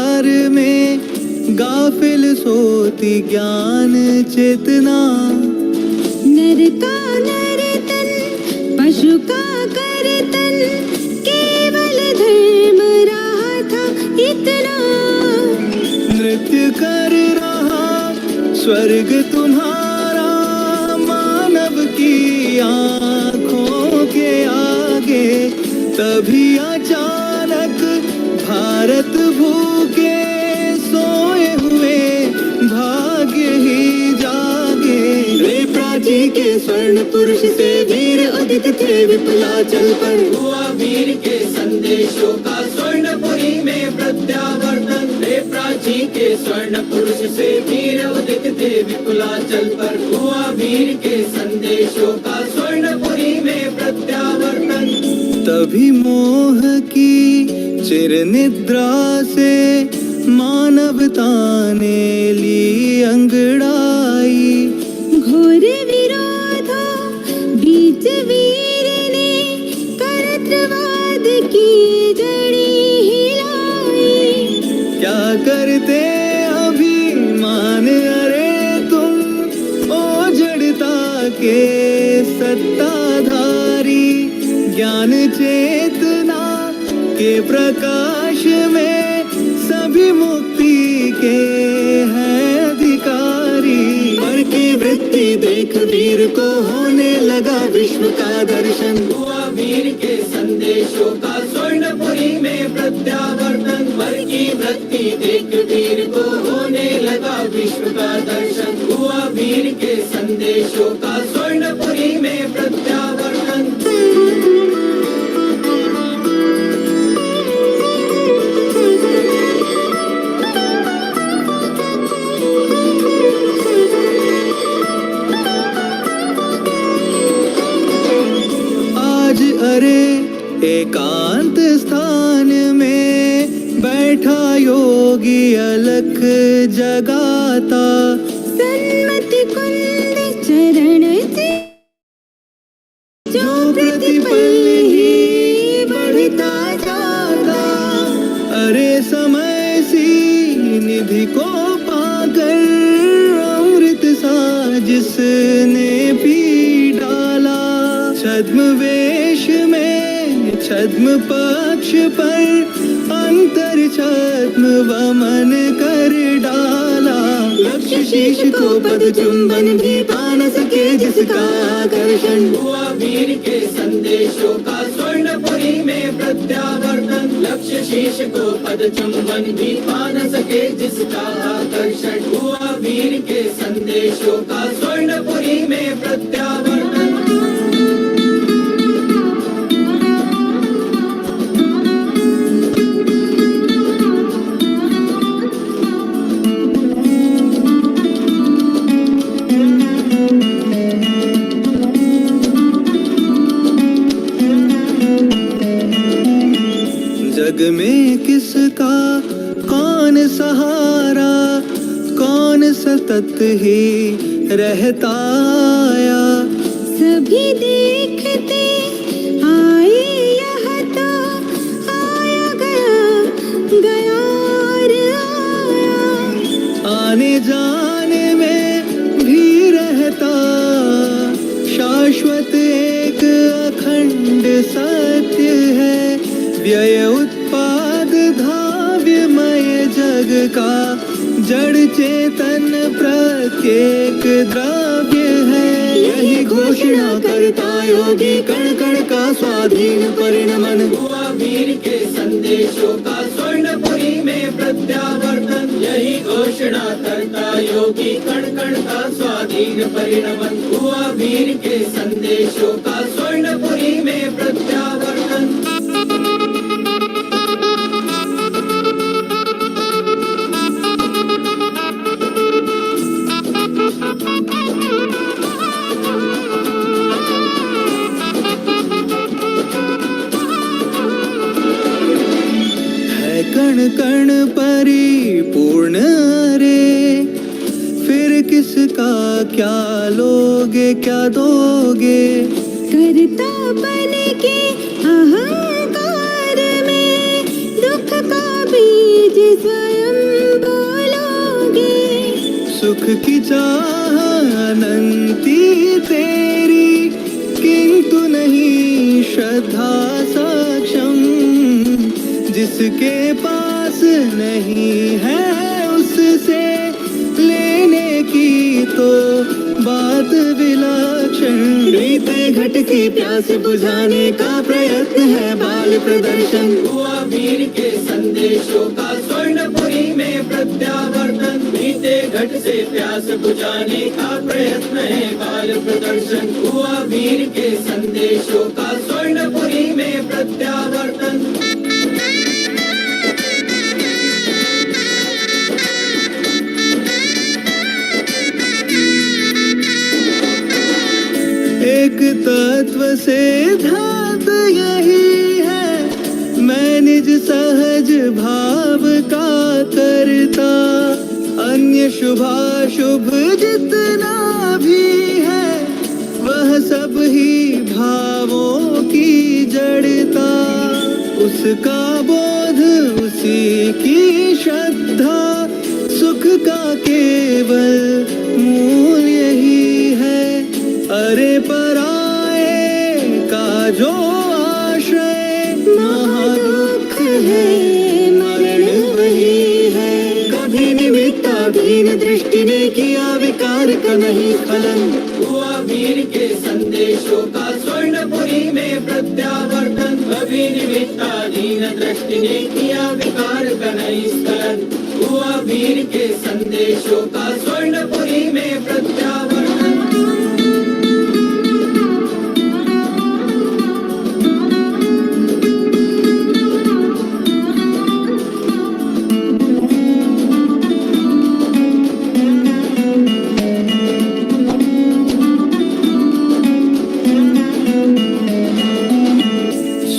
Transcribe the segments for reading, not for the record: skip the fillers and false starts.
अंधकार में गाफिल सोती ज्ञान चेतना। नर का नर्तन पशु का कर्तन, केवल धर्म रहा था इतना। नृत्य कर रहा स्वर्ग तुम्हारा, मानव की आँखों के आगे। तभी अचानक भारत भूखे सोए हुए भाग्य ही जागे। रे प्राची के स्वर्ण पुरुष से वीर उदित थे विपुलाचल पर। हुआ वीर के संदेशों का स्वर्णपुरी में प्रत्यावर्तन। रे प्राची के स्वर्ण पुरुष से वीर उदित थे विपुलाचल पर। हुआ वीर के संदेशों का स्वर्णपुरी में प्रत्यावर्तन। तभी मोह की चिर निद्रा से मानवता ने ली अंगड़ाई। घोर विरोधा बीच वीर ने कर्तृवाद की जड़ी हिलाई। क्या करते अभिमान अरे तुम, ओजड़ता के सत्ताधारी। ज्ञान चेतना के प्रकाश में सभी मुक्ति के हैं अधिकारी। पर की वृत्ति देख वीर को होने लगा विश्व का दर्शन। हुआ वीर के संदेशों का स्वर्णपुरी में प्रत्यावर्तन। वर की वृत्ति देख वीर को होने लगा विश्व का दर्शन। हुआ वीर के संदेशों का स्वर्णपुरी में प्रत्यावर्तन। आज अरे एकांत स्थान में बैठा योगी अलख जगाता। सन्मति कुंद चरण से जो प्रतिपल ही बढ़ता जाता। अरे समय सी निधि को पाकर अमृत सा जिसने पी डाला। छद्म वेश में छद्म पक्ष पर अंतर छद्म वमन कर डाला। लक्ष्य शीश को पद चुंबन भी पा न सके जिसका आकर्षण। हुआ वीर के संदेशों का स्वर्णपुरी में प्रत्यावर्तन। लक्ष्य शीश को पद चुंबन भी पा न सके जिसका आकर्षण। हुआ वीर के संदेशों का स्वर्णपुरी में प्रत्यावर्तन। जग में किसका कौन सहारा, कौन सतत ही रहता आया। सभी देखते आए यह तो आया गया, गया और आया। आने जाने में भी रहता शाश्वत एक अखंड सत्य है। व्यय उत्पाद धाव्यमय जग का जड़ चेतन प्रत्येक द्रव्य है। यही घोषणा करता योगी कण कण का स्वाधीन परिणमन। हुआ वीर के संदेशों का स्वर्णपुरी में प्रत्यावर्तन। यही घोषणा करता योगी कण कण का स्वाधीन परिणमन। हुआ वीर के संदेशों का स्वर्णपुरी में प्रत्यावर्तन। है कण कण परिपूर्ण रे, फिर किसका क्या लोगे क्या दोगे। करता बन के अहंकार में दुख का बीज स्वयं सुख की चाह अनंती तेरी, किंतु नहीं श्रद्धा सक्षम। जिसके पास नहीं है उससे लेने की तो बात विलक्षण। बीते घट की प्यास बुझाने का प्रयत्न है बाल प्रदर्शन। हुआ वीर के संदेशों का स्वर्णपुरी में प्रत्यावर्तन। बीते घट से प्यास बुझाने का प्रयत्न है बाल प्रदर्शन। हुआ वीर के संदेशों का स्वर्णपुरी में प्रत्यावर्तन। एक तत्व से धात यही है, मैं निज सहज भाव का करता। अन्य शुभाशुभ जितना भी है, वह सब ही भावों की जड़ता। उसका बोध उसी की श्रद्धा, सुख का केवल मूल यही है। अरे पराये का जो आश्रय, महादुख है मरण वही है। कभी निमित्ताधीन दृष्टि ने किया विकार का नहीं स्खलन। हुआ वीर के संदेशों का स्वर्णपुरी में प्रत्यावर्तन। कभी निमित्ताधीन दृष्टि ने किया विकार का नहीं स्खलन। हुआ वीर के संदेशों का स्वर्णपुरी में प्रत्यावर्तन।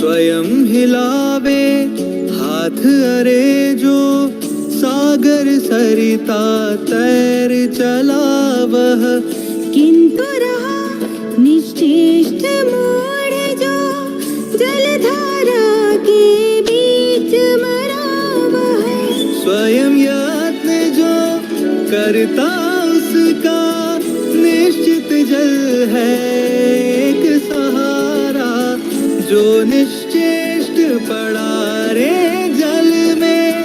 स्वयं हिलावे हाथ अरे जो, सागर सरिता तैर चला वह। किंतु रहा निश्चेष्ट मूढ़ जो, जलधारा के बीच मरा वह। स्वयं यत्न जो करता उसका, निश्चित जल है एक सहारा। जो निश्चेष्ट पड़ा रे जल में,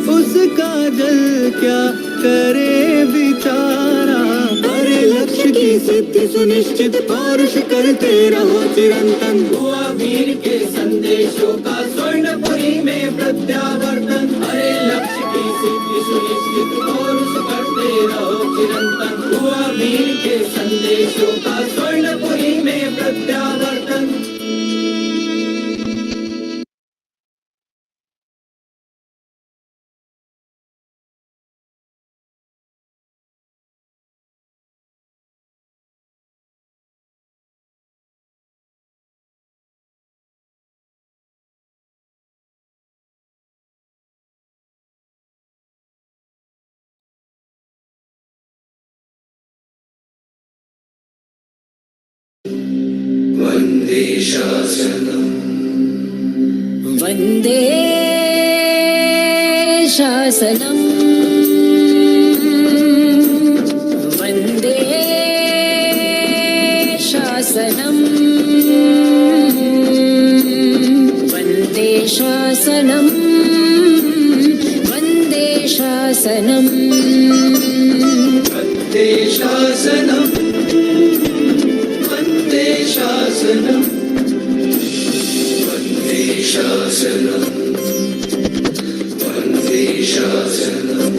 उसका जल क्या करे विचारा। अरे लक्ष्य की सिद्धि सुनिश्चित पौरुष करते रहो चिरंतन। हुआ वीर के संदेशों का स्वर्णपुरी में प्रत्यावर्तन। अरे लक्ष्य की सिद्धि सुनिश्चित पौरुष करते रहो चिरंतन। हुआ वीर के संदेशों का स्वर्णपुरी में प्रत्यावर्तन। वन्दे शासनम् वन्दे शासनम् वन्दे शासनम् वन्दे शासनम् वन्दे शासनम् वन्दे शासनम् वन्दे शासनम् वन्दे शासनम् वन्दे शासनम्।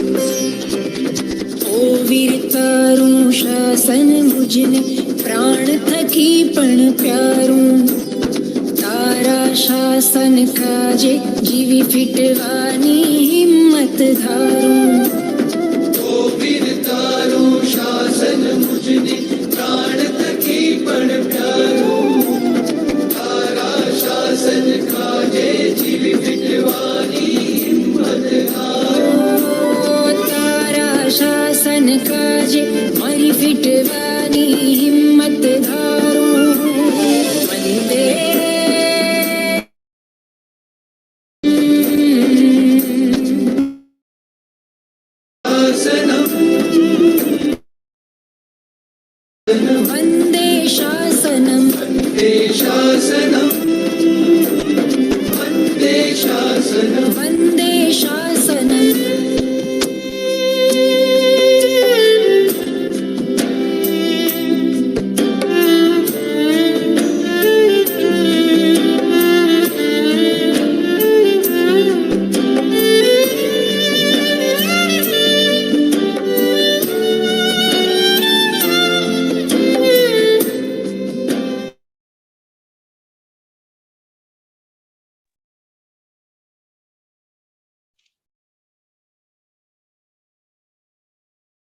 ओ वीर तारू शासन मुझने प्राण थकी पण प्यारू। तारा शासन काजे जीवी फिटवानी हिम्मत धारू। ओ वीर तारू शासन मुझने प्राण थकी पण प्यारू। तारा शासन काजे जीवी फिटवानी हिम्मत धारू। तारा शासन काजे मारी फिटवानी हिम्मत धारू। वंदे शासनम् शासनम, वंदे शासनम, वन्दे शासनम्।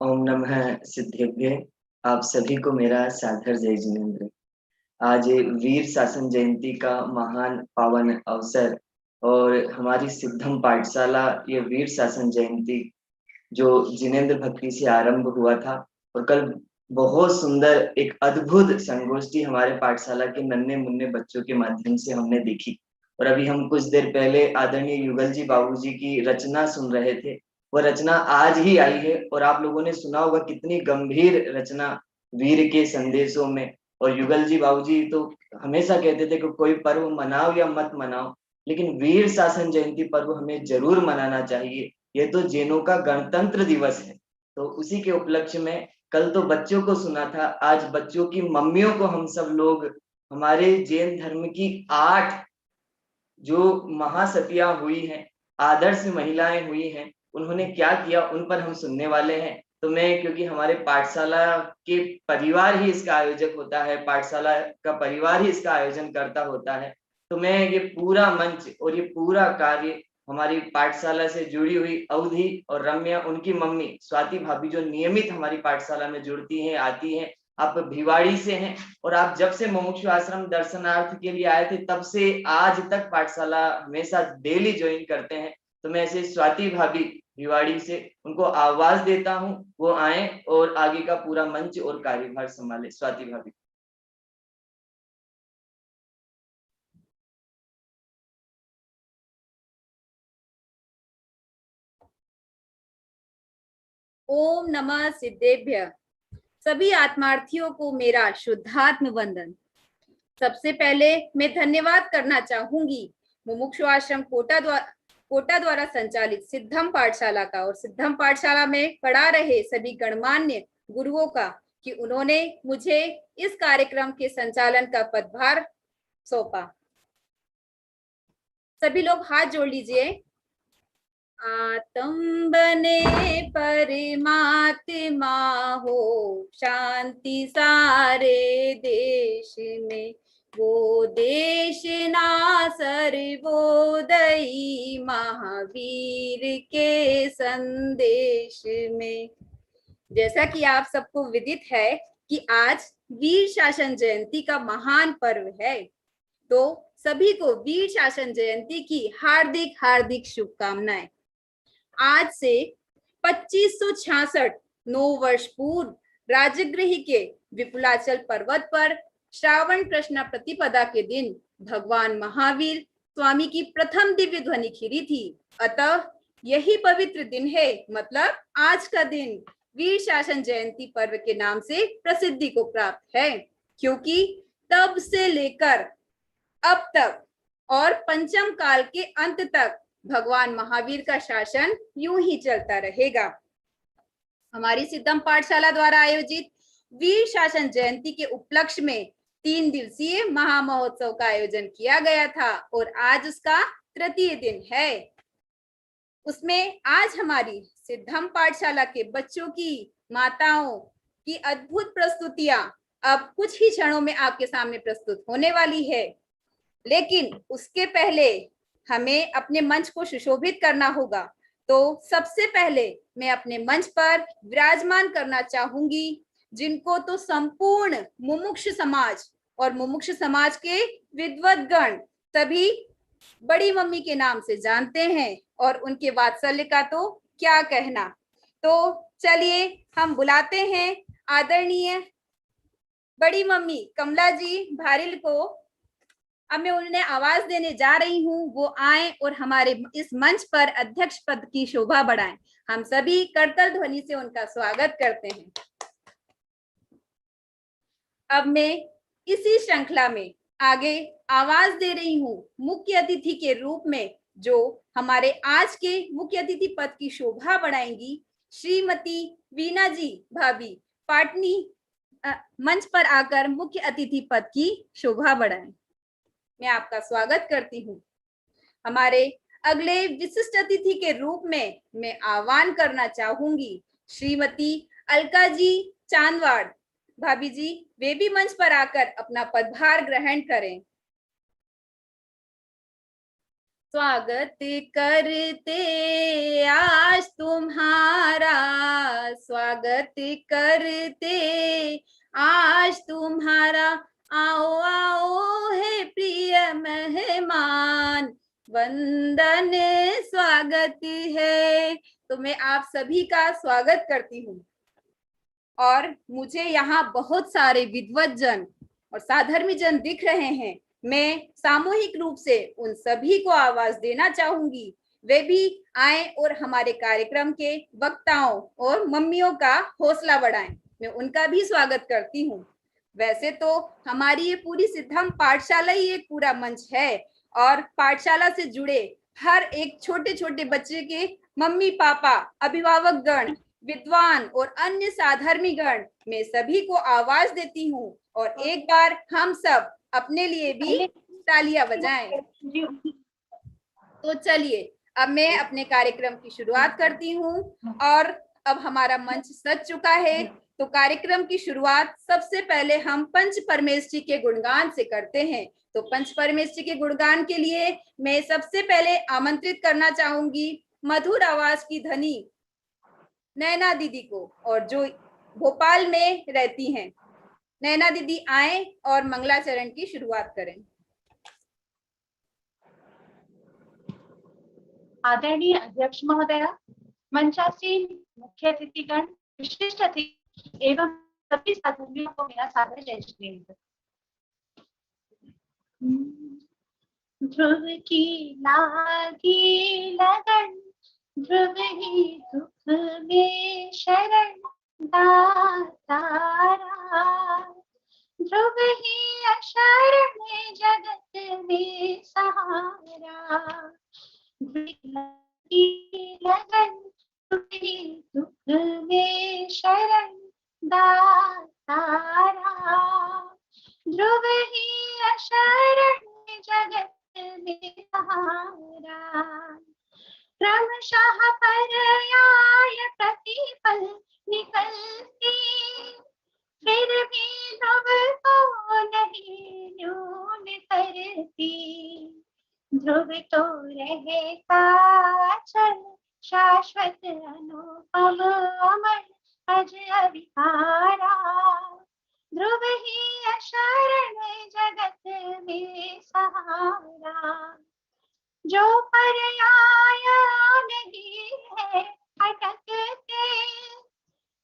ओम नमः सिद्धेभ्य। आप सभी को मेरा सादर जय जिनेन्द्र। आज वीर शासन जयंती का महान पावन अवसर और हमारी सिद्धम पाठशाला ये वीर शासन जयंती जो जिनेन्द्र भक्ति से आरंभ हुआ था और कल बहुत सुंदर एक अद्भुत संगोष्ठी हमारे पाठशाला के नन्हे मुन्ने बच्चों के माध्यम से हमने देखी। और अभी हम कुछ देर पहले आदरणीय युगल जी बाबूजी की रचना सुन रहे थे। वह रचना आज ही आई है और आप लोगों ने सुना होगा कितनी गंभीर रचना वीर के संदेशों में। और युगल जी बाबूजी तो हमेशा कहते थे कि कोई पर्व मनाओ या मत मनाओ, लेकिन वीर शासन जयंती पर्व हमें जरूर मनाना चाहिए। ये तो जैनों का गणतंत्र दिवस है, तो उसी के उपलक्ष्य में कल तो बच्चों को सुना था, आज बच्चों की मम्मियों को हम सब लोग हमारे जैन धर्म की 8 जो महासतियां हुई हैं, आदर्श महिलाएं हुई हैं, उन्होंने क्या किया उन पर हम सुनने वाले हैं। तो मैं, क्योंकि हमारे पाठशाला के परिवार ही इसका आयोजक होता है, पाठशाला का परिवार ही इसका आयोजन करता होता है, तो मैं ये पूरा मंच और ये पूरा कार्य हमारी पाठशाला से जुड़ी हुई अवधि और रम्या, उनकी मम्मी स्वाति भाभी जो नियमित हमारी पाठशाला में जुड़ती हैं, आती हैं। आप भिवाड़ी से हैं और आप जब से मुमुक्षु आश्रम दर्शनार्थ के लिए आए थे तब से आज तक पाठशाला हमेशा डेली ज्वाइन करते हैं। तो मैं ऐसे स्वाति भाभी भिवाड़ी से उनको आवाज देता हूँ, वो आए और आगे का पूरा मंच और कार्यभार संभाले। स्वाति भाभी। ओम नमः सिद्धेभ्य। सभी आत्मार्थियों को मेरा शुद्धात्म वंदन। सबसे पहले मैं धन्यवाद करना चाहूंगी मुमुक्षु आश्रम कोटा द्वारा संचालित सिद्धम पाठशाला का और सिद्धम पाठशाला में पढ़ा रहे सभी गणमान्य गुरुओं का कि उन्होंने मुझे इस कार्यक्रम के संचालन का पदभार सौंपा। सभी लोग हाथ जोड़ लीजिए। आत्म बने परमात्मा हो, शांति सारे देश में, वो देश ना सर्वोदयी महावीर के संदेश में। जैसा कि आप सबको विदित है कि आज वीर शासन जयंती का महान पर्व है, तो सभी को वीर शासन जयंती की हार्दिक हार्दिक शुभकामनाएं। आज से 2566 9 वर्ष पूर्व राजगृह के विपुलाचल पर्वत पर श्रावण कृष्ण प्रतिपदा के दिन भगवान महावीर स्वामी की प्रथम दिव्य ध्वनि खिरी थी। अतः यही पवित्र दिन है, मतलब आज का दिन वीर शासन जयंती पर्व के नाम से प्रसिद्धि को प्राप्त है, क्योंकि तब से लेकर अब तक और पंचम काल के अंत तक भगवान महावीर का शासन यूं ही चलता रहेगा। हमारी सिद्धम पाठशाला द्वारा आयोजित वीर शासन जयंती के उपलक्ष्य में 3 दिवसीय महामहोत्सव का आयोजन किया गया था और आज उसका तृतीय दिन है। उसमें आज हमारी सिद्धम पाठशाला के बच्चों की, माताओं की अद्भुत प्रस्तुतियां अब कुछ ही क्षणों में आपके सामने प्रस्तुत होने वाली है। लेकिन उसके पहले हमें अपने मंच को सुशोभित करना होगा, तो सबसे पहले मैं अपने मंच पर विराजमान करना चाहूंगी जिनको तो संपूर्ण मुमुक्ष समाज और मुमुक्ष समाज के विद्वत गण सभी बड़ी मम्मी के नाम से जानते हैं और उनके वात्सल्य का तो क्या कहना। तो चलिए हम बुलाते हैं आदरणीय बड़ी मम्मी कमला जी भारिल को। अब मैं उन्हें आवाज देने जा रही हूँ, वो आए और हमारे इस मंच पर अध्यक्ष पद की शोभा बढ़ाएं। हम सभी करतल ध्वनि से उनका स्वागत करते हैं। अब मैं इसी श्रृंखला में आगे आवाज दे रही हूँ मुख्य अतिथि के रूप में, जो हमारे आज के मुख्य अतिथि पद की शोभा बढ़ाएंगी, श्रीमती वीना जी भाभी पाटनी मंच पर आकर मुख्य अतिथि पद की शोभा बढ़ाएं। मैं आपका स्वागत करती हूँ। हमारे अगले विशिष्ट अतिथि के रूप में मैं आह्वान करना चाहूंगी श्रीमती अलका जी चांदवाड़ भाभी जी, वे भी मंच पर आकर अपना पदभार ग्रहण करें। स्वागत करते आज तुम्हारा, स्वागत करते आज तुम्हारा, आओ आओ है प्रिय मेहमान, वंदन स्वागत है। तो मैं आप सभी का स्वागत करती हूँ। और मुझे यहाँ बहुत सारे विद्वत जन और साधर्मी जन दिख रहे हैं। मैं सामूहिक रूप से उन सभी को आवाज देना चाहूंगी, वे भी आए और हमारे कार्यक्रम के वक्ताओं और मम्मियों का हौसला बढ़ाएं। मैं उनका भी स्वागत करती हूँ। वैसे तो हमारी ये पूरी सिद्धम पाठशाला ही एक पूरा मंच है और पाठशाला से जुड़े हर एक छोटे छोटे बच्चे के मम्मी पापा, अभिभावक गण, विद्वान और अन्य साधर्मी गण, मैं सभी को आवाज देती हूँ और एक बार हम सब अपने लिए भी तालियां बजाएं। तो चलिए अब मैं अपने कार्यक्रम की शुरुआत करती हूँ और अब हमारा मंच सज चुका है। तो कार्यक्रम की शुरुआत सबसे पहले हम पंच परमेष्ठी के गुणगान से करते हैं। तो पंच परमेष्ठी के गुणगान के लिए मैं सबसे पहले आमंत्रित करना चाहूंगी मधुर आवाज की धनी नैना दीदी को, और जो भोपाल में रहती हैं। नैना दीदी आए और मंगलाचरण की शुरुआत करें। आदरणीय अध्यक्ष महोदय, मंचासीन मुख्य अतिथिगण, विशिष्ट अतिथि एवं सभी साधर्मियों को मेरा सादर जय श्री। ध्रुव की लागी लगन, ध्रुव ही दुख में शरण दातारा, ध्रुव ही अशरण जगत में सहारा, लगन ध्रुव ही दुख में शरण दातारा, ध्रुव ही अशरण जगत में सहारा, क्रमशः पर्याय प्रतिपल निकलती, फिर भी ध्रुव को नहीं न्यून करती, ध्रुव तो रहता चल शाश्वत अनुपम अमर अज अविकारा, ध्रुव ही अशरण जगत में सहारा, जो पर्याय नहीं है अटकते,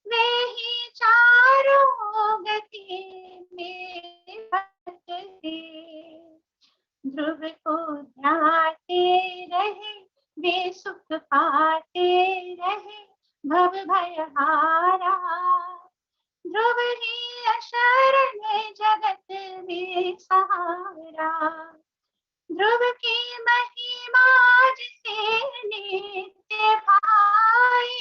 वे ही चारों गति में भटकते, ध्रुव को ध्याते रहे वे सुख पाते रहे भव भयहारा, ध्रुव ही अशरण जगत में सहारा, ध्रुव की महिमा जिसे नित्य भाई,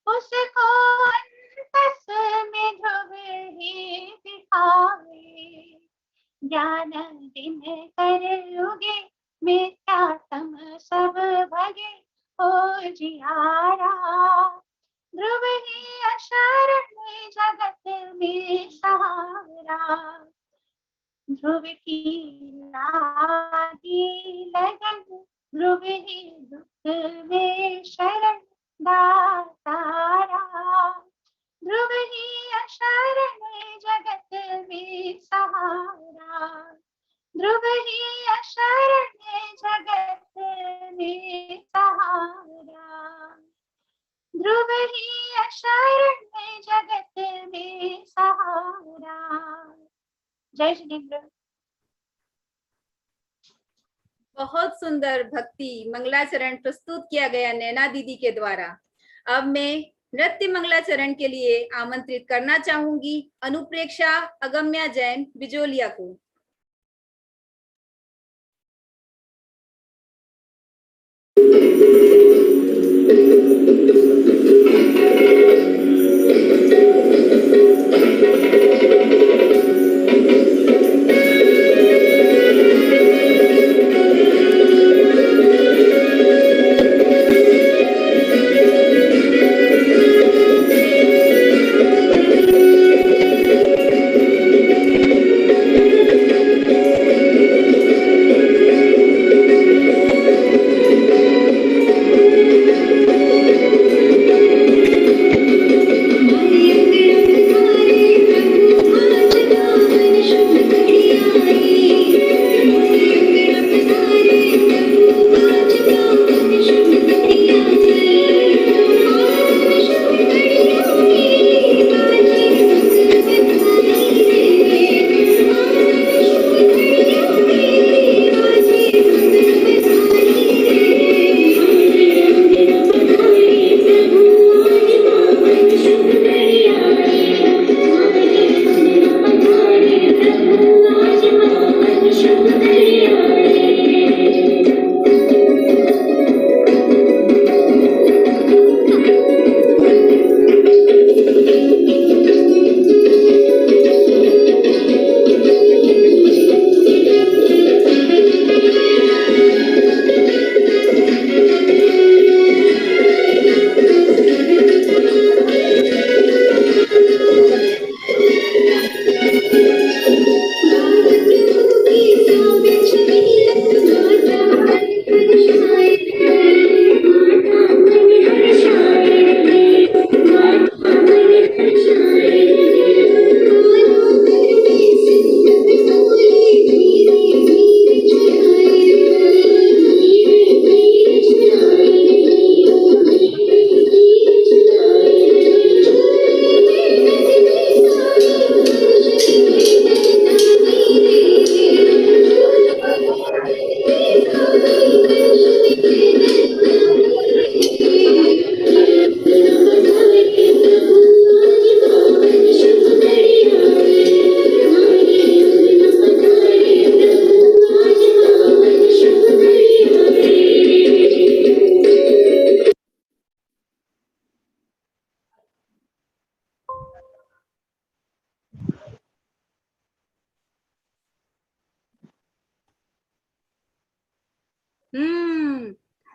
उसको अंतस में ध्रुव ही दिखाए, ज्ञान दिन कर उगे मिथ्यात्म सब भगे हो जियारा, ध्रुव ही अशरण जगत में सहारा, ध्रुव की लागी लगन, ध्रुव ही दुख में शरण दातारा, ध्रुव ही अशरण जगत में सहारा, ध्रुव ही अशरण जगत में सहारा, ध्रुव ही अशरण जगत में सहारा। जय जिनेंद्र। बहुत सुंदर भक्ति मंगलाचरण प्रस्तुत किया गया नैना दीदी के द्वारा। अब मैं नृत्य मंगलाचरण के लिए आमंत्रित करना चाहूंगी अनुप्रेक्षा अगम्या जैन बिजोलिया को।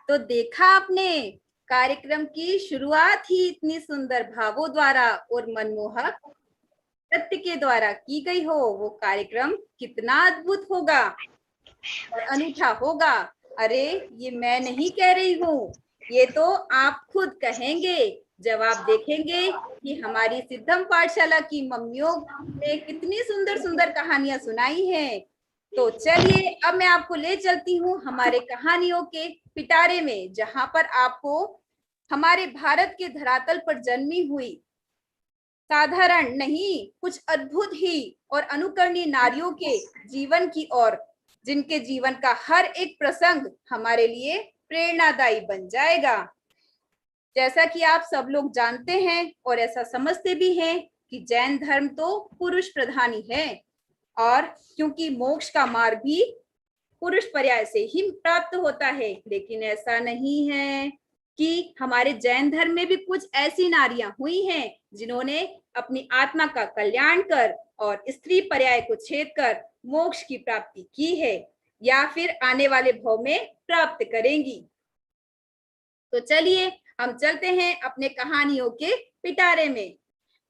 तो देखा आपने, कार्यक्रम की शुरुआत ही इतनी सुंदर भावों द्वारा और मनमोहक नृत्य के द्वारा की गई हो, वो कार्यक्रम कितना अद्भुत होगा और अनूठा होगा। अरे ये मैं नहीं कह रही हूँ, ये तो आप खुद कहेंगे जब आप देखेंगे कि हमारी सिद्धम पाठशाला की मम्मियों ने कितनी सुंदर सुंदर कहानियां सुनाई हैं। तो चलिए अब मैं आपको ले चलती हूँ हमारे कहानियों के पिटारे में, जहां पर आपको हमारे भारत के धरातल पर जन्मी हुई साधारण नहीं, कुछ अद्भुत ही और अनुकरणीय नारियों के जीवन की ओर, जिनके जीवन का हर एक प्रसंग हमारे लिए प्रेरणादायी बन जाएगा। जैसा कि आप सब लोग जानते हैं और ऐसा समझते भी हैं कि जैन धर्म तो पुरुष प्रधान ही है, और क्योंकि मोक्ष का मार्ग भी पुरुष पर्याय से ही प्राप्त होता है, लेकिन ऐसा नहीं है कि हमारे जैन धर्म में भी कुछ ऐसी नारियां हुई हैं जिन्होंने अपनी आत्मा का कल्याण कर और स्त्री पर्याय को छेद कर मोक्ष की प्राप्ति की है या फिर आने वाले भव में प्राप्त करेंगी। तो चलिए हम चलते हैं अपने कहानियों के पिटारे में।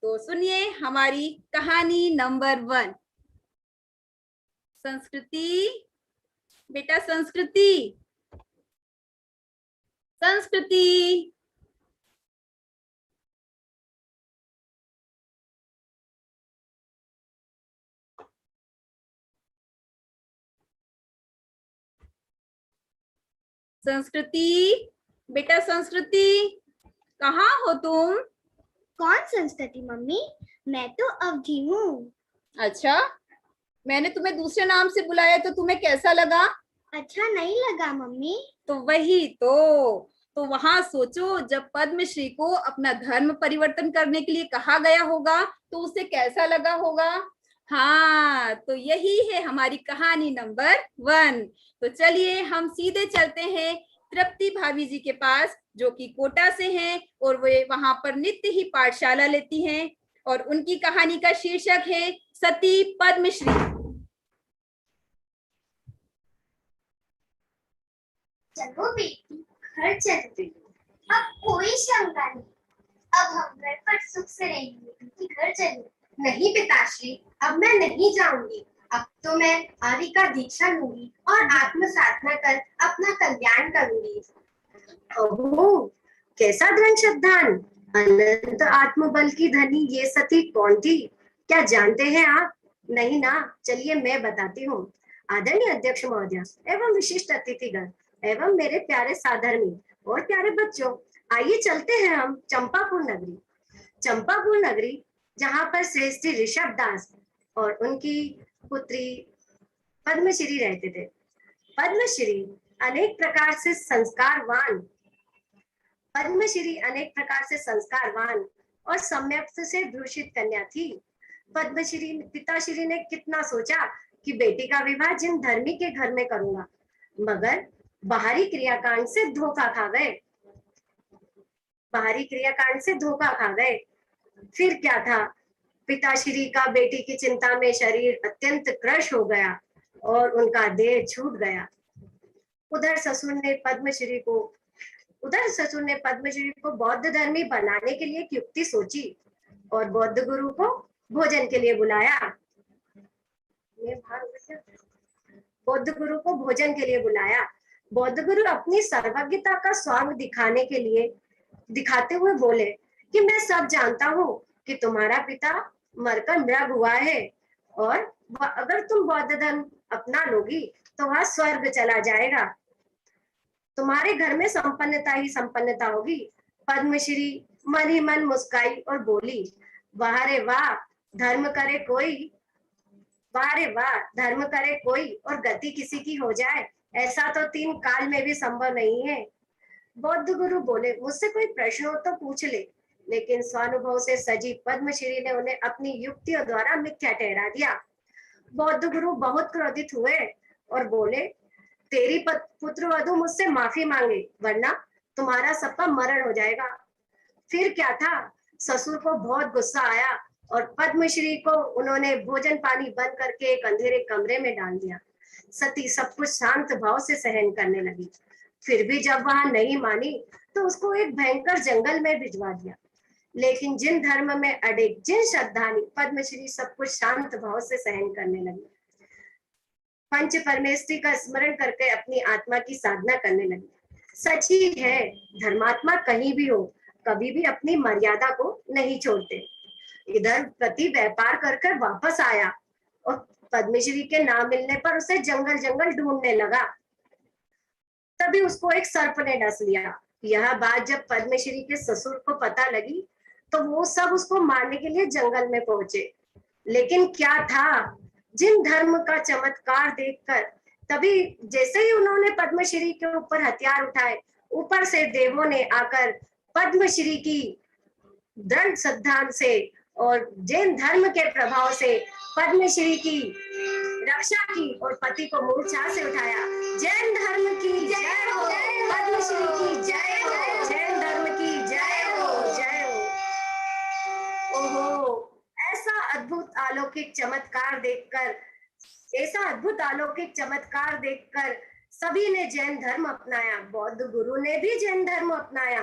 तो सुनिए हमारी कहानी नंबर 1, संस्कृति। बेटा संस्कृति, संस्कृति। संस्कृति, बेटा संस्कृति, कहाँ हो तुम? कौन संस्कृति मम्मी? मैं तो अवधि हूँ। अच्छा, मैंने तुम्हें दूसरे नाम से बुलाया तो तुम्हें कैसा लगा? अच्छा नहीं लगा मम्मी। तो वही तो वहां सोचो, जब पद्मश्री को अपना धर्म परिवर्तन करने के लिए कहा गया होगा तो उसे कैसा लगा होगा। हाँ, तो यही है हमारी कहानी नंबर 1। तो चलिए हम सीधे चलते हैं तृप्ति भाभी जी के पास, जो कि कोटा से हैं और वे वहां पर नित्य ही पाठशाला लेती हैं, और उनकी कहानी का शीर्षक है सती पद्मश्री। चलो बेटी, घर चलते हैं। अब कोई शंका नहीं, अब हम घर पर सुख से रहेंगे। बेटी घर चलो। नहीं पिताश्री, अब मैं नहीं जाऊंगी। अब तो मैं आर्य का दीक्षा लूंगी और आत्म साधना कर अपना कल्याण करूंगी। ओह, कैसा दृढ़ श्रद्धान, अनंत आत्मबल की धनी ये सती कौन थी, क्या जानते हैं आप? नहीं ना, चलिए मैं बताती हूँ। आदरणीय अध्यक्ष महोदय एवं विशिष्ट अतिथिगण एवं मेरे प्यारे साधर्मी और प्यारे बच्चों, आइए चलते हैं हम चंपापुर नगरी। चंपापुर नगरी, जहाँ पर श्रेष्ठ ऋषभ दास और उनकी पुत्री पद्मश्री रहते थे। पद्मश्री अनेक प्रकार से संस्कारवान और सम्यक से भूषित कन्या थी। पद्मश्री पिताश्री ने कितना सोचा कि बेटी का विवाह जिन धर्मी के घर में करूंगा, मगर बाहरी क्रियाकांड से धोखा खा गए। फिर क्या था, पिताश्री का बेटी की चिंता में शरीर अत्यंत क्रश हो गया और उनका देह छूट गया। उधर ससुर ने पद्मश्री को बौद्ध धर्मी बनाने के लिए एक युक्ति सोची और बौद्ध गुरु को भोजन के लिए बुलाया। बौद्ध गुरु अपनी सर्वज्ञता का स्वांग दिखाते हुए बोले कि मैं सब जानता हूँ कि तुम्हारा पिता मरकर मृग हुआ है, और अगर तुम बौद्ध धर्म अपना लोगी तो वह स्वर्ग चला जाएगा। तुम्हारे घर में संपन्नता ही संपन्नता होगी। पद्मश्री मन ही मन मुस्काई और बोली, वाह रे वाह, धर्म करे कोई और गति किसी की हो जाए, ऐसा तो 3 काल में भी संभव नहीं है। बौद्ध गुरु बोले, मुझसे कोई प्रश्न हो तो पूछ ले। लेकिन स्वानुभव से सजी पद्मश्री ने उन्हें अपनी युक्तियों द्वारा मिथ्या ठहरा दिया। बौद्ध गुरु बहुत क्रोधित हुए और बोले, तेरी पुत्र वधू मुझसे माफी मांगे, वरना तुम्हारा सबका मरण हो जाएगा। फिर क्या था, ससुर को बहुत गुस्सा आया और पद्मश्री को उन्होंने भोजन पानी बंद करके एक अंधेरे कमरे में डाल दिया। सती सब कुछ शांत भाव से सहन करने लगी। फिर भी जब वहां नहीं मानी तो उसको एक भयंकर जंगल में भिजवा दिया। लेकिन जिन धर्म में अडिग, जिन श्रद्धानी, पद्मश्री सब कुछ शांत भाव से सहन करने लगी। पंच परमेश्वरी का स्मरण करके अपनी आत्मा की साधना करने लगी। सच ही है, धर्मात्मा कहीं भी हो, कभी भी अपनी मर्यादा को नहीं छोड़ते। इधर पति व्यापार करके वापस आया और पद्मश्री के ना मिलने पर उसे जंगल जंगल ढूंढने लगा। तभी उसको एक सर्प ने डस लिया। यह बात जब पद्मश्री के ससुर को पता लगी तो वो सब उसको मारने के लिए जंगल में पहुंचे। लेकिन क्या था, जिन धर्म का चमत्कार देखकर, तभी जैसे ही उन्होंने पद्मश्री के ऊपर हथियार उठाए, ऊपर से देवों ने आकर पद्मश्री की दृढ़ श्रद्धा से और जैन धर्म के प्रभाव से पद्मश्री की रक्षा की और पति को मूर्छा से उठाया। जैन धर्म की जय हो, पद्मश्री की जय हो, जैन धर्म की जय हो, जय हो। ओहो, ऐसा अद्भुत अलौकिक चमत्कार देखकर सभी ने जैन धर्म अपनाया। बौद्ध गुरु ने भी जैन धर्म अपनाया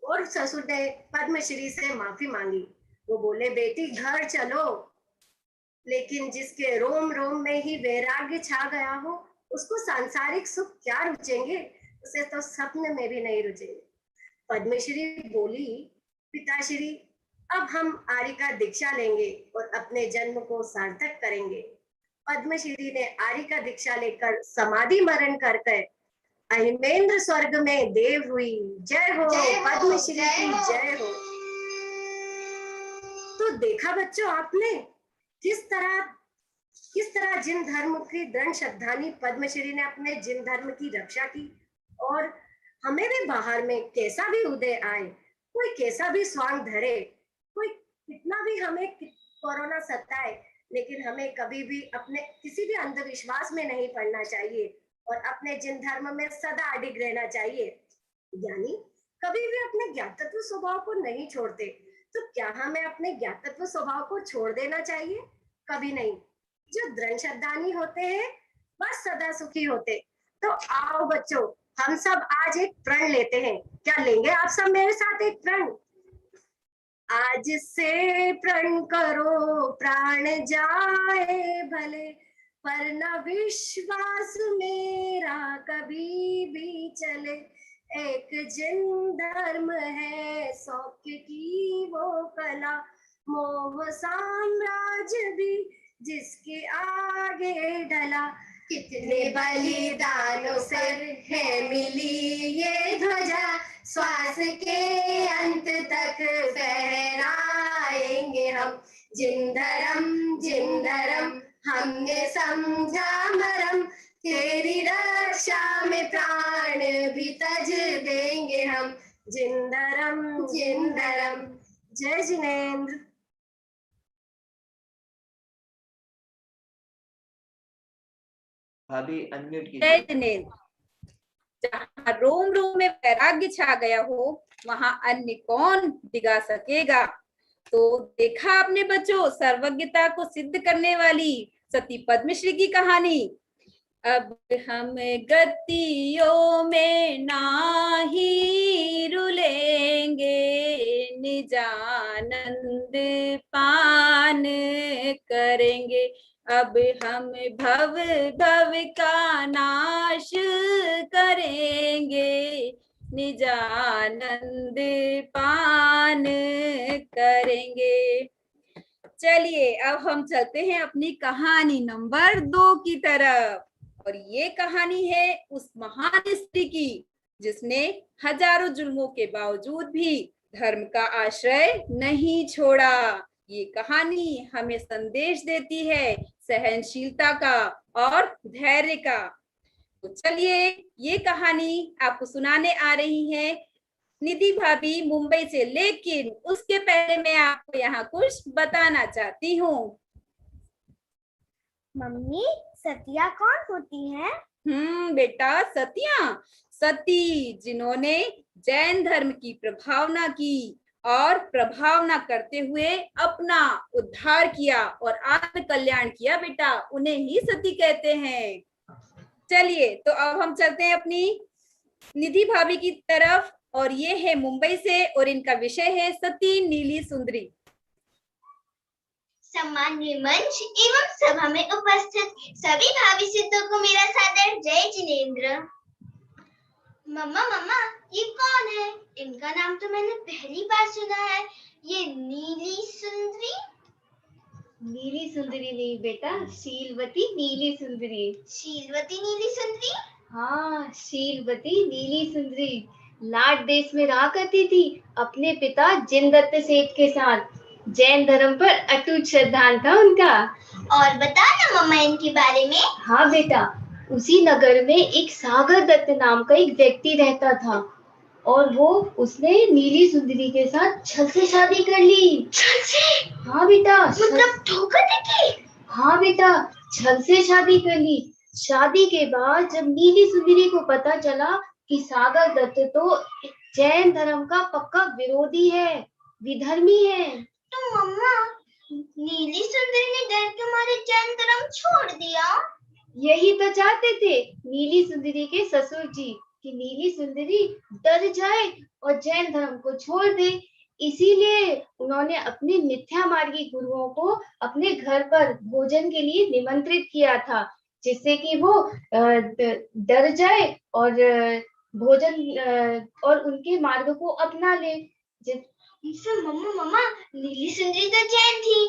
और ससुर ने पद्मश्री से माफी मांगी। वो बोले, बेटी घर चलो। लेकिन जिसके रोम रोम में ही वैराग्य छा गया हो, उसको सांसारिक सुख क्या रुचेंगे, उसे तो सपने में भी नहीं रुचेंगे। पद्मश्री बोली, पिताश्री, अब हम आर्य का दीक्षा लेंगे और अपने जन्म को सार्थक करेंगे। पद्मश्री ने आर्य का दीक्षा लेकर समाधि मरण करके अहिमेंद्र स्वर्ग में देव हुई। जय हो, पद्मश्री की जय हो। तो देखा बच्चों आपने किस तरह जिन धर्म की दृढ़ श्रद्धानी पद्मश्री ने अपने जिन धर्म की रक्षा की, और हमें भी बाहर में कैसा भी उदय आए, कोई कैसा भी स्वांग धरे, कोई कितना भी हमें कोरोना सताए, लेकिन हमें कभी भी अपने किसी भी अंधविश्वास में नहीं पड़ना चाहिए और अपने जिन धर्म में सदा अडिग रहना चाहिए। यानी कभी भी अपने ज्ञातत्व स्वभाव को नहीं छोड़ते, तो क्या हमें अपने ज्ञातत्व स्वभाव को छोड़ देना चाहिए? कभी नहीं। जो दृढ़ श्रद्धानी होते हैं वह सदा सुखी होते। तो आओ बच्चों, हम सब आज एक प्रण लेते हैं। क्या लेंगे आप सब मेरे साथ एक प्रण? आज से प्रण करो प्राण जाए भले, पर न विश्वास मेरा कभी भी चले। एक जिन धर्म है सौख्य की वो कला, मोह साम्राज्य भी जिसके आगे ढला। कितने बलिदानों से है मिली ये ध्वजा, श्वास के अंत तक फहराएंगे हम। जिन धर्म हमने समझा मरम, तेरी रक्षा में प्राण भी तज देंगे हम। जिन धर्म जय जिनेंद्र। भाभी अनम्यूट जय कीजिए। जिनेंद्र। जहाँ रोम रोम में वैराग्य छा गया हो, वहां अन्य कौन डिगा सकेगा। तो देखा आपने बच्चों, सर्वज्ञता को सिद्ध करने वाली सती पद्मश्री की कहानी। अब हम गतियों में नाही रुलेंगे, निजानंद पान करेंगे। अब हम भव का नाश करेंगे, निजानंद पान करेंगे। चलिए अब हम चलते हैं अपनी कहानी नंबर 2 की तरफ। और ये कहानी है उस महान स्त्री की जिसने हजारों जुल्मों के बावजूद भी धर्म का आश्रय नहीं छोड़ा। ये कहानी हमें संदेश देती है सहनशीलता का और धैर्य का। तो चलिए ये कहानी आपको सुनाने आ रही है निधि भाभी मुंबई से। लेकिन उसके पहले मैं आपको यहाँ कुछ बताना चाहती हूँ। मम्मी, सतिया कौन होती है? बेटा, सती जिन्होंने जैन धर्म की प्रभावना की और प्रभावना करते हुए अपना उद्धार किया और आत्म कल्याण किया बेटा, उन्हें ही सती कहते हैं। चलिए तो अब हम चलते हैं अपनी निधि भाभी की तरफ, और ये है मुंबई से और इनका विषय है सती नीली सुंदरी। सम्मान्य मंच एवं सभा में उपस्थित सभी भावी सिद्धों को मेरा सादर जय जिनेंद्र। मम्मा, ये कौन है? इनका नाम तो मैंने पहली बार सुना है। ये नीली सुंदरी? नीली सुंदरी नहीं बेटा, शीलवती नीली सुंदरी। शीलवती नीली सुंदरी? हाँ, शीलवती नीली सुंदरी लाट देश में रहा करती थी अपने पिता जिनदत्त सेठ के साथ। जैन धर्म पर अटूट श्रद्धान था उनका। और बता ना मम्मा इनके बारे में। हाँ बेटा, उसी नगर में एक सागर दत्त नाम का एक व्यक्ति रहता था और उसने नीली सुंदरी के साथ छल से शादी कर ली। छल से? हाँ बेटा, मतलब धोखा देके? हाँ बेटा, छल से शादी कर ली। शादी के बाद जब नीली सुंदरी को पता चला कि सागर दत्त तो जैन धर्म का पक्का विरोधी है, विधर्मी है, तो मम्मा नीली सुंदरी ने डर के मारे जैन धर्म छोड़ दिया। यही तो चाहते थे नीली सुंदरी के ससुर जी कि नीली सुंदरी डर जाए और जैन धर्म को छोड़ दे। इसीलिए उन्होंने अपने मिथ्या मार्गी गुरुओं को अपने घर पर भोजन के लिए निमंत्रित किया था, जिससे कि वो डर जाए और भोजन और उनके मार्ग को अपना ले। मम्मा नीली सुंदरी तो जैन थी।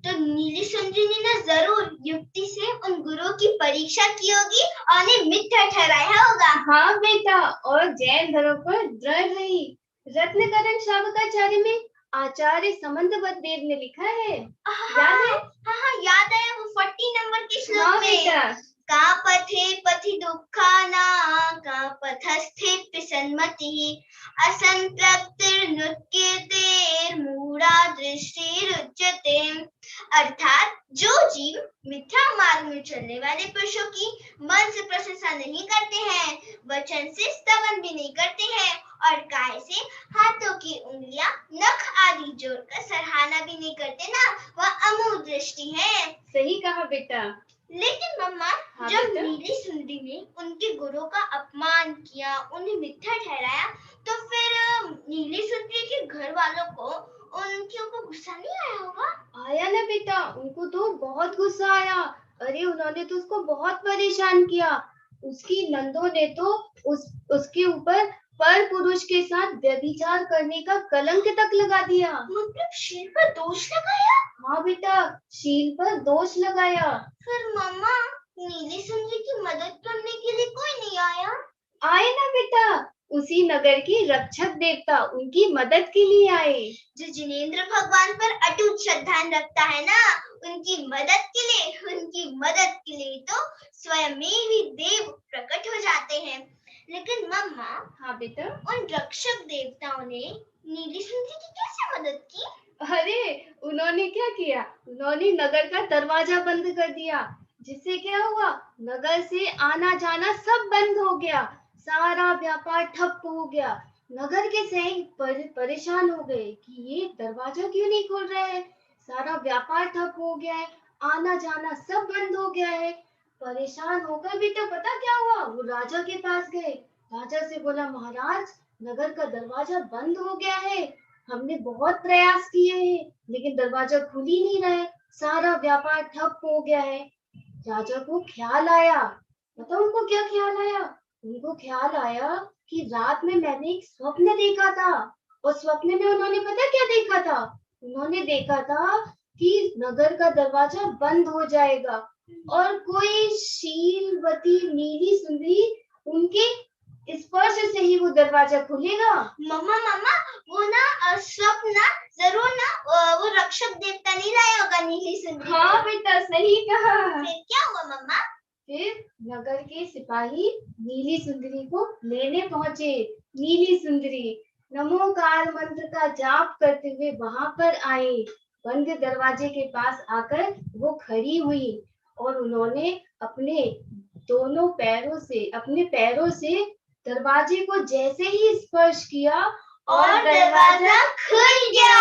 तो नीली सुंदरी ने ना जरूर युक्ति से उन गुरुओं की परीक्षा की होगी और उन्हें मिथ्या ठहराया होगा। हाँ बेटा, और जैन धर्म पर दृढ़ रही। रत्नकरण शावकाचार्य में आचार्य समंतवत देव ने लिखा है, याद है? हाँ याद है, वो 40 नंबर के श्लोक हाँ में। बेटा, का पथे पथि दुःखाना का पथस्थे सन्मतिः असंप्रक्तिर्नुत्यते दृष्टिरुच्यते। अर्थात जो जीव मिथ्या मार्ग में चलने वाले पुरुषों की मन से प्रशंसा नहीं करते हैं, वचन से स्तवन भी नहीं करते हैं और काय से हाथों की उंगलियां नख आदि जोड़कर सराहना भी नहीं करते ना, वह अमूढ़ दृष्टि है। सही कहा बेटा। लेकिन मम्मा, जब नीली सुंदरी ने उनके गुरु का अपमान किया, उन्हें मिथ्या ठहराया, तो फिर नीली सुंदरी के घर वालों को उनके ऊपर गुस्सा नहीं आया होगा? आया ना बेटा, उनको तो बहुत गुस्सा आया। अरे उन्होंने तो उसको बहुत परेशान किया। उसकी नंदों ने तो उसके ऊपर पर पुरुष के साथ व्यभिचार करने का कलंक तक लगा दिया। मतलब शील पर दोष लगाया? हाँ बेटा, शील पर दोष लगाया। फिर मम्मा, नीली सुंदरी की मदद करने के लिए कोई नहीं आया? आए ना बेटा, उसी नगर के रक्षक देवता उनकी मदद के लिए आए। जो जिनेंद्र भगवान पर अटूट श्रद्धा रखता है ना, उनकी मदद के लिए तो स्वयं ही देव प्रकट हो जाते हैं। लेकिन मम्मा, हाँ बेटा, उन रक्षक देवताओं ने नीली सुंदरी की कैसे मदद की? अरे उन्होंने क्या किया, उन्होंने नगर का दरवाजा बंद कर दिया, जिससे क्या हुआ, नगर से आना जाना सब बंद हो गया, सारा व्यापार ठप हो गया। नगर के सैनिक परेशान हो गए कि ये दरवाजा क्यों नहीं खोल रहे हैं, सारा व्यापार ठप हो गया है, आना जाना सब बंद हो गया है। परेशान होकर भी तो पता क्या हुआ, वो राजा के पास गए, राजा से बोला, महाराज नगर का दरवाजा बंद हो गया है, हमने बहुत प्रयास किए हैं लेकिन दरवाजा खुल ही नहीं रहा है, सारा व्यापार ठप हो गया है। राजा को ख्याल आया, बताओ उनको क्या ख्याल आया, उनको ख्याल आया कि रात में मैंने एक स्वप्न देखा था, और स्वप्न में उन्होंने पता क्या देखा था, उन्होंने देखा था कि नगर का दरवाजा बंद हो जाएगा और कोई शीलवती नीली सुंदरी उनके स्पर्श से ही वो दरवाजा खुलेगा। मम्मा, वो ना स्वप्न जरूर ना वो रक्षक देवता नहीं लाया होगा नीली सुंदरी। हाँ बेटा, सही कहा। फिर क्या हुआ मम्मा? फिर नगर के सिपाही नीली सुंदरी को लेने पहुंचे। नीली सुंदरी नमोकार मंत्र का जाप करते हुए वहां पर आए, बंद दरवाजे के पास आकर वो खड़ी हुई और उन्होंने अपने पैरों से दरवाजे को जैसे ही स्पर्श किया और दरवाजा खुल गया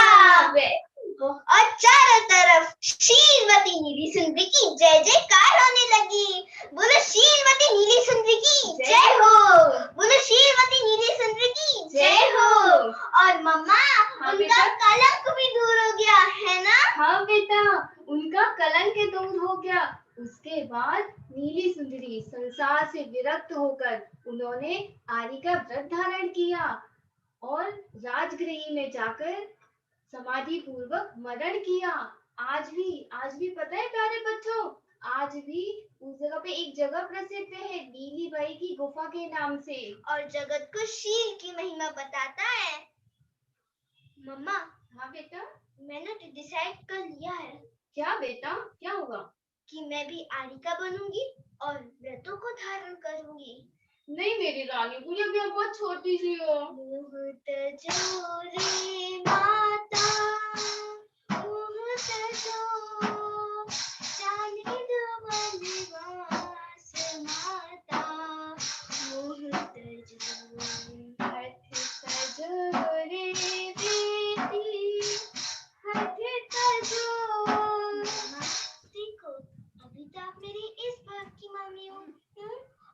और चारों तरफ शीलवती नीली सुंदरी की जय जयकार होने लगी। बोलो शीलवती नीली सुंदरी की जय हो, बोलो शीलवती नीली सुंदरी की जय हो। और मम्मा, उनका कलंक भी दूर हो गया है ना? हाँ बेटा, उनका कलंक दूर हो गया। उसके बाद नीली सुंदरी संसार से विरक्त होकर उन्होंने आर्य का व्रत धारण किया और राजगृह में जाकर समाधि पूर्वक मरण किया। आज भी पता है प्यारे बच्चों, आज भी उस जगह पे एक जगह प्रसिद्ध है नीली बाई की गुफा के नाम से, और जगत को शील की महिमा बताता है। मम्मा, हाँ बेटा, मैंने तो डिसाइड कर लिया है। क्या बेटा, क्या हुआ? कि मैं भी आरिका बनूंगी और व्रतों को धारण करूंगी। नहीं मेरी रानी, मुझे भी बहुत छोटी सी हो। मुहूर्त जोरे माता, मुहूर्त जो चांद वनवास माता, मुहूर्त जो हथ सजोरे बेटी, हथ सजो। देखो, अभी तो आप मेरी इस भाग की मम्मी हो,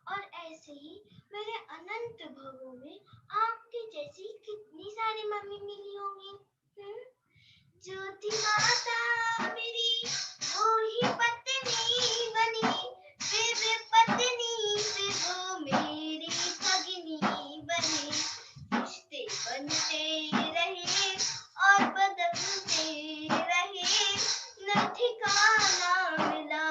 और ऐसे ही मेरे अनंत भवों में आपके जैसी कितनी सारी मम्मी मिली होंगी। ज्योति माता मेरी वो ही पत्नी बनी, फिर पत्नी से वो मेरी भगिनी बनी। रिश्ते बनते रहे और बदलते रहे, न ठिकाना मिला।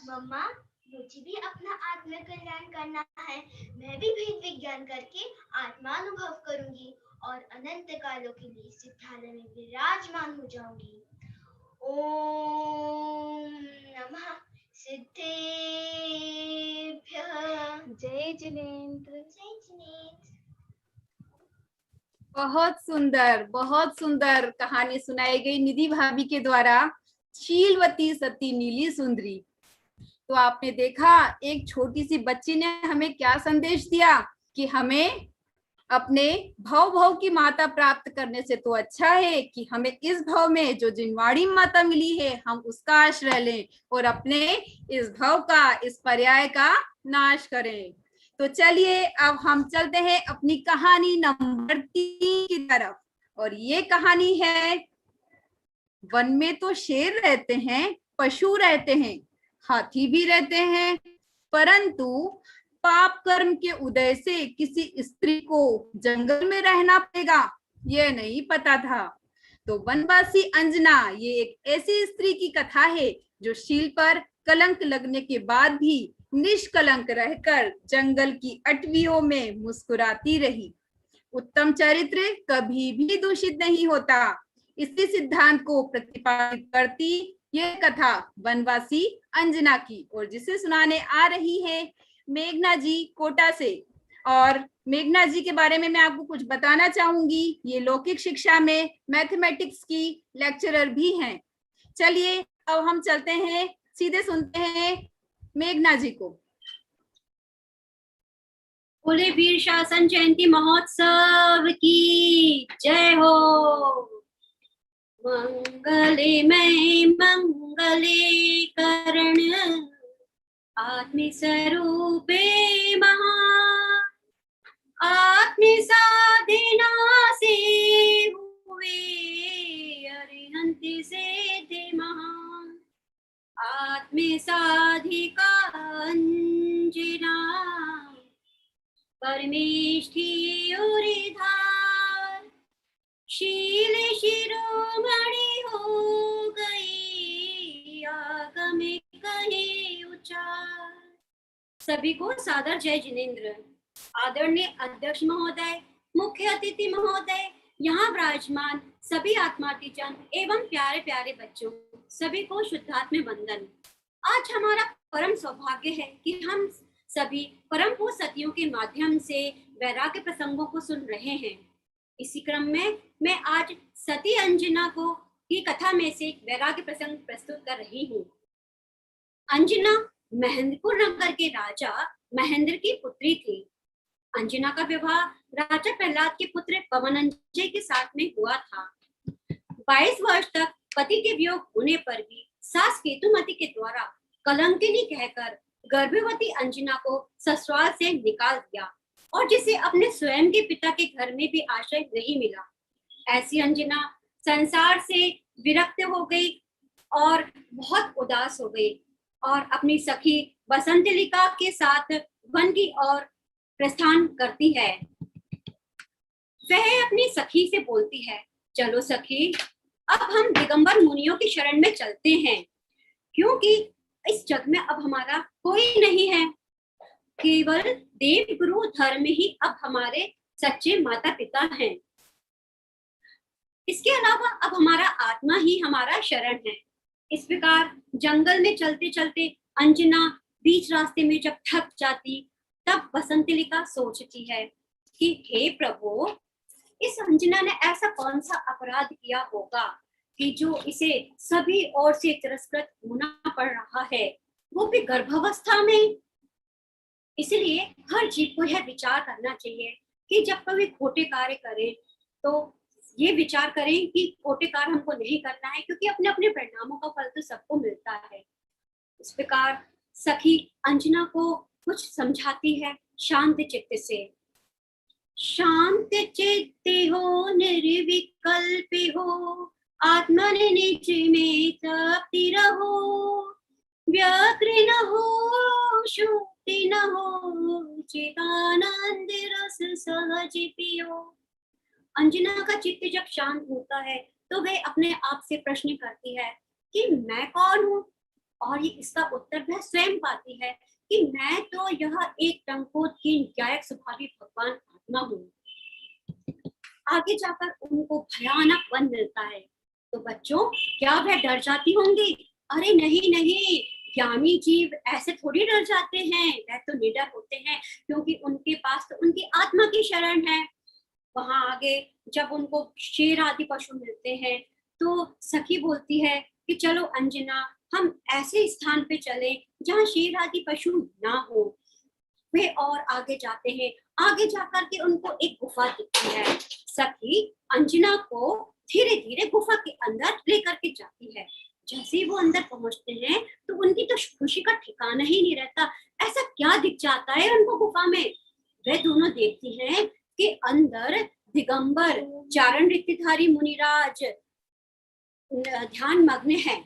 मम्मा, मुझे भी अपना आत्म कल्याण करना है। मैं भी भेद विज्ञान करके आत्मानुभव करूंगी और अनंत कालों के लिए सिद्धालय में विराजमान हो जाऊंगी। ओम नमः सिद्धेभ्यः जय जिनेन्द्र। जय जिनेन्द्र। बहुत सुंदर कहानी सुनाई गई निधि भाभी के द्वारा, शीलवती सती नीली सुंदरी। तो आपने देखा एक छोटी सी बच्ची ने हमें क्या संदेश दिया कि हमें अपने भव की माता प्राप्त करने से तो अच्छा है कि हमें इस भव में जो जिनवाड़ी माता मिली है हम उसका आश्रय लें और अपने इस भव का, इस पर्याय का नाश करें। तो चलिए अब हम चलते हैं अपनी कहानी नंबर 3 की तरफ। और ये कहानी है, वन में तो शेर रहते हैं, पशु रहते हैं, हाथी भी रहते हैं, परंतु पाप कर्म के उदय से किसी स्त्री को जंगल में रहना पड़ेगा ये नहीं पता था। तो वनवासी अंजना ये एक ऐसी स्त्री की कथा है जो शील पर कलंक लगने के बाद भी निष्कलंक रहकर जंगल की अटवियों में मुस्कुराती रही। उत्तम चरित्र कभी भी दूषित नहीं होता, इसी सिद्धांत को प्रतिपादित करती ये कथा वनवासी अंजना की, और जिसे सुनाने आ रही है मेघना जी कोटा से। और मेघना जी के बारे में मैं आपको कुछ बताना चाहूंगी, ये लौकिक शिक्षा में मैथमेटिक्स की लेक्चरर भी हैं। चलिए अब हम चलते हैं, सीधे सुनते हैं मेघना जी को। बोले वीर शासन जयंती महोत्सव की जय हो। मंगले में मंगले करण आत्म स्वरूपे महा, आत्म साधना से हुए अरिहंत सिद्धि महान, आत्म साधिका अंजना परमेष्ठी उरिधार, शील शिरोमणि हो गई आगम कहे उचार। सभी को सादर जय जिनेन्द्र। आदरणीय अध्यक्ष महोदय, मुख्य अतिथि महोदय, यहाँ विराजमान सभी आत्मार्थी जन एवं प्यारे प्यारे बच्चों, सभी को शुद्धात्म वंदन। आज हमारा परम सौभाग्य है कि हम सभी परम पूज्य सतियों के माध्यम से वैराग्य प्रसंगों को सुन रहे हैं। इसी क्रम में मैं आज सती अंजना को की कथा में से एक वैराग्य प्रसंग प्रस्तुत कर रही हूँ। अंजना महेंद्रपुर नगर के राजा महेंद्र की पुत्री थी। अंजना का विवाह राजा प्रहलाद के पुत्र पवनंजय के साथ में हुआ था। 22 वर्ष तक पति के वियोग होने पर भी सास केतुमती के द्वारा कलंकिनी कहकर गर्भवती अंजना को ससुराल से निकाल दिया और जिसे अपने स्वयं के पिता के घर में भी आश्रय नहीं मिला। ऐसी अंजना संसार से विरक्त हो गई और बहुत उदास हो गई और अपनी सखी बसंतलिका के साथ वन की ओर प्रस्थान करती है। वह अपनी सखी से बोलती है, चलो सखी, अब हम दिगंबर मुनियों की शरण में चलते हैं, क्योंकि इस जग में अब हमारा कोई नहीं है। केवल देव गुरु धर्म ही अब हमारे सच्चे माता पिता हैं। इसके अलावा अब हमारा आत्मा ही हमारा शरण है। इस प्रकार जंगल में चलते चलते अंजना बीच रास्ते में जब थक जाती, तब बसंतलिका सोचती है कि हे प्रभु, इस अंजना ने ऐसा कौन सा अपराध किया होगा कि जो इसे सभी ओर से तिरस्कृत होना पड़ रहा है, वो भी गर्भावस्था में। इसलिए हर जीव को यह विचार करना चाहिए कि जब कभी खोटे कार्य करें तो ये विचार करें कि खोटे कार्य हमको नहीं करना है, क्योंकि अपने अपने परिणामों का फल तो सबको मिलता है। इस प्रकार सखी अंजना को कुछ समझाती है शांत चित्त से। शांत चित्त हो, निर्विकल्प हो, आत्मन निज में तृप्ति रहो, व्याकुल न हो, शुक्ति न हो, चिदानंद रस सहज पियो। अंजना का चित्त जब शांत होता है तो वह अपने आप से प्रश्न करती है कि मैं कौन हूँ, और ये इसका उत्तर वह स्वयं पाती है कि मैं तो यह एक टंकोत्कीर्ण न्यायक स्वभावी भगवान आत्मा हूँ। आगे जाकर उनको भयानक वन मिलता है। तो बच्चों, क्या वह डर जाती होंगी? अरे नहीं नहीं, ज्ञानी जीव ऐसे थोड़ी डर जाते हैं, वह तो निडर होते हैं क्योंकि उनके पास तो उनकी आत्मा की शरण है। वहां आगे जब उनको शेर आदि पशु मिलते हैं तो सखी बोलती है कि चलो अंजना, हम ऐसे स्थान पे चले जहाँ शेर आदि पशु ना हो। वे और आगे जाते हैं, आगे जाकर के उनको एक गुफा दिखती है। सखी अंजना को धीरे धीरे गुफा के अंदर लेकर के जाती है। जैसे ही वो अंदर पहुंचते हैं तो उनकी तो खुशी का ठिकाना ही नहीं रहता। ऐसा क्या दिख जाता है उनको गुफा में? वे दोनों देखती हैं कि अंदर दिगंबर चारण ऋतुधारी मुनिराज ध्यान मग्न है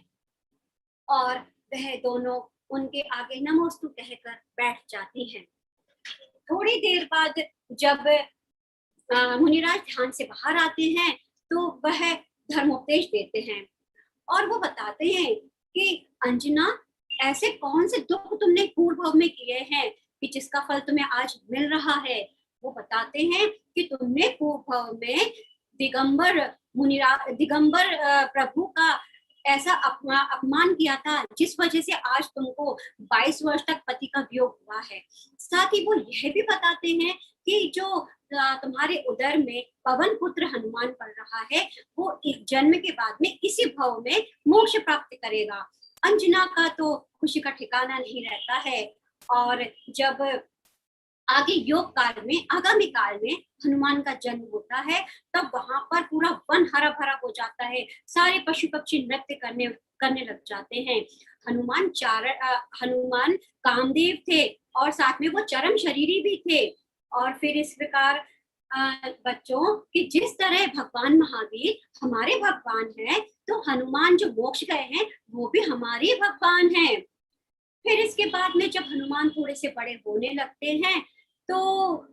और वह दोनों उनके आगे नमोस्तु कहकर बैठ जाती हैं। थोड़ी देर बाद जब मुनिराज ध्यान से बाहर आते हैं तो वह धर्मोपदेश देते हैं और वो बताते हैं कि अंजना, ऐसे कौन से दुख तुमने पूर्व भव में किए हैं कि जिसका फल तुम्हें आज मिल रहा है। वो बताते हैं कि तुमने पूर्व भव में दिगंबर प्रभु का ऐसा अपमान किया था जिस वजह से आज तुमको 22 वर्ष तक पति का वियोग हुआ है। साथ ही वो यह भी बताते हैं कि जो तुम्हारे उदर में पवन पुत्र हनुमान पड़ रहा है वो एक जन्म के बाद में इसी भव में मोक्ष प्राप्त करेगा। अंजना का तो खुशी का ठिकाना नहीं रहता है। और जब आगे योग काल में, आगामी काल में हनुमान का जन्म होता है तब वहां पर पूरा वन हरा भरा हो जाता है। सारे पशु पक्षी नृत्य करने लग जाते हैं। हनुमान कामदेव थे और साथ में वो चरम शरीरी भी थे। और फिर इस प्रकार बच्चों कि जिस तरह भगवान महावीर हमारे भगवान हैं तो हनुमान जो मोक्ष गए हैं वो भी हमारे भगवान हैं। फिर इसके बाद में जब हनुमान थोड़े से बड़े होने लगते हैं तो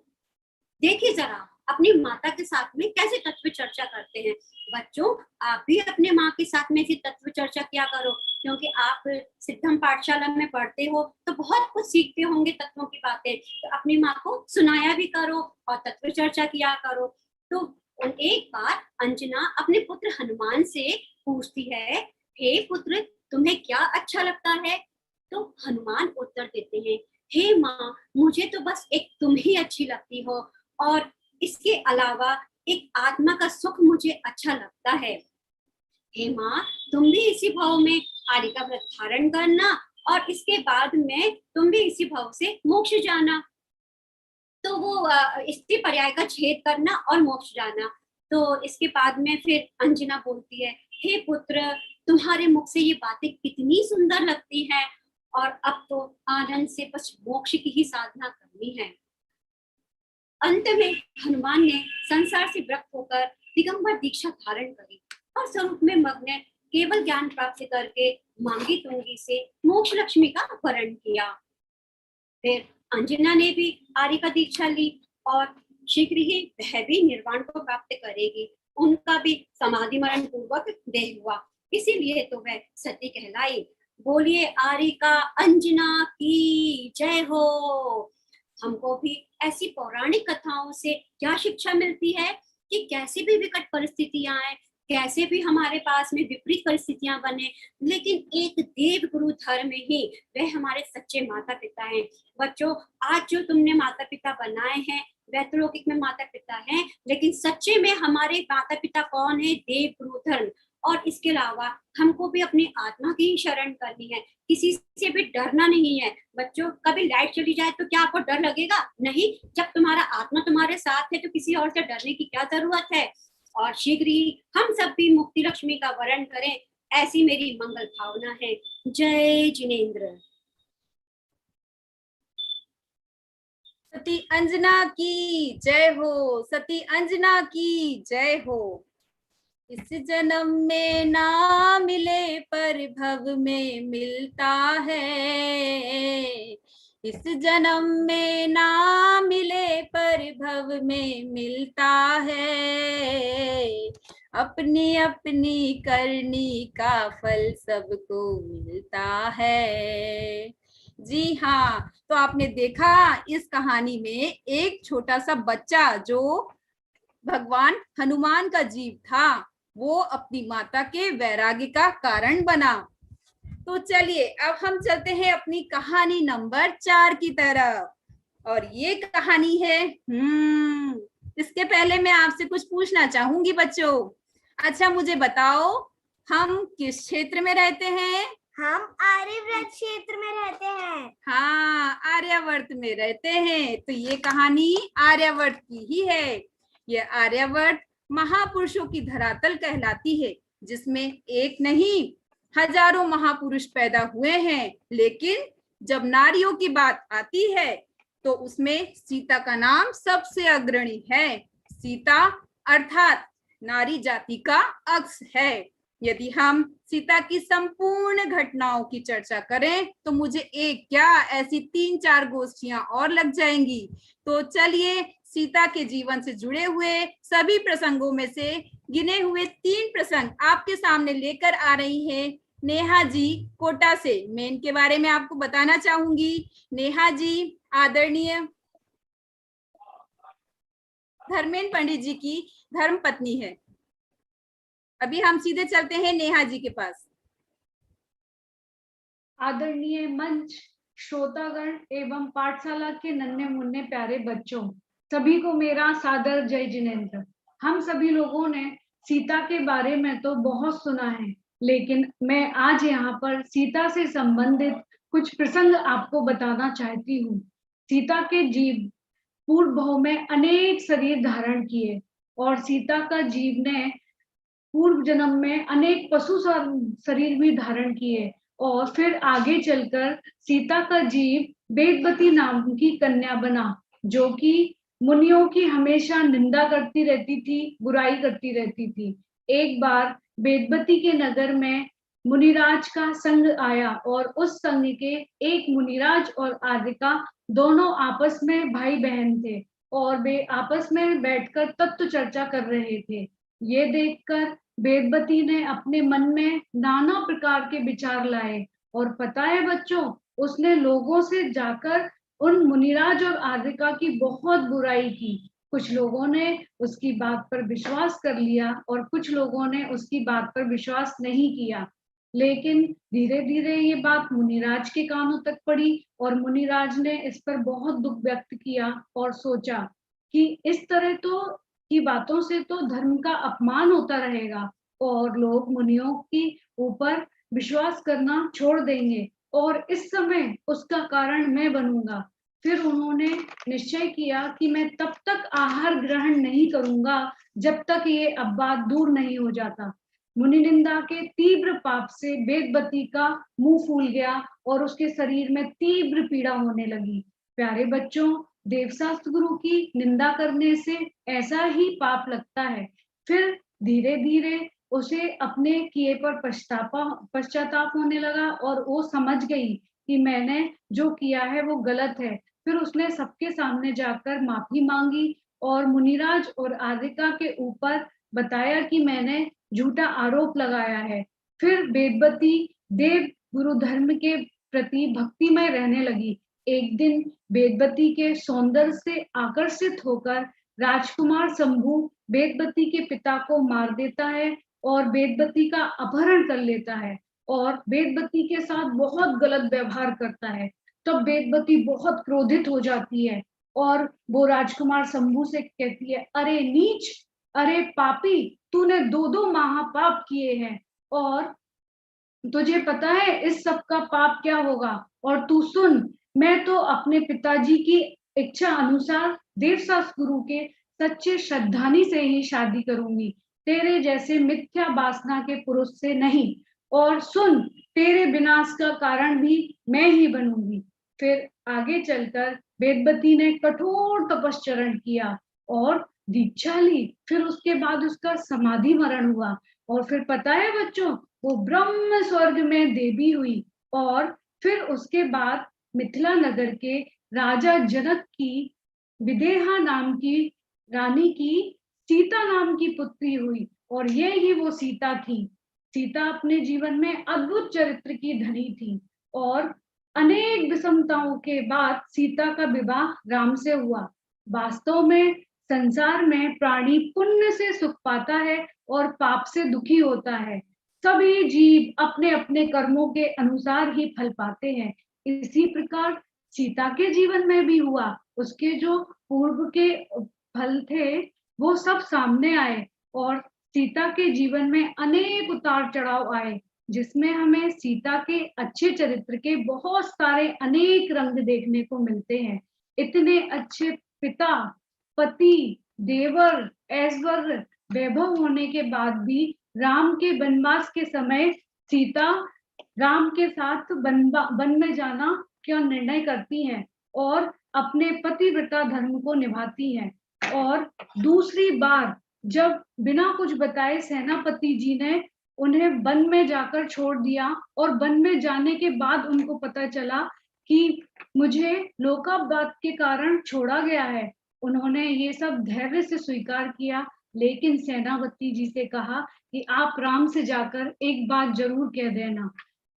देखिए जरा अपनी माता के साथ में कैसे तत्व चर्चा करते हैं। बच्चों, आप भी अपने माँ के साथ में तत्व चर्चा किया करो क्योंकि आप सिद्धम पाठशाला में पढ़ते हो तो बहुत कुछ सीखते होंगे तत्वों की बातें। तो अपनी माँ को सुनाया भी करो और तत्व चर्चा किया करो। तो एक बार अंजना अपने पुत्र हनुमान से पूछती है, हे पुत्र, तुम्हें क्या अच्छा लगता है? तो हनुमान उत्तर देते हैं, हे माँ, मुझे तो बस एक तुम ही अच्छी लगती हो और इसके अलावा एक आत्मा का सुख मुझे अच्छा लगता है। हे माँ, तुम भी इसी भाव में आदि का व्रत धारण करना और इसके बाद में तुम भी इसी भाव से मोक्ष जाना। तो वो स्त्री पर्याय का छेद करना और मोक्ष जाना। तो इसके बाद में फिर अंजना बोलती है, हे पुत्र, तुम्हारे मुख से ये बातें कितनी सुंदर लगती हैं और अब तो आनंद से बस मोक्ष की ही साधना करनी है। अंत में हनुमान ने संसार से विरक्त होकर दिगंबर दीक्षा धारण करी और स्वरूप में मग्न केवल ज्ञान प्राप्त करके मांगी तुंगी से मोक्ष लक्ष्मी का वरण किया। फिर अंजना ने भी आर्य का दीक्षा ली और शीघ्र ही वह भी निर्वाण को प्राप्त करेगी। उनका भी समाधि मरण पूर्वक देह हुआ, इसीलिए तो वह सती कहलाई। बोलिए आर्य का अंजना की जय हो। हमको भी ऐसी पौराणिक कथाओं से क्या शिक्षा मिलती है कि कैसे भी विकट परिस्थितियां आए, कैसे भी हमारे पास में विपरीत परिस्थितियां बने, लेकिन एक देव गुरु धर्म ही वह हमारे सच्चे माता पिता हैं। बच्चों, आज जो तुमने माता पिता बनाए हैं वह तो लौकिक में माता पिता हैं, लेकिन सच्चे में हमारे माता पिता कौन है? देव गुरु धर्म। और इसके अलावा हमको भी अपनी आत्मा की ही शरण करनी है, किसी से भी डरना नहीं है। बच्चों, कभी लाइट चली जाए तो क्या आपको डर लगेगा? नहीं। जब तुम्हारा आत्मा तुम्हारे साथ है तो किसी और से डरने की क्या जरूरत है। और शीघ्र ही हम सब भी मुक्ति लक्ष्मी का वरण करें, ऐसी मेरी मंगल भावना है। जय जिनेंद्र। सती अंजना की जय हो, सती अंजना की जय हो। इस जन्म में ना मिले पर भव में मिलता है, इस जन्म में ना मिले पर भव में मिलता है। अपनी अपनी करनी का फल सबको मिलता है। जी हाँ, तो आपने देखा इस कहानी में एक छोटा सा बच्चा जो भगवान हनुमान का जीव था वो अपनी माता के वैराग्य का कारण बना। तो चलिए अब हम चलते हैं अपनी कहानी नंबर 4 की तरफ, और ये कहानी है इसके पहले मैं आपसे कुछ पूछना चाहूंगी बच्चों। अच्छा मुझे बताओ, हम किस क्षेत्र में रहते हैं? हम आर्यवर्त क्षेत्र में रहते हैं। हाँ, आर्यवर्त में रहते हैं। तो ये कहानी आर्यवर्त की ही है। ये आर्यवर्त महापुरुषों की धरातल कहलाती है, जिसमें एक नहीं हजारों महापुरुष पैदा हुए हैं, लेकिन जब नारियों की बात आती है तो उसमें सीता का नाम सबसे अग्रणी है। सीता अर्थात नारी जाति का अक्स है। यदि हम सीता की संपूर्ण घटनाओं की चर्चा करें तो मुझे एक क्या ऐसी 3-4 गोष्ठियां और लग जाएंगी। तो चलिए सीता के जीवन से जुड़े हुए सभी प्रसंगों में से गिने हुए 3 प्रसंग आपके सामने लेकर आ रही है नेहा जी कोटा से। मैं इनके बारे में आपको बताना चाहूंगी। नेहा जी आदरणीय धर्मेंद्र पंडित जी की धर्म पत्नी है। अभी हम सीधे चलते हैं नेहा जी के पास। आदरणीय मंच, श्रोतागण एवं पाठशाला के नन्हे मुन्ने प्यारे बच्चों, सभी को मेरा सादर जय जिनेंद्र। हम सभी लोगों ने सीता के बारे में तो बहुत सुना है, लेकिन मैं आज यहाँ पर सीता से संबंधित कुछ प्रसंग आपको बताना चाहती हूँ। सीता के जीव पूर्व भाव में अनेक शरीर धारण किए, और सीता का जीव ने पूर्व जन्म में अनेक पशु शरीर भी धारण किए, और फिर आगे चलकर सीता का जीव वेदवती नाम की कन्या बना, जो कि मुनियों की हमेशा निंदा करती रहती थी, बुराई करती रहती थी। एक बार वेदवती के नगर में मुनिराज का संग आया, और उस संग के एक मुनिराज और आदिका दोनों आपस में भाई बहन थे, और वे आपस में बैठकर तत्व चर्चा कर रहे थे। ये देखकर वेदवती ने अपने मन में नाना प्रकार के विचार लाए, और पता है बच्चों, उसने लोगों से जाकर उन मुनिराज और आदिका की बहुत बुराई की। कुछ लोगों ने उसकी बात पर विश्वास कर लिया, और कुछ लोगों ने उसकी बात पर विश्वास नहीं किया। लेकिन धीरे धीरे ये बात मुनिराज के कानों तक पड़ी, और मुनिराज ने इस पर बहुत दुख व्यक्त किया, और सोचा कि इस तरह की बातों से तो धर्म का अपमान होता रहेगा, और लोग मुनियों की ऊपर विश्वास करना छोड़ देंगे, और इस समय उसका कारण मैं बनूंगा। फिर उन्होंने निश्चय किया कि मैं तब तक आहार ग्रहण नहीं करूंगा जब तक ये अपवाद दूर नहीं हो जाता। मुनि निंदा के तीव्र पाप से वेदवती का मुंह फूल गया, और उसके शरीर में तीव्र पीड़ा होने लगी। प्यारे बच्चों, देवशास्त्र गुरु की निंदा करने से ऐसा ही पाप लगता है। फिर धीरे धीरे उसे अपने किए पर पश्चाताप होने लगा, और वो समझ गई कि मैंने जो किया है वो गलत है। फिर उसने सबके सामने जाकर माफी मांगी, और मुनिराज और आदिका के ऊपर बताया कि मैंने झूठा आरोप लगाया है। फिर वेदवती देव गुरु धर्म के प्रति भक्तिमय रहने लगी। एक दिन वेदवती के सौंदर्य से आकर्षित होकर राजकुमार शंभु वेदवती के पिता को मार देता है, और वेदवती का अपहरण कर लेता है, और वेदवती के साथ बहुत गलत व्यवहार करता है। तब वेदवती बहुत क्रोधित हो जाती है, और वो राजकुमार शंभु से कहती है, अरे नीच, अरे पापी, तूने 2 महापाप किए हैं, और तुझे पता है इस सब का पाप क्या होगा। और तू सुन, मैं तो अपने पिताजी की इच्छा अनुसार देवशास्त्र गुरु के सच्चे श्रद्धानी से ही शादी करूंगी, तेरे जैसे मिथ्या वासना के पुरुष से नहीं। और सुन, तेरे विनाश का कारण भी मैं ही बनूंगी। फिर आगे चलकर वेदवती ने कठोर तपश्चरण किया और दीक्षा ली। फिर उसके बाद उसका समाधि मरण हुआ, और फिर पता है बच्चों, वो ब्रह्म स्वर्ग में देवी हुई। और फिर उसके बाद मिथिला नगर के राजा जनक की विदेहा नाम की रानी की सीता नाम की पुत्री हुई, और ये ही वो सीता थी। सीता अपने जीवन में अद्भुत चरित्र की धनी थी, और अनेक विषमताओं के बाद सीता का विवाह राम से हुआ। वास्तव में संसार में प्राणी पुण्य से सुख पाता है और पाप से दुखी होता है। सभी जीव अपने अपने कर्मों के अनुसार ही फल पाते हैं। इसी प्रकार सीता के जीवन में भी हुआ। उसके जो पूर्व के फल थे वो सब सामने आए और सीता के जीवन में अनेक उतार चढ़ाव आए, जिसमें हमें सीता के अच्छे चरित्र के बहुत सारे अनेक रंग देखने को मिलते हैं। इतने अच्छे पिता, पति, देवर, ऐश्वर्य, वैभव होने के बाद भी राम के वनवास के समय सीता राम के साथ वन में जाना क्यों निर्णय करती हैं और अपने पतिव्रता धर्म को निभाती हैं। और दूसरी बार जब बिना कुछ बताए सेनापति जी ने उन्हें वन में जाकर छोड़ दिया और वन में जाने के बाद उनको पता चला कि मुझे लोकापवाद के कारण छोड़ा गया है, उन्होंने ये सब धैर्य से स्वीकार किया, लेकिन सेनापति जी से कहा कि आप राम से जाकर एक बात जरूर कह देना,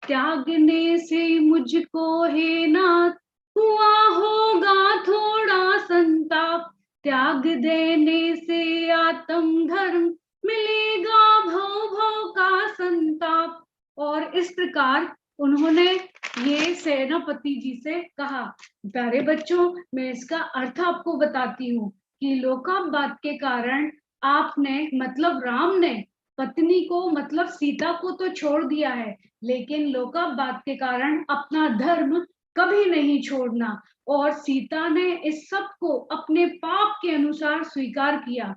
त्यागने से मुझको है नाथ हुआ होगा थोड़ा संताप, त्याग देने से आत्म धर्म मिलेगा भव भव का संताप। और इस प्रकार उन्होंने ये सेनापति जी से कहा। प्यारे बच्चों, मैं इसका अर्थ आपको बताती हूँ कि लोकापवाद के कारण आपने मतलब राम ने पत्नी को मतलब सीता को तो छोड़ दिया है, लेकिन लोकापवाद के कारण अपना धर्म कभी नहीं छोड़ना। और सीता ने इस सब को अपने पाप के अनुसार स्वीकार किया।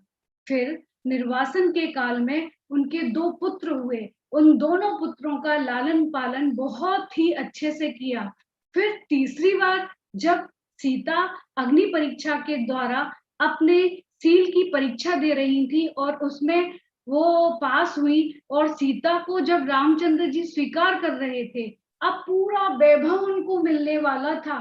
फिर निर्वासन के काल में उनके 2 पुत्र हुए, उन दोनों पुत्रों का लालन पालन बहुत ही अच्छे से किया। फिर तीसरी बार जब सीता अग्नि परीक्षा के द्वारा अपने सील की परीक्षा दे रही थी और उसमें वो पास हुई और सीता को जब रामचंद्र जी स्वीकार कर रहे थे, अब पूरा वैभव उनको मिलने वाला था।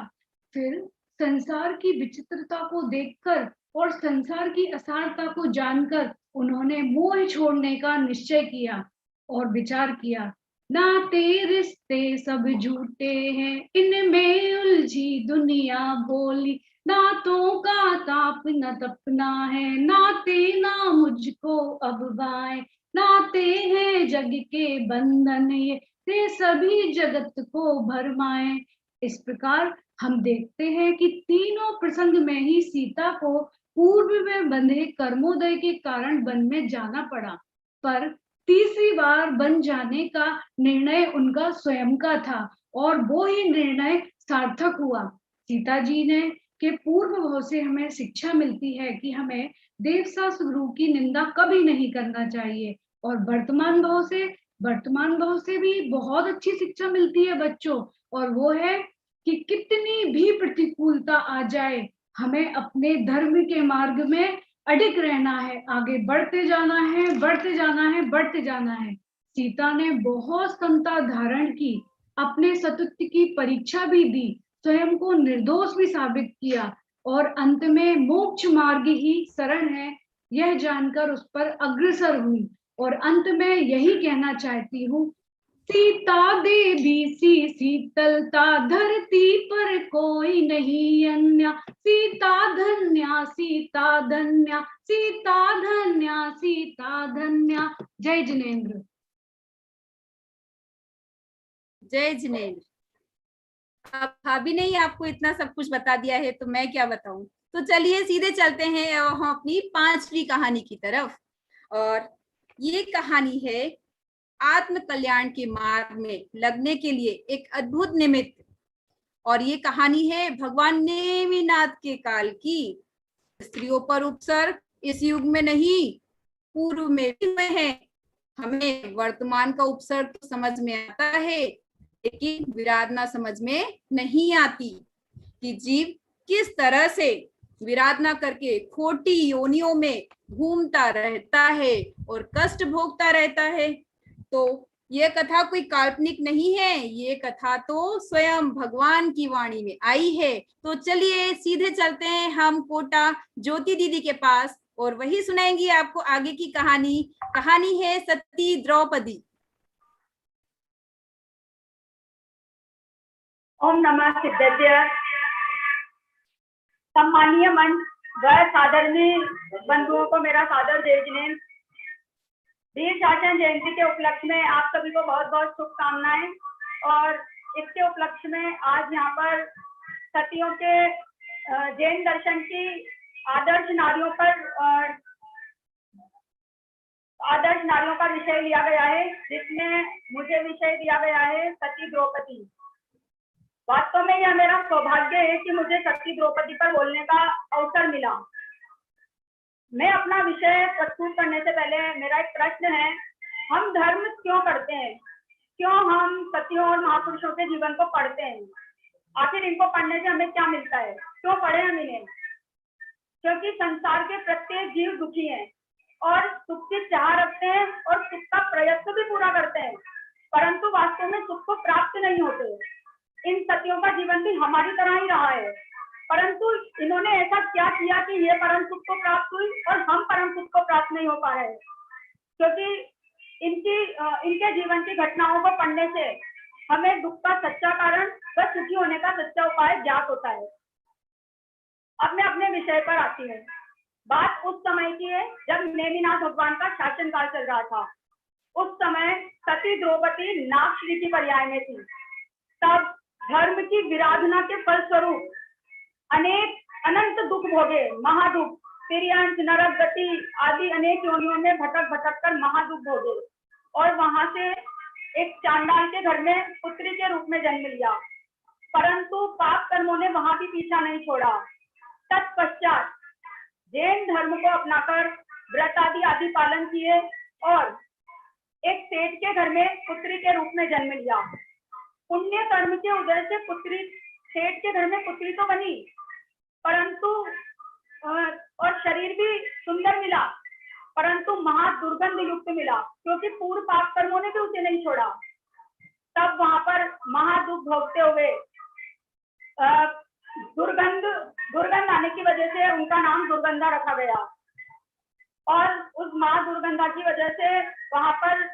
फिर संसार की विचित्रता को देखकर और संसार की असारता को जानकर उन्होंने मोह छोड़ने का निश्चय किया और विचार किया, नाते रिश्ते सब झूठे हैं, इनमें उलझी दुनिया बोली, नातों का ताप न तपना है, नाते ना मुझको अब बाएं, नाते हैं जग के बंधन ये सभी जगत को भरमाए। इस प्रकार हम देखते हैं कि तीनों प्रसंग में ही सीता को पूर्व में बंधे कर्मोदय के कारण वन में जाना पड़ा, पर तीसरी बार वन जाने का निर्णय उनका स्वयं का था और वो ही निर्णय सार्थक हुआ। सीता जी ने के पूर्व भाव से हमें शिक्षा मिलती है कि हमें देवसास गुरु की निंदा कभी नहीं करना चाहिए। और वर्तमान भाव से भी बहुत अच्छी शिक्षा मिलती है बच्चों, और वो है कि कितनी भी प्रतिकूलता आ जाए, हमें अपने धर्म के मार्ग में अडिग रहना है, आगे बढ़ते जाना है, बढ़ते जाना है, बढ़ते जाना है। सीता ने बहुत समता धारण की, अपने सतुत्व की परीक्षा भी दी, स्वयं को निर्दोष भी साबित किया और अंत में मोक्ष मार्ग ही शरण है यह जानकर उस पर अग्रसर हुई। और अंत में यही कहना चाहती हूँ, सीता देवी सी शीतलता धरती पर कोई नहीं अन्य, सीता धन्या सीता धन्या, सीता धन्या सीता धन्या। जय जिनेंद्र। जय जिनेंद्र। अब भाभी ने ही आपको इतना सब कुछ बता दिया है तो मैं क्या बताऊं। तो चलिए सीधे चलते हैं हम अपनी 5वीं कहानी की तरफ। और ये कहानी है आत्म कल्याण के मार्ग में लगने के लिए एक अद्भुत निमित्त। और ये कहानी है भगवान नेमिनाथ के काल की। स्त्रियों पर उपसर्ग इस युग में नहीं, पूर्व में भी हुए हैं। हमें वर्तमान का उपसर्ग तो समझ में आता है, लेकिन विराधना समझ में नहीं आती कि जीव किस तरह से विराधना करके खोटी योनियों में घूमता रहता है और कष्ट भोगता रहता है। तो ये कथा कोई काल्पनिक नहीं है, ये कथा तो स्वयं भगवान की वाणी में आई है। तो चलिए सीधे चलते हैं हम कोटा ज्योति दीदी के पास और वही सुनाएंगी आपको आगे की कहानी। कहानी है सती द्रौपदी। ओम नमः सिद्धेभ्य। सम्मानीय मंच व सादरणीय बंधुओं को मेरा सादर जय जिनेंद्र। वीर शासन जयंती के उपलक्ष्य में आप सभी को बहुत बहुत शुभकामनाएं। और इसके उपलक्ष्य में आज यहाँ पर सतियों के जैन दर्शन की आदर्श नारियों का विषय लिया गया है, जिसमें मुझे विषय दिया गया है सती द्रौपदी। वास्तव में यह मेरा सौभाग्य है कि मुझे सती द्रौपदी पर बोलने का अवसर मिला। मैं अपना विषय प्रस्तुत करने से पहले मेरा एक प्रश्न है, हम धर्म क्यों करते हैं? क्यों हम सतियों और महापुरुषों के जीवन को पढ़ते हैं? आखिर इनको पढ़ने से हमें क्या मिलता है? क्यों पढ़े हम इन्हें? क्योंकि संसार के प्रत्येक जीव दुखी हैं और सुख की चाह रखते हैं और सुख का प्रयत्न भी पूरा करते हैं, परंतु वास्तव में सुख को प्राप्त नहीं होते। इन सतियों का जीवन भी हमारी तरह ही रहा है, परंतु इन्होंने ऐसा क्या किया कि ये परम सुख को प्राप्त हुई और हम परम सुख को प्राप्त नहीं हो पा रहे? क्योंकि इनके जीवन की घटनाओं को पढ़ने से हमें दुख का सच्चा कारण व सुखी होने का सच्चा उपाय ज्ञात होता है। अब मैं अपने विषय पर आती हूँ। बात उस समय की है जब नेमिनाथ भगवान का शासनकाल चल रहा था। उस समय सती द्रौपदी नागश्री की पर्याय में थी। तब धर्म की विराधना के फलस्वरूप अनंत दुख भोगे, महादुख, तिर्यंत, नरक गति आदि अनेक योनियों में भटक भटक कर महादुख भोगे और वहां से एक चांडाल के घर में पुत्री के रूप में जन्म लिया। परंतु पाप कर्मों ने वहां भी पीछा नहीं छोड़ा। तत्पश्चात जैन धर्म को अपनाकर व्रत आदि पालन किए और एक सेठ के घर में पुत्री के रूप में जन्म लिया। पुण्य कर्म के उदय से पुत्री, सेठ के घर में पुत्री तो बनी, परंतु और शरीर भी सुंदर मिला, परंतु महा दुर्गंध युक्त मिला, क्योंकि पूर्व पाप कर्मों ने भी उसे नहीं छोड़ा। तब वहां पर महादुख भोगते हुए दुर्गंध आने की वजह से उनका नाम दुर्गंधा रखा गया। और उस माँ दुर्गंधा की वजह से वहां पर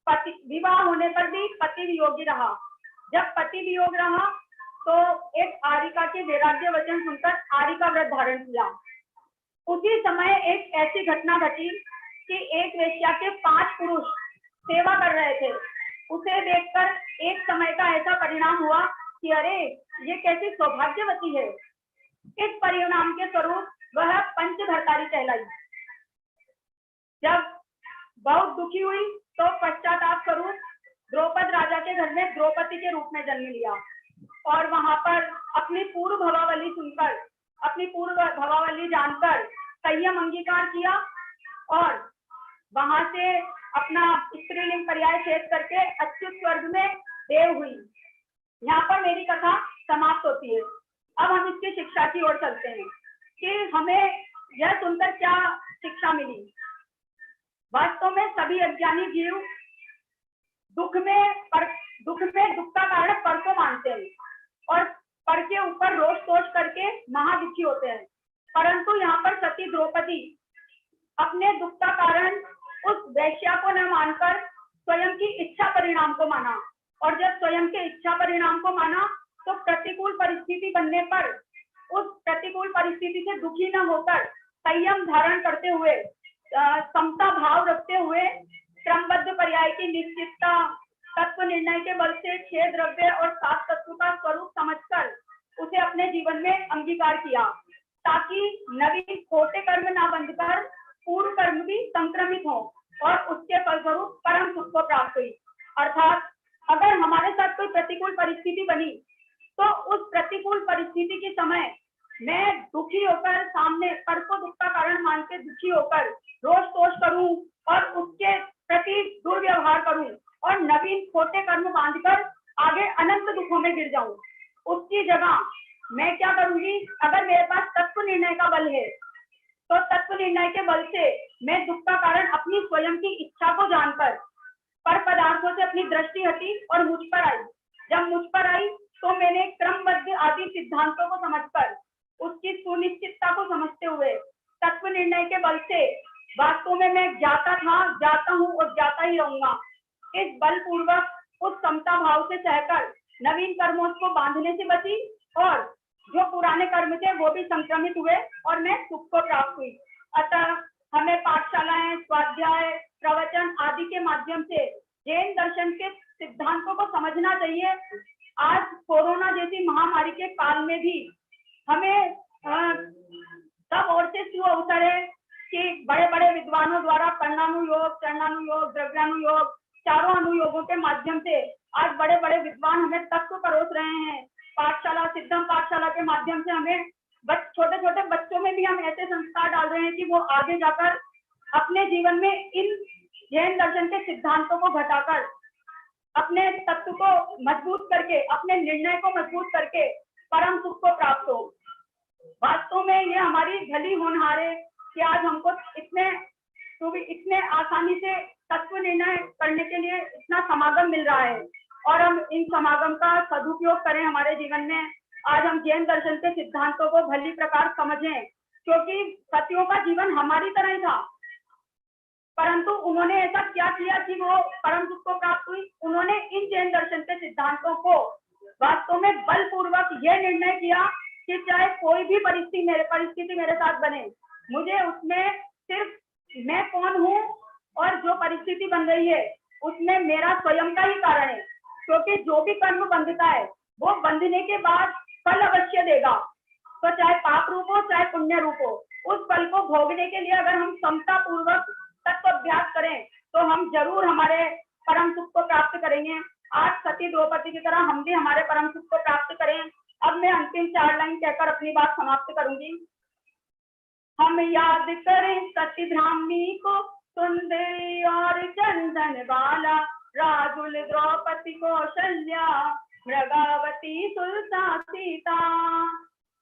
पति विवाह होने पर भी पति वियोगी रहा। जब पति वियोग रहा तो एक आरिका के वैराग्य वचन सुनकर आरिका व्रत धारण किया। उसी समय एक ऐसी घटना घटी कि एक वेश्या के 5 पुरुष सेवा कर रहे थे। उसे देखकर एक समय का ऐसा परिणाम हुआ कि अरे ये कैसी सौभाग्यवती है। इस परिणाम के स्वरूप वह पंचभर्तारी कहलाई। जब बहुत दुखी हुई तो पश्चाताप स्वरूप द्रौपद राजा के घर में द्रौपदी के रूप में जन्म लिया और वहां पर अपनी पूर्व भवावली सुनकर, अपनी पूर्व भवावली जानकर संयम अंगीकार किया और वहां से अपना स्त्रीलिंग पर्याय छेद करके अच्युत स्वर्ग में देव हुई। यहाँ पर मेरी कथा समाप्त होती है। अब हम इसकी शिक्षा की ओर चलते हैं कि हमें यह सुनकर क्या शिक्षा मिली। वास्तव में सभी अज्ञानी जीव दुख का कारण पर को मानते हैं और पर के ऊपर रोष तोष करके महादुखी होते हैं, परंतु यहाँ पर सती द्रौपदी अपने दुख का कारण उस वैश्या को न मानकर स्वयं की इच्छा परिणाम को माना और जब स्वयं के इच्छा परिणाम को माना तो प्रतिकूल परिस्थिति बनने पर उस प्रतिकूल परिस्थिति से दुखी न होकर संयम धारण करते हुए, समता भाव रखते हुए, क्रमबद्ध पर्याय की निश्चितता, तत्व निर्णय के बल से 6 द्रव्य और 7 तत्व का स्वरूप समझकर उसे अपने जीवन में अंगीकार किया, ताकि नवीन खोटे कर्म ना बंधकर पूर्व कर्म भी संक्रमित हो और उसके फलस्वरूप परम सुख को प्राप्त हुई। अर्थात अगर हमारे साथ कोई प्रतिकूल परिस्थिति बनी तो उस प्रतिकूल परिस्थिति के समय मैं दुखी होकर सामने पर को दुख का कारण मान के दुखी होकर रोष तोष करूं और उसके प्रति दुर्व्यवहार करूं और नवीन खोटे कर्म बांधकर आगे अनंत दुखों में गिर जाऊं, उसकी जगह मैं क्या करूंगी, अगर मेरे पास तत्व निर्णय का बल है तो तत्व निर्णय के बल से मैं दुख का कारण अपनी स्वयं की इच्छा को जानकर पर पदार्थों से अपनी दृष्टि हटी और मुझ पर आई। जब मुझ पर आई तो मैंने क्रमबद्ध आदि सिद्धांतों को समझकर उसकी सुनिश्चितता को समझते हुए तत्व निर्णय के बल से वास्तव में मैं जाता था, जाता हूँ और जाता ही रहूंगा, इस बल पूर्वक उस समता भाव से सहकर नवीन कर्मों को बांधने से बची और जो पुराने कर्म थे वो भी संक्रमित हुए और मैं सुख को प्राप्त हुई। अतः हमें पाठशालाएं, स्वाध्याय, प्रवचन आदि के माध्यम से जैन दर्शन के सिद्धांतों को समझना चाहिए। आज कोरोना जैसी महामारी के काल में भी हमें सब ओर से शुभ अवसर है कि बड़े बड़े विद्वानों द्वारा कर्णानुयोग, चरणानुयोग, द्रव्यानुयोग, चारों अनुयोगों के माध्यम से आज बड़े बड़े विद्वान हमें तत्व परोस रहे हैं। पाठशाला, सिद्धम पाठशाला के माध्यम से हमें छोटे छोटे बच्चों में भी हम ऐसे संस्कार डाल रहे हैं कि वो आगे जाकर अपने जीवन में इन जैन दर्शन के सिद्धांतों को घटाकर अपने तत्व को मजबूत करके, अपने निर्णय को मजबूत करके परम सुख को प्राप्त हो। वास्तव में ये हमारी भली होनहार है कि आज हमको इतने आसानी से तत्व निर्णय करने के लिए इतना समागम मिल रहा है और हम इन समागम का सदुपयोग करें हमारे जीवन में। आज हम जैन दर्शन के सिद्धांतों को भली प्रकार समझें, क्योंकि सतियों का जीवन हमारी तरह ही था, परंतु उन्होंने ऐसा क्या किया कि वो परम सुख को प्राप्त हुई। उन्होंने इन जैन दर्शन के सिद्धांतों को वास्तव में बलपूर्वक यह निर्णय किया कि चाहे कोई भी परिस्थिति मेरे साथ बने, मुझे उसमें सिर्फ मैं कौन हूँ और जो परिस्थिति बन रही है उसमें मेरा स्वयं का ही कारण है, क्योंकि जो भी कर्म बंधता है वो बंधने के बाद फल अवश्य देगा। तो चाहे पाप रूप हो चाहे पुण्य रूप हो, उस फल को भोगने के लिए अगर हम समता पूर्वक तत्व अभ्यास करें तो हम जरूर हमारे परम सुख को प्राप्त करेंगे। आज सती द्रौपदी की तरह हम भी हमारे परम सुख को प्राप्त करें। अब मैं अंतिम 4 लाइन कहकर अपनी बात समाप्त करूंगी। हम याद करें सती ब्राह्मी को, सुंदरी और चंदन वाला, राजुल द्रौपदी कौशल्या, मृगावती सुलसा सीता।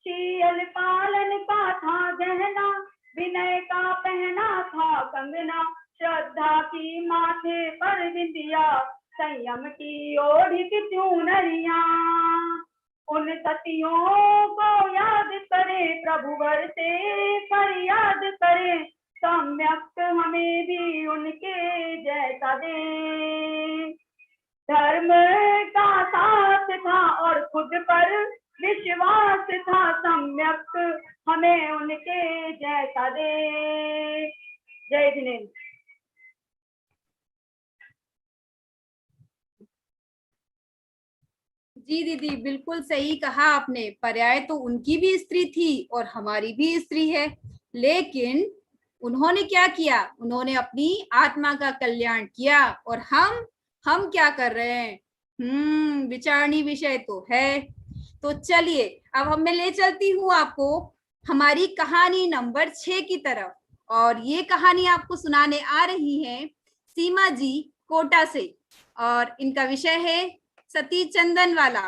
शील पालन का था गहना, विनय का पहना था कंगना, श्रद्धा की माथे पर बिंदिया, संयम की ओढ़ी थी चूनरिया। उन सतियों को याद करे प्रभु वर से फरियाद करे, सम्यक हमें भी उनके जैसा दे। धर्म का साथ था और खुद पर विश्वास था, सम्यक हमें उनके जैसा दे। जय जिनेन्द्र। जी दीदी, बिल्कुल सही कहा आपने। पर्याय तो उनकी भी स्त्री थी और हमारी भी स्त्री है, लेकिन उन्होंने क्या किया? उन्होंने अपनी आत्मा का कल्याण किया। और हम क्या कर रहे हैं? विचारणीय विषय तो है। तो चलिए अब मैं ले चलती हूँ आपको हमारी कहानी नंबर 6 की तरफ, और ये कहानी आपको सुनाने आ रही है सीमा जी कोटा से, और इनका विषय है सती चंदनवाला।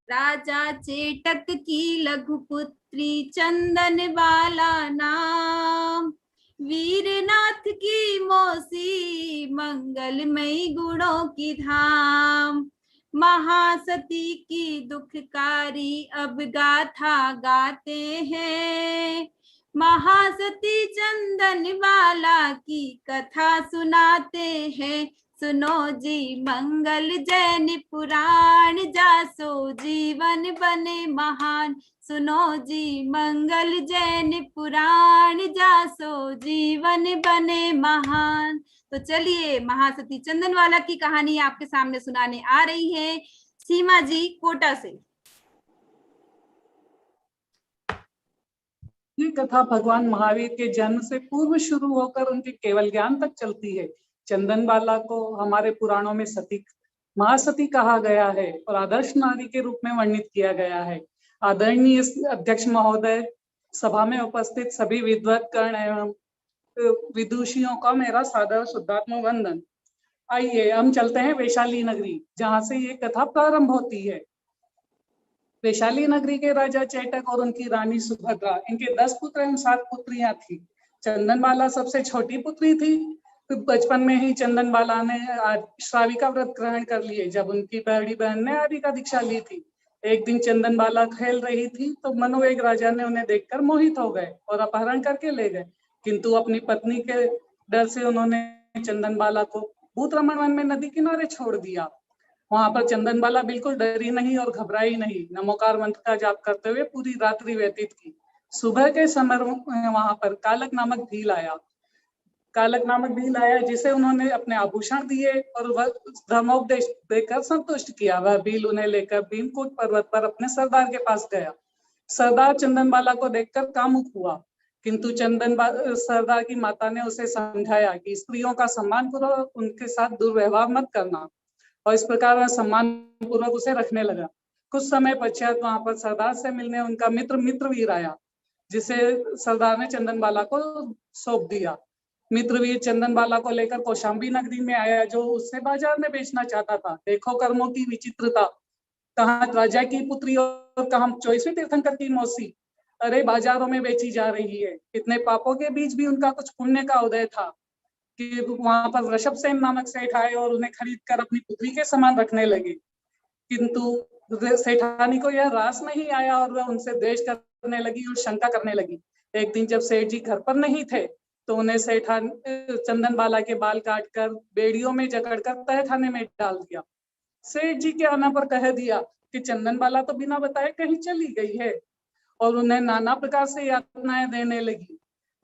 राजा चेटक की लघुपुत्री चंदनवाला नाम, वीरनाथ की मौसी मंगलमयी गुणों की धाम। महासती की दुखकारी अब गाथा गाते हैं, महासती चंदनवाला की कथा सुनाते हैं। सुनो जी मंगल जैन पुराण, जासो जीवन बने महान। सुनो जी मंगल जैन पुराण, जासो जीवन बने महान। तो चलिए महासती चंदनवाला की कहानी आपके सामने सुनाने आ रही है सीमा जी कोटा से। ये कथा भगवान महावीर के जन्म से पूर्व शुरू होकर उनके केवल ज्ञान तक चलती है। चंदनबाला को हमारे पुराणों में सती, महासती कहा गया है और आदर्श नारी के रूप में वर्णित किया गया है। आदरणीय अध्यक्ष महोदय, सभा में उपस्थित सभी विद्वत गण एवं विदुषियों का मेरा सादर शुद्धात्म वंदन। आइए हम चलते हैं वैशाली नगरी, जहाँ से ये कथा प्रारंभ होती है। वैशाली नगरी के राजा चेटक और उनकी रानी सुभद्रा, इनके 10 पुत्र एवं 7 पुत्रियां थी। चंदनबाला सबसे छोटी पुत्री थी। बचपन में ही चंदनबाला ने श्राविका व्रत ग्रहण कर लिए, जब उनकी बड़ी बहन ने आदि का दीक्षा ली थी। एक दिन चंदनबाला खेल रही थी तो मनोवेग राजा ने उन्हें देखकर मोहित हो गए और अपहरण करके ले गए, किंतु अपनी पत्नी के डर से उन्होंने चंदनबाला को भूतरमण वन में नदी किनारे छोड़ दिया। वहां पर चंदनबाला बिल्कुल डरी नहीं और घबराई नहीं, नमोकार मंत्र का जाप करते हुए पूरी रात्रि व्यतीत की। सुबह के समय वहां पर कालक नामक भील आया। कालक नामक भील आया, जिसे उन्होंने अपने आभूषण दिए और वह धर्मोपदेश देकर संतुष्ट किया। वह भील उन्हें लेकर भीमकूट पर्वत पर अपने सरदार के पास गया। सरदार चंदनबाला को देखकर कामुक हुआ, किंतु सरदार की माता ने उसे समझाया कि स्त्रियों का सम्मान पूर्वक उनके साथ दुर्व्यवहार मत करना, और इस प्रकार वह सम्मान पूर्वक उसे रखने लगा। कुछ समय पश्चात वहां पर सरदार से मिलने उनका मित्र मित्रवीर आया, जिसे सरदार ने चंदनबाला को सौंप दिया। मित्रवीर चंदनबाला को लेकर कौशाम्बी नगरी में आया, जो उससे बाजार में बेचना चाहता था। देखो कर्मों की विचित्रता, कहाँ राजा की पुत्री और कहाँ 24वें तीर्थंकर की मौसी, अरे बाजारों में बेची जा रही है। इतने पापों के बीच भी उनका कुछ पुण्य का उदय था कि वहां पर ऋषभसेन नामक सेठ आए और उन्हें खरीद कर अपनी पुत्री के समान रखने लगे। किंतु सेठानी को यह रास नहीं आया और वह उनसे द्वेष करने लगी और शंका करने लगी। एक दिन जब सेठ जी घर पर नहीं थे तो उन्हें सेठान चंदनबाला के बाल काटकर बेड़ियों में जकड़कर तहखाने में डाल दिया। सेठ जी के आने पर कह दिया कि चंदनबाला तो बिना बताए कहीं चली गई है, और उन्हें नाना प्रकार से यातनाएं देने लगी।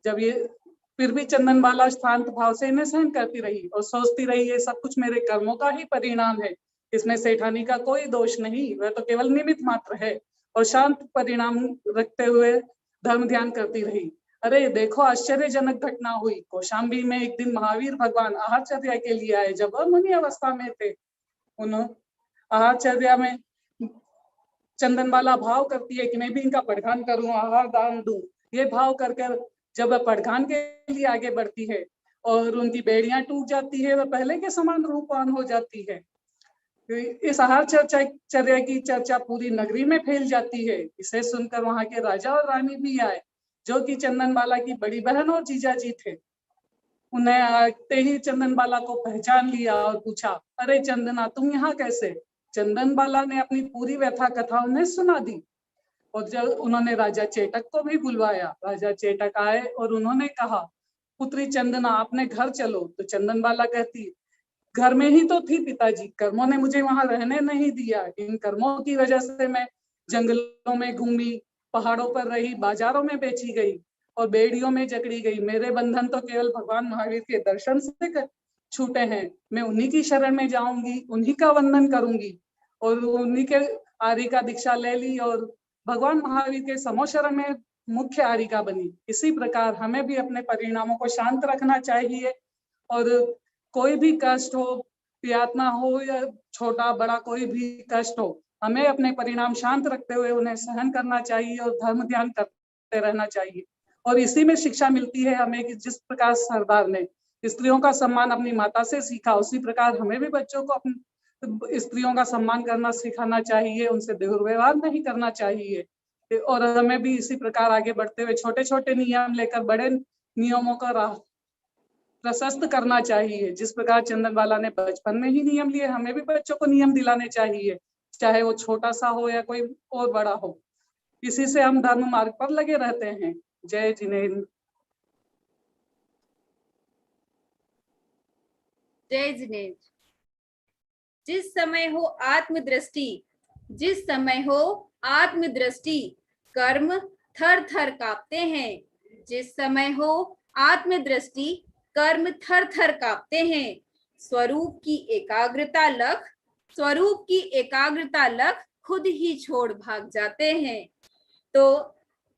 जब ये फिर भी चंदनबाला शांत भाव से इन्हें सहन करती रही और सोचती रही, ये सब कुछ मेरे कर्मों का ही परिणाम है, इसमें सेठानी का कोई दोष नहीं, वह तो केवल निमित्त मात्र है, और शांत परिणाम रखते हुए धर्म ध्यान करती रही। अरे देखो आश्चर्यजनक घटना हुई। कौशाम्बी में एक दिन महावीर भगवान आहारचर्या के लिए आए। जब वह मुनि अवस्था में थे, उन्होंने आहारचर्या में चंदनबाला भाव करती है कि मैं भी इनका पठगान करूं, आहार दान दूं। ये भाव करके जब वह पठगान के लिए आगे बढ़ती है और उनकी बेड़ियां टूट जाती है, वह पहले के समान रूपवान हो जाती है। इस आहार चर्या की चर्चा पूरी नगरी में फैल जाती है। इसे सुनकर वहां के राजा और रानी भी आए, जो कि चंदनबाला की बड़ी बहन और जीजाजी थे। उन्हें आते ही चंदनबाला को पहचान लिया और पूछा, अरे चंदना, तुम यहाँ कैसे? चंदनबाला ने अपनी पूरी व्यथा कथा उन्हें सुना दी, और जब उन्होंने राजा चेटक को भी बुलवाया। राजा चेटक आए और उन्होंने कहा, पुत्री चंदना, अपने घर चलो। तो चंदनबाला कहती, घर में ही तो थी पिताजी, कर्मों ने मुझे वहां रहने नहीं दिया। इन कर्मों की वजह से मैं जंगलों में घूमी, पहाड़ों पर रही, बाजारों में बेची गई और बेड़ियों में जकड़ी गई। मेरे बंधन तो केवल भगवान महावीर के दर्शन से छूटे हैं। मैं उन्हीं की शरण में जाऊंगी, उन्हीं का वंदन करूंगी, और उन्हीं के आर्य का दीक्षा ले ली और भगवान महावीर के समो शरण में मुख्य आर्य का बनी। इसी प्रकार हमें भी अपने परिणामों को शांत रखना चाहिए, और कोई भी कष्ट हो, यातना हो या छोटा बड़ा कोई भी कष्ट हो, हमें अपने परिणाम शांत रखते हुए उन्हें सहन करना चाहिए और धर्म ध्यान करते रहना चाहिए। और इसी में शिक्षा मिलती है हमें कि जिस प्रकार सरदार ने स्त्रियों का सम्मान अपनी माता से सीखा, उसी प्रकार हमें भी बच्चों को अपनी स्त्रियों का सम्मान करना सिखाना चाहिए, उनसे दुर्व्यवहार नहीं करना चाहिए। और हमें भी इसी प्रकार आगे बढ़ते हुए छोटे छोटे नियम लेकर बड़े नियमों का राह प्रशस्त करना चाहिए। जिस प्रकार चंदनबाला ने बचपन में ही नियम लिए, हमें भी बच्चों को नियम दिलाने चाहिए, चाहे वो छोटा सा हो या कोई और बड़ा हो। इसी से हम धर्म मार्ग पर लगे रहते हैं। जय जिनेन्द्र। जय जिनेन्द्र। जिस समय हो आत्मदृष्टि, जिस समय हो आत्मदृष्टि, कर्म थर थर कांपते हैं। जिस समय हो आत्मदृष्टि, कर्म थर थर कांपते हैं। स्वरूप की एकाग्रता लख, स्वरूप की एकाग्रता लख खुद ही छोड़ भाग जाते हैं। तो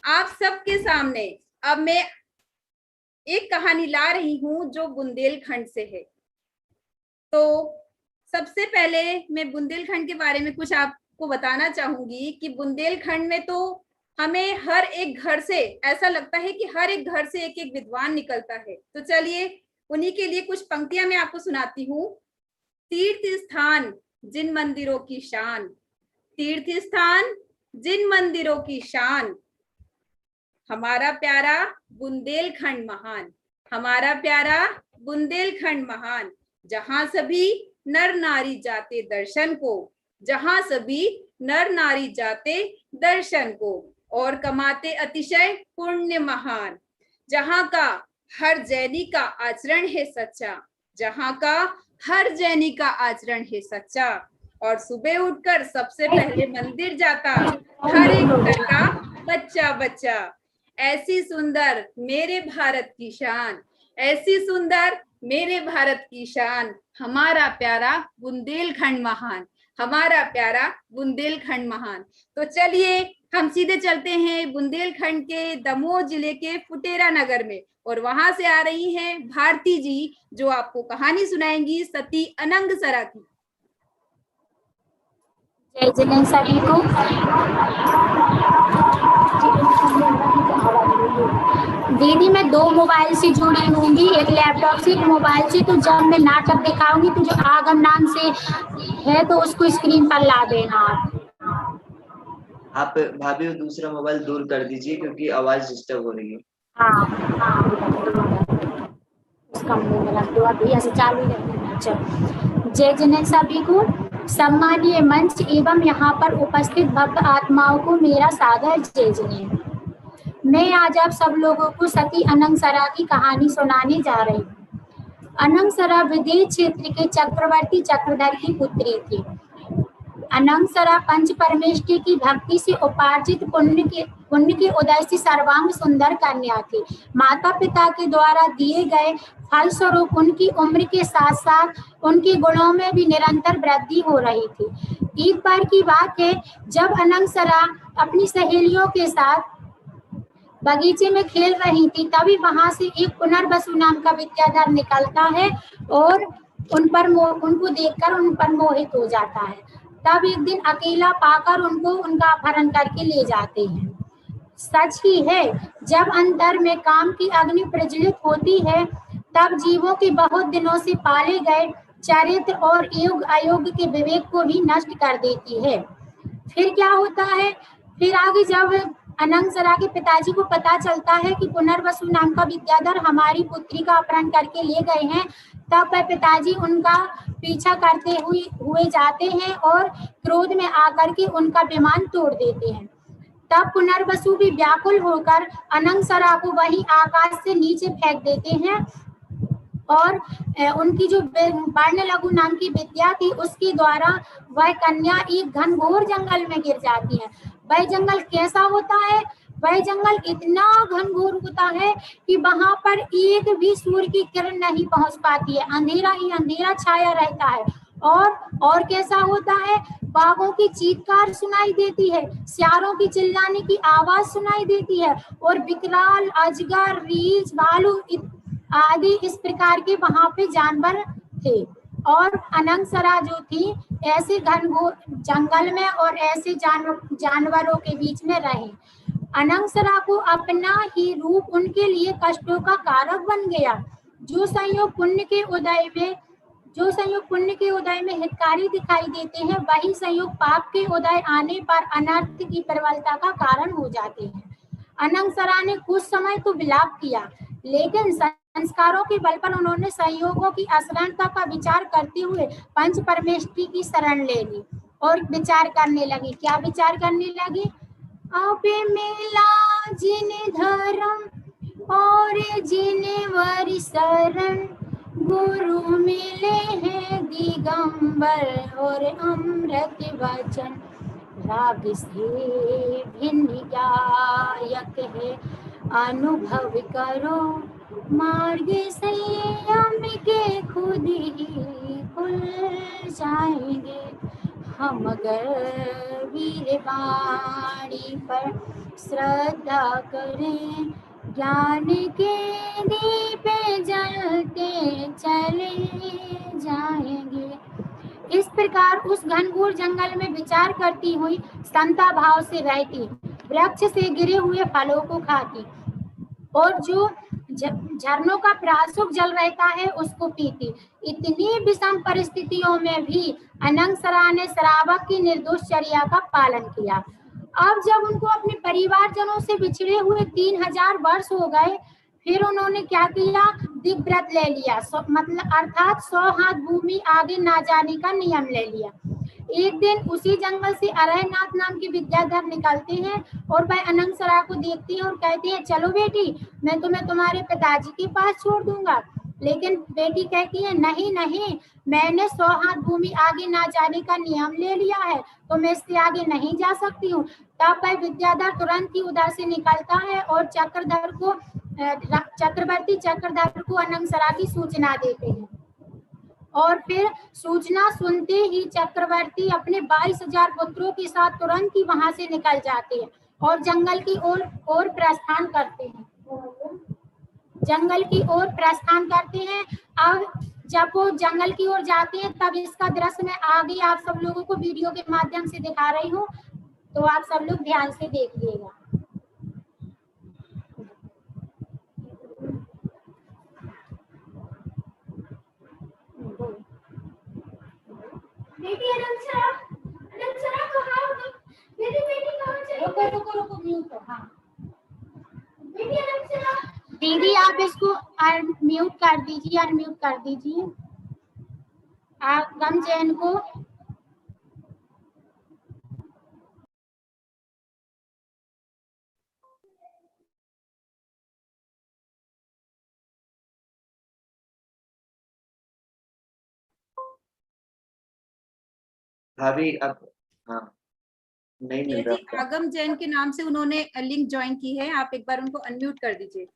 आप सबके सामने अब मैं एक कहानी ला रही हूं जो बुंदेलखंड से है। तो सबसे पहले मैं बुंदेलखंड के बारे में कुछ आपको बताना चाहूंगी कि बुंदेलखंड में तो हमें हर एक घर से ऐसा लगता है कि हर एक घर से एक एक विद्वान निकलता है। तो चलिए उन्हीं के लिए कुछ पंक्तियां मैं आपको सुनाती हूँ। तीर्थ स्थान जिन मंदिरों की शान, तीर्थ स्थान जिन मंदिरों की शान, हमारा प्यारा बुंदेलखंड महान, हमारा प्यारा बुंदेलखंड महान। जहां सभी नर नारी जाते दर्शन को, जहां सभी नर नारी जाते दर्शन को, और कमाते अतिशय पुण्य महान। जहां का हर जैनी का आचरण है सच्चा, जहां का हर जैनी का आचरण है सच्चा। और सुबह उठकर सबसे पहले मंदिर जाता हर एक घर का बच्चा बच्चा। ऐसी सुंदर मेरे भारत की शान, ऐसी सुंदर मेरे भारत की शान, हमारा प्यारा बुंदेलखंड महान, हमारा प्यारा बुंदेलखंड महान। तो चलिए हम सीधे चलते हैं बुंदेलखंड के दमोह जिले के फुटेरा नगर में, और वहां से आ रही हैं भारती जी, जो आपको कहानी सुनाएंगी सती अनंगसरा की। जय जिनेंद्र सभी को। दीदी मैं 2 मोबाइल से जुड़ी होंगी, एक लैपटॉप से, एक मोबाइल से। तो जब मैं नाटक दिखाऊंगी तो जो आगम नाम से है तो उसको स्क्रीन पर ला देना आप भाभी वो दूसरा मोबाइल दूर कर दीजिए क्योंकि आवाज डिस्टर्ब हो रही है। हाँ उसका मुंह में रख दो, अभी ऐसे चालू रखना। चलो, जय जिनेंद्र सभी को। सम्मानीय मंच एवं यहाँ पर उपस्थित भक्त आत्माओं को मेरा सादर जय जिनेंद्र। मैं आज आप सब लोगों को सती अनंगसरा की कहानी सुनाने जा रही हूँ। अनंगसरा विदेह क्षेत्र के चक्रवर्ती चक्रधर की पुत्री थी। अनंगसरा पंच परमेष्टि की भक्ति से उपार्जित पुण्य के उदय से सर्वांग सुंदर कन्या थी। माता पिता के द्वारा दिए गए फलस्वरूप उनकी उम्र के साथ साथ उनके गुणों में भी निरंतर वृद्धि हो रही थी। एक बार की बात है, जब अनंगसरा अपनी सहेलियों के साथ बगीचे में खेल रही थी, तभी वहां से एक पुनर्वसु नाम का विद्याधर निकलता है और उनको देखकर उन पर मोहित हो जाता है। तब एक दिन अकेला पाकर उनको उनका अपहरण करके ले जाते हैं। सच ही है, जब अंतर में काम की अग्नि प्रज्वलित होती है तब जीवों के बहुत दिनों से पाले गए चरित्र और योग अयोग के विवेक को भी नष्ट कर देती है। फिर क्या होता है, फिर आगे जब अनंगसरा के पिताजी को पता चलता है कि पुनर्वसु नाम का विद्याधर हमारी पुत्री का अपहरण करके ले गए हैं, तब वह पिताजी उनका पीछा करते हुए जाते हैं और क्रोध में आकर के उनका विमान तोड़ देते हैं। तब पुनर्वसु भी व्याकुल होकर अनंगसरा को वही आकाश से नीचे फेंक देते हैं और उनकी जो वर्ण लघु नाम की विद्या थी उसके द्वारा वह कन्या एक घनघोर जंगल में गिर जाती है। वह जंगल कैसा होता है, वह जंगल इतना घनघोर होता है कि वहां पर एक भी सूर्य की किरण नहीं पहुंच पाती है, अंधेरा ही अंधेरा छाया रहता है। और कैसा होता है, बाघों की चीत्कार सुनाई देती है, सियारों की चिल्लाने की आवाज सुनाई देती है और विकराल अजगर रीछ भालू आदि इस प्रकार के वहां पे जानवर थे। और अनंगसरा जो थी ऐसे घनघोर जंगल में और ऐसे जानवरों के बीच में रहे। अनंगसरा को अपना ही रूप उनके लिए कष्टों का कारक बन गया। जो संयोग पुण्य के उदय में हितकारी दिखाई देते हैं, वही संयोग पाप के उदय आने पर अनर्थ की प्रबलता का कारण हो जाते हैं। अनंगसरा ने कुछ समय तो विलाप किया, लेकिन संस्कारों के बल पर उन्होंने संयोगों की अशरणता का विचार करते हुए पंच परमेष्टि की शरण ले ली और विचार करने लगी। क्या विचार करने लगी? आपे मिला जिन धर्म और जिन वर शरण, गुरु मिले हैं दिगंबर और अमृत वचन। राग से भिन्न गायक है अनुभव करो, मार्ग संयम के खुद ही खुल जाएंगे। हम अगर वीर वाणी पर श्रद्धा करें, ज्ञान के दीप जलते चले जाएंगे। इस प्रकार उस घनघोर जंगल में विचार करती हुई समता भाव से रहती, वृक्ष से गिरे हुए फलों को खाती और जो झरनों का प्राशुक जल रहता है उसको पीती। इतनी विषम परिस्थितियों में भी अनंगसरा ने श्रावक की निर्दोष चर्या का पालन किया। अब जब उनको अपने परिवारजनों से बिछड़े हुए 3000 वर्ष हो गए, फिर उन्होंने क्या किया? दिग्व्रत ले लिया, मतलब अर्थात 100 हाथ भूमि आगे ना जाने का नियम ले लिया। एक दिन उसी जंगल से अरहनाथ नाम के विद्याधर निकलते हैं और वह अनंगसरा को देखते हैं और कहते हैं, चलो बेटी, मैं तुम्हें तुम्हारे पिताजी के पास छोड़ दूंगा। लेकिन बेटी कहती है नहीं नहीं, मैंने 100 हाथ भूमि आगे ना जाने का नियम ले लिया है, तो मैं इससे आगे नहीं जा सकती हूँ। तब वह विद्याधर तुरंत ही उधर से निकलता है और चक्रवर्ती चक्रधर को अनंगसरा की सूचना देते हैं। और फिर सूचना सुनते ही चक्रवर्ती अपने 22,000 पुत्रों के साथ तुरंत ही वहां से निकल जाते हैं और जंगल की ओर प्रस्थान करते हैं। जंगल की ओर प्रस्थान करते हैं। अब जब वो जंगल की ओर जाते हैं तब इसका दृश्य मैं आगे आप सब लोगों को वीडियो के माध्यम से दिखा रही हूँ, तो आप सब लोग ध्यान से देखिएगा। बेटी अनंतसरा कहाँ हो तुम? बेटी कहाँ चली? रुको म्यूट हो। हाँ बेटी अनंतसरा, दीदी आप इसको म्यूट कर दीजिए, अनम्यूट कर दीजिए गम जैन को। भाभी अब हाँ नहीं मिल जी, रहा। आगम जैन के नाम से उन्होंने लिंक ज्वाइन की है, आप एक बार उनको अनम्यूट कर दीजिए।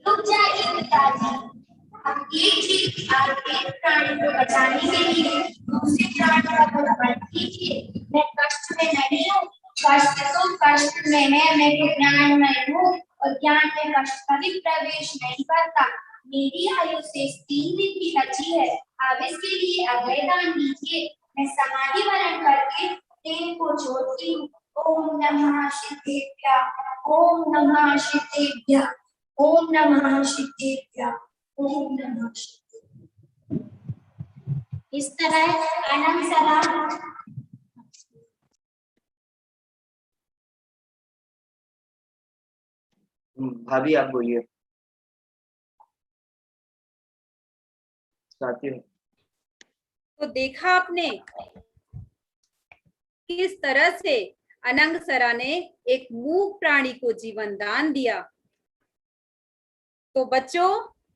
रुक जाइए पिताजी, आप एक प्राणी को बचाने के लिए दूसरे प्राणी का बलिदान कीजिए। मैं कष्ट में नहीं हूँ, कष्ट तो कष्ट में है, मैं ज्ञान में हूँ और ज्ञान में कष्ट कभी प्रवेश नहीं करता। मेरी आयु से 3 दिन की बची है, आप इसके लिए अभयदान दीजिए। मैं समाधि वरण करके तेल को छोड़ती हूँ। ओम नमः शिवेभ्यः, ओम नमः शिवेभ्यः, ओम नमः शिवेभ्यः, ओम नमः शिवेभ्यः। इस तरह अनंतसरा भाभी आप बोलिए। साथियों तो देखा आपने किस तरह से अनंगसरा ने एक मूक प्राणी को जीवन दान दिया। तो बच्चों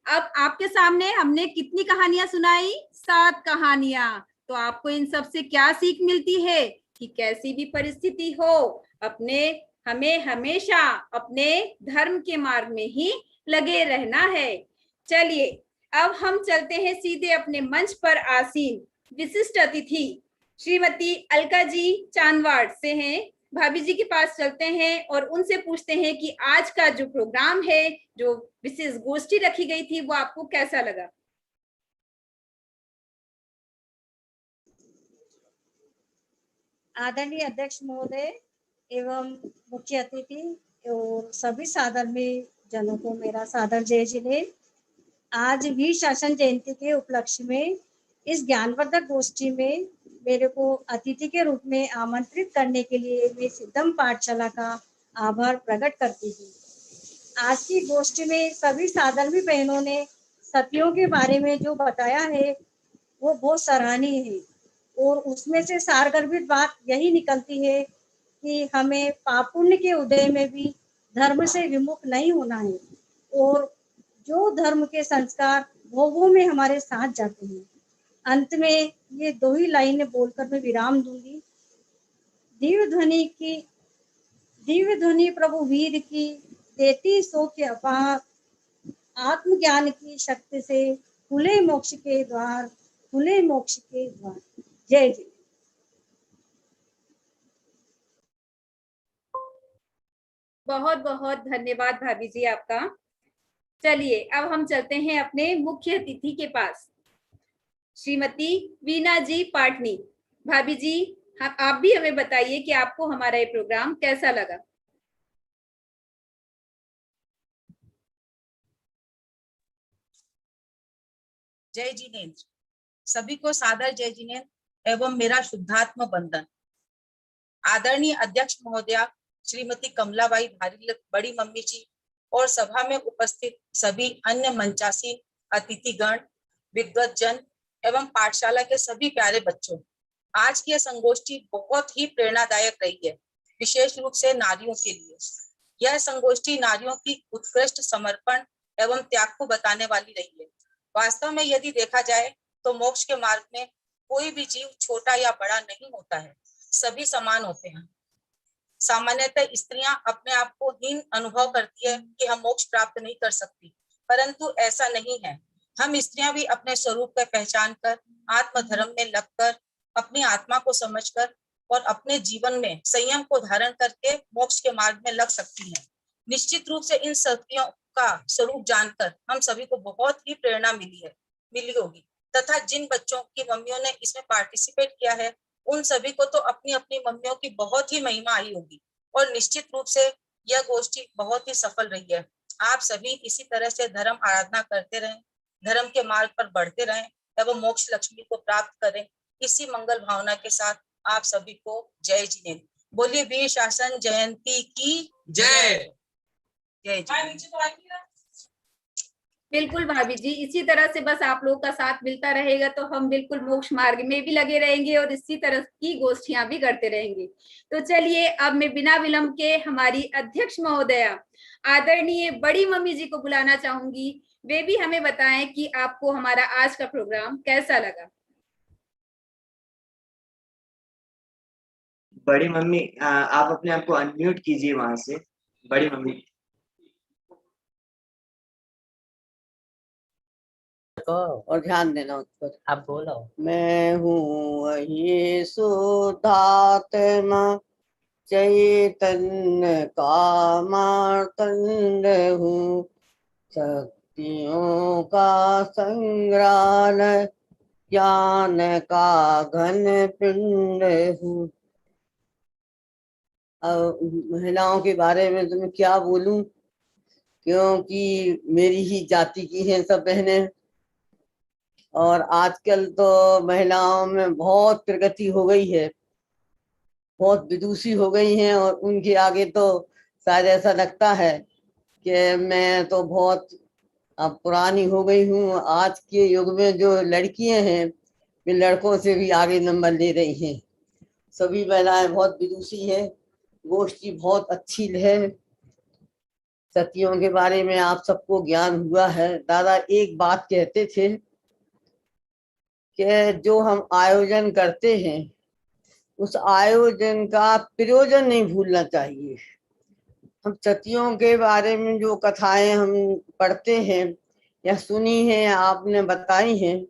अब आपके सामने हमने कितनी कहानियां सुनाई? 7 कहानियां। तो आपको इन सब से क्या सीख मिलती है कि कैसी भी परिस्थिति हो हमें हमेशा अपने धर्म के मार्ग में ही लगे रहना है। चलिए अब हम चलते हैं सीधे अपने मंच पर आसीन विशिष्ट अतिथि श्रीमती अलका जी चांदवाड़ से हैं। भाभी जी के पास चलते हैं और उनसे पूछते हैं कि आज का जो प्रोग्राम है, जो विशेष गोष्ठी रखी गई थी, वो आपको कैसा लगा। आदरणीय अध्यक्ष महोदय एवं मुख्य अतिथि और सभी साधर्मी जनों को मेरा सादर जय जिनेंद्र। आज वीर शासन जयंती के उपलक्ष्य में इस ज्ञानवर्धक गोष्ठी में मेरे को अतिथि के रूप में आमंत्रित करने के लिए मैं सिद्धम पाठशाला का आभार प्रकट करती हूँ। आज की गोष्ठी में सभी साधर्मी बहनों ने सतियों के बारे में जो बताया है वो बहुत सराहनीय है और उसमें से सारगर्भित बात यही निकलती है कि हमें पाप पुण्य के उदय में भी धर्म से विमुख नहीं होना है और जो धर्म के संस्कार वो में हमारे साथ जाते हैं। अंत में ये 2 ही लाइनें बोलकर मैं विराम दूंगी। दिव्य ध्वनि प्रभु वीर की देती सौख्य अपार, आत्मज्ञान की शक्ति से खुले मोक्ष के द्वार, खुले मोक्ष के द्वार। जय जय। बहुत बहुत धन्यवाद भाभी जी आपका। चलिए अब हम चलते हैं अपने मुख्य अतिथि के पास, श्रीमती वीना जी पाटनी। भाभी जी आप भी हमें बताइए कि आपको हमारा ये प्रोग्राम कैसा लगा। जय जिनेन्द्र। सभी को सादर जय जिनेन्द्र एवं मेरा शुद्धात्म बंदन। आदरणीय अध्यक्ष महोदया श्रीमती कमलाबाई धारी बड़ी मम्मी जी और सभा में उपस्थित सभी अन्य मंचासीन अतिथिगण, विद्वत जन एवं पाठशाला के सभी प्यारे बच्चों, आज की यह संगोष्ठी बहुत ही प्रेरणादायक रही है, विशेष रूप से नारियों के लिए। यह संगोष्ठी नारियों की उत्कृष्ट समर्पण एवं त्याग को बताने वाली रही है। वास्तव में यदि देखा जाए तो मोक्ष के मार्ग में कोई भी जीव छोटा या बड़ा नहीं होता है, सभी समान होते हैं। सामान्यतः स्त्रियां अपने आप को हीन अनुभव करती है कि हम मोक्ष प्राप्त नहीं कर सकती, परंतु ऐसा नहीं है। हम स्त्रियां भी अपने स्वरूप का पहचान कर, आत्म धर्म में लगकर, अपनी आत्मा को समझकर और अपने जीवन में संयम को धारण करके मोक्ष के मार्ग में लग सकती हैं। निश्चित रूप से इन सत्यों का स्वरूप जानकर हम सभी को बहुत ही प्रेरणा मिली होगी तथा जिन बच्चों की मम्मियों ने इसमें पार्टिसिपेट किया है उन सभी को तो अपनी अपनी मम्मियों की बहुत ही महिमा आई होगी और निश्चित रूप से यह गोष्ठी बहुत ही सफल रही है। आप सभी इसी तरह से धर्म आराधना करते रहें, धर्म के मार्ग पर बढ़ते रहें एवं मोक्ष लक्ष्मी को प्राप्त करें। इसी मंगल भावना के साथ आप सभी को जय जिनेन्द्र। बोलिए वीर शासन जयंती की जय। जय जिनेन्द्र। बिल्कुल भाभी जी, इसी तरह से बस आप लोगों का साथ मिलता रहेगा तो हम बिल्कुल मोक्ष मार्ग में भी लगे रहेंगे और इसी तरह की गोष्ठियां भी करते रहेंगे। तो चलिए अब मैं बिना विलंब के हमारी अध्यक्ष महोदया आदरणीय बड़ी मम्मी जी को बुलाना चाहूंगी। वे भी हमें बताएं कि आपको हमारा आज का प्रोग्राम कैसा लगा। बड़ी मम्मी आप अपने आप को अनम्यूट कीजिए वहां से। बड़ी मम्मी और ध्यान देना उस पर। आप बोलो। मैं हूँ वही शुद्धात्मा चैतन्य का मार्तंड हूँ, शक्तियों का संग्रहालय ज्ञान का घन पिंड हूँ। अब महिलाओं के बारे में तो मैं क्या बोलूं, क्योंकि मेरी ही जाति की हैं सब बहनें और आजकल तो महिलाओं में बहुत प्रगति हो गई है, बहुत विदुषी हो गई हैं और उनके आगे तो शायद ऐसा लगता है कि मैं तो बहुत अब पुरानी हो गई हूँ। आज के युग में जो लड़कियां हैं वे लड़कों से भी आगे नंबर ले रही हैं। सभी महिलाएं बहुत विदुषी हैं। गोष्ठी बहुत अच्छी है। सतियों के बारे में आप सबको ज्ञान हुआ है। दादा एक बात कहते थे कि जो हम आयोजन करते हैं उस आयोजन का प्रयोजन नहीं भूलना चाहिए। हम सतियों के बारे में जो कथाएं हम पढ़ते हैं या सुनी हैं, आपने बताई हैं,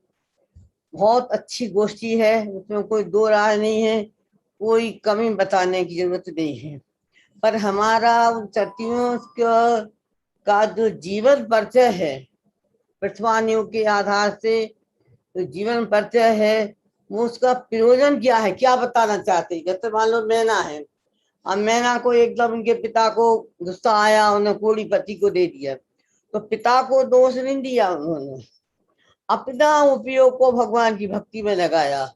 बहुत अच्छी गोष्ठी है, उसमें कोई दो राय नहीं है, कोई कमी बताने की जरूरत नहीं है। पर हमारा उन सतियों का जो जीवन परिचय है, पृथ्वानियों के आधार से जो जीवन परिचय है, वो उसका प्रयोजन क्या है, क्या बताना चाहते हैं। जैसे मान लो मैना है, अब मैना को एकदम उनके पिता को गुस्सा आया, उन्हें कोड़ी पति को दे दिया, तो पिता को दोष नहीं दिया उन्होंने, अपना उपयोग को भगवान की भक्ति में लगाया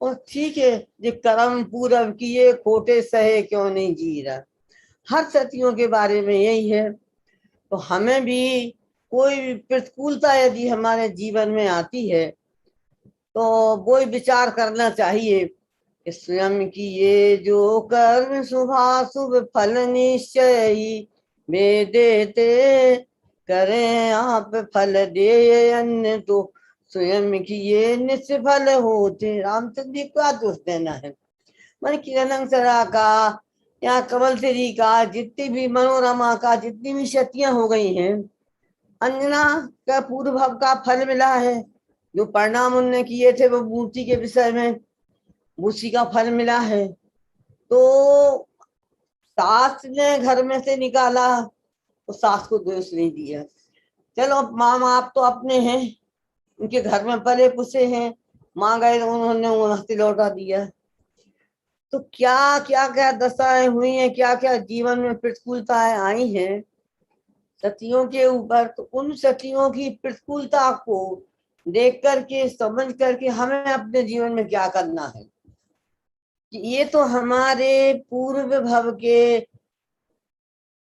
और ठीक है, जो कर्म पूरब किए खोटे सहे क्यों नहीं जी रहा। हर सतियों के बारे में यही है। तो हमें भी कोई प्रतिकूलता यदि हमारे जीवन में आती है तो वो विचार करना चाहिए कि स्वयं की ये जो कर्म शुभाशुभ फल निश्चय ही वे देते, करें आप फल दे अन्य तो स्वयं की ये निष्फल होते। रामचंद्र जी का दोष देना है। मन किरण सरा का या कमलश्री का, जितनी भी मनोरमा का जितनी भी शक्तियां हो गई हैं, अंजना का पूर्व भाव का फल मिला है। जो परिणाम उनने किए थे वो मूर्ति के विषय में, उसी का फल मिला है। तो सास ने घर में से निकाला तो सास को दोष नहीं दिया। चलो माँ बाप तो अपने हैं, उनके घर में पले पुसे हैं, माँ गए तो उन्होंने हस्ती लौटा दिया। तो क्या क्या क्या दशाएं हुई हैं, क्या क्या जीवन में प्रतिकूलताएं आई हैं सतियों के ऊपर। तो उन सतियों की प्रतिकूलता को देख करके समझ करके हमें अपने जीवन में क्या करना है। कि ये तो हमारे पूर्व भव के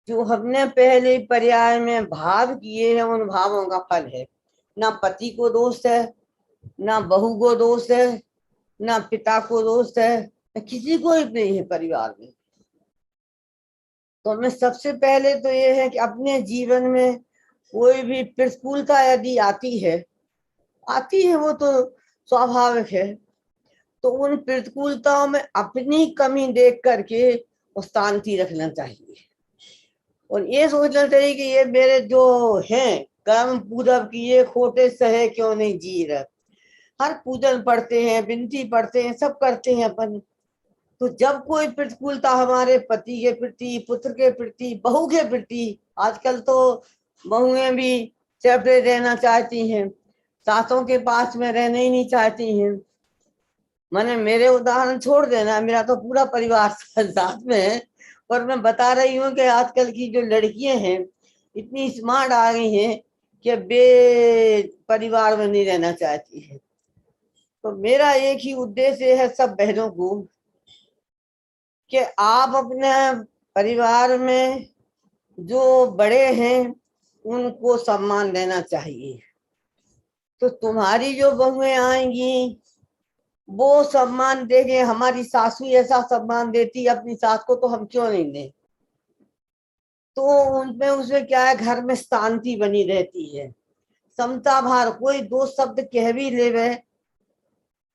जो हमने पहले पर्याय में भाव किए हैं उन भावों का फल है। ना पति को दोष है, ना बहू को दोष है, ना पिता को दोष है, किसी को ही नहीं है परिवार में। तो हमें सबसे पहले तो ये है कि अपने जीवन में कोई भी प्रतिकूलता यदि आती है वो तो स्वाभाविक है, तो उन प्रतिकूलताओं में अपनी कमी देख करके शांति रखना चाहिए और ये सोचना चाहिए कि ये मेरे जो हैं कर्म पूरब की ये खोटे सहे क्यों नहीं जी रहे। हर पूजन पढ़ते हैं, विनती पढ़ते हैं, सब करते हैं अपन। तो जब कोई प्रतिकूलता हमारे पति के प्रति, पुत्र के प्रति, बहू के प्रति, आजकल तो बहुएं भी सेपरेट रहना चाहती हैं, सासों के पास में रहना ही नहीं चाहती हैं। मैंने मेरे उदाहरण छोड़ देना, मेरा तो पूरा परिवार साथ में है, और मैं बता रही हूँ कि आजकल की जो लड़कियां हैं इतनी स्मार्ट आ गई हैं कि बे परिवार में नहीं रहना चाहती है। तो मेरा एक ही उद्देश्य है सब बहनों को कि आप अपने परिवार में जो बड़े हैं उनको सम्मान देना चाहिए। तो तुम्हारी जो बहुएं आएंगी वो सम्मान देंगे। हमारी सासू ऐसा सम्मान देती अपनी सास को, तो हम क्यों नहीं दें। तो उनमें उसमें क्या है, घर में शांति बनी रहती है, समता भार। कोई दो शब्द कह भी ले,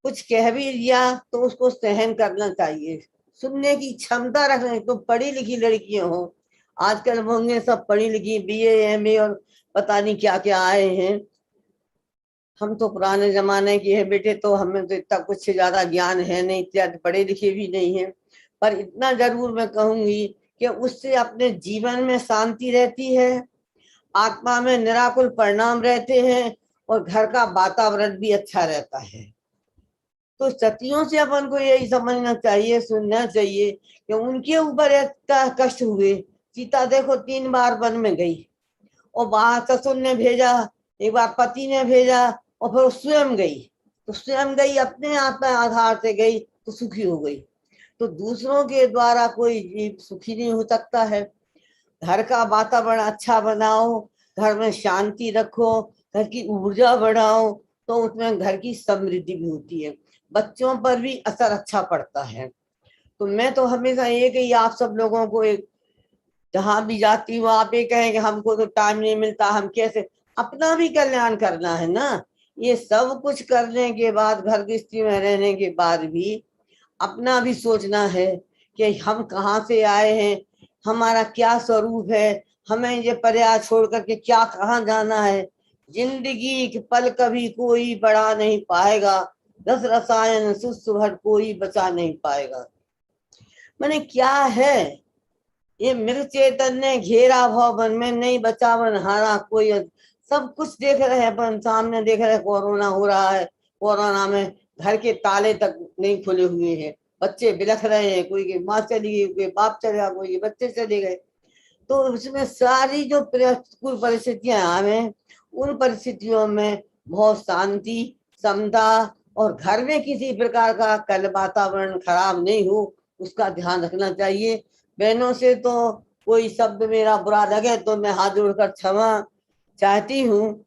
कुछ कह भी लिया तो उसको सहन करना चाहिए, सुनने की क्षमता रखना। तो पढ़ी लिखी लड़कियां हो, आजकल होंगे सब पढ़ी लिखी, BA MA और पता नहीं क्या क्या आए हैं। हम तो पुराने जमाने के हैं बेटे, तो हमें तो इतना कुछ ज्यादा ज्ञान है नहीं, इत्यादि पढ़े लिखे भी नहीं है। पर इतना जरूर मैं कहूंगी कि उससे अपने जीवन में शांति रहती है, आत्मा में निराकुल परिणाम रहते हैं और घर का वातावरण भी अच्छा रहता है। तो सतियों से अपन को यही समझना चाहिए, सुनना चाहिए कि उनके ऊपर इतना कष्ट हुए। सीता देखो 3 बार वन में गई और वहां ससुर ने भेजा, एक बार पति ने भेजा और फिर स्वयं गई। तो स्वयं गई, अपने आत्मा आधार से गई तो सुखी हो गई। तो दूसरों के द्वारा कोई जीव सुखी नहीं हो सकता है। घर का वातावरण अच्छा बनाओ, घर में शांति रखो, घर की ऊर्जा बढ़ाओ, तो उसमें घर की समृद्धि भी होती है, बच्चों पर भी असर अच्छा पड़ता है। तो मैं तो हमेशा ये कही आप सब लोगों को, एक जहां भी जाती हूँ आप ये कहें कि हमको तो टाइम नहीं मिलता, हम कैसे, अपना भी कल्याण करना है ना। ये सब कुछ करने के बाद, घर गृहस्थी में रहने के बाद भी अपना भी सोचना है कि हम कहाँ से आए हैं, हमारा क्या स्वरूप है, हमें ये प्रयास छोड़ करके क्या कहाँ जाना है। जिंदगी के पल कभी कोई बढ़ा नहीं पाएगा, रस रसायन सुसुभट कोई बचा नहीं पाएगा। मैंने क्या है ये मृत चैतन्य घेरा भवन में नहीं बचावन हारा कोई। सब कुछ देख रहे हैं अपन, सामने देख रहे हैं, कोरोना हो रहा है, कोरोना में घर के ताले तक नहीं खुले हुए हैं, बच्चे बिलख रहे हैं, कोई की माँ चली गई, कोई बाप चला, कोई के बच्चे चले गए। तो उसमें सारी जो प्रतिकूल परिस्थितियां आवे, उन परिस्थितियों में बहुत शांति, समता और घर में किसी प्रकार का कल वातावरण खराब नहीं हो, उसका ध्यान रखना चाहिए। बहनों से तो कोई शब्द मेरा बुरा लगे तो मैं हाथ जोड़कर क्षमा चाहती हूँ।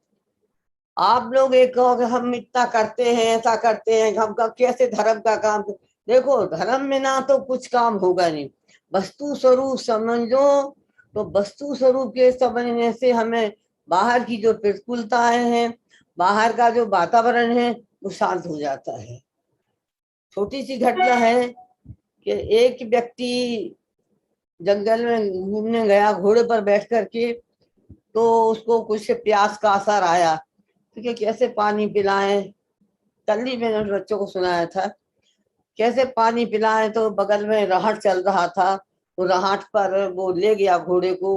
आप लोग एक कहो कि हम इतना करते हैं, ऐसा करते हैं, हम का कैसे धर्म का काम। देखो धर्म में ना तो कुछ काम होगा नहीं, वस्तु स्वरूप समझो। तो वस्तु स्वरूप के समझने से हमें बाहर की जो प्रतिकूलताएं हैं, बाहर का जो वातावरण है वो शांत हो जाता है। छोटी सी घटना है कि एक व्यक्ति जंगल में घूमने गया घोड़े पर बैठ करके, तो उसको कुछ प्यास का असर आया, तो कैसे पानी पिलाएं। कल ही मैंने बच्चों को सुनाया था कैसे पानी पिलाएं। तो बगल में राहट चल रहा था, तो राहट पर वो ले गया घोड़े को,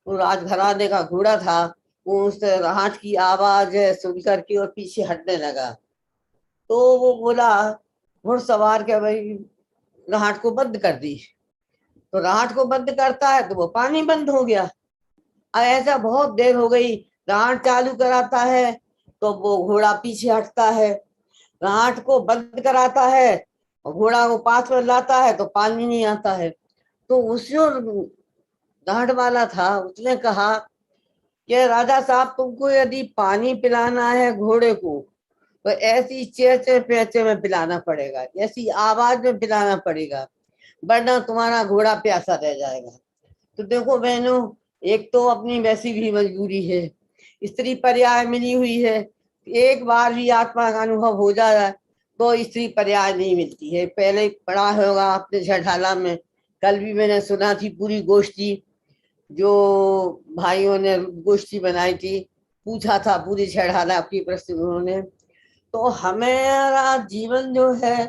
वो राजघराने का घोड़ा था, वो उस राहट की आवाज सुन करके और पीछे हटने लगा। तो वो बोला घुड़सवार के भाई राहट को बंद कर दी। तो राहट को बंद करता है तो वो पानी बंद हो गया। अब ऐसा बहुत देर हो गई, राहट चालू कराता है तो वो घोड़ा पीछे हटता है, राहट को बंद कराता है, घोड़ा को पास में लाता है तो पानी नहीं आता है। तो उस जो राहट वाला था उसने कहा कि राजा साहब तुमको यदि पानी पिलाना है घोड़े को तो ऐसी चेचे पेचे में पिलाना पड़ेगा, ऐसी आवाज में पिलाना पड़ेगा, वरना तुम्हारा घोड़ा प्यासा रह जाएगा। तो देखो बहनों, एक तो अपनी वैसी भी मजबूरी है, स्त्री पर्याय मिली हुई है, एक बार भी आत्मा का अनुभव हो जाए तो स्त्री पर्याय नहीं मिलती है। पहले पढ़ा होगा आपने झठाला में, कल भी मैंने सुना थी पूरी गोष्ठी, जो भाइयों ने गोष्ठी बनाई थी, पूछा था पूरी झठाला की प्रश्न उन्होंने। तो हमारा जीवन जो है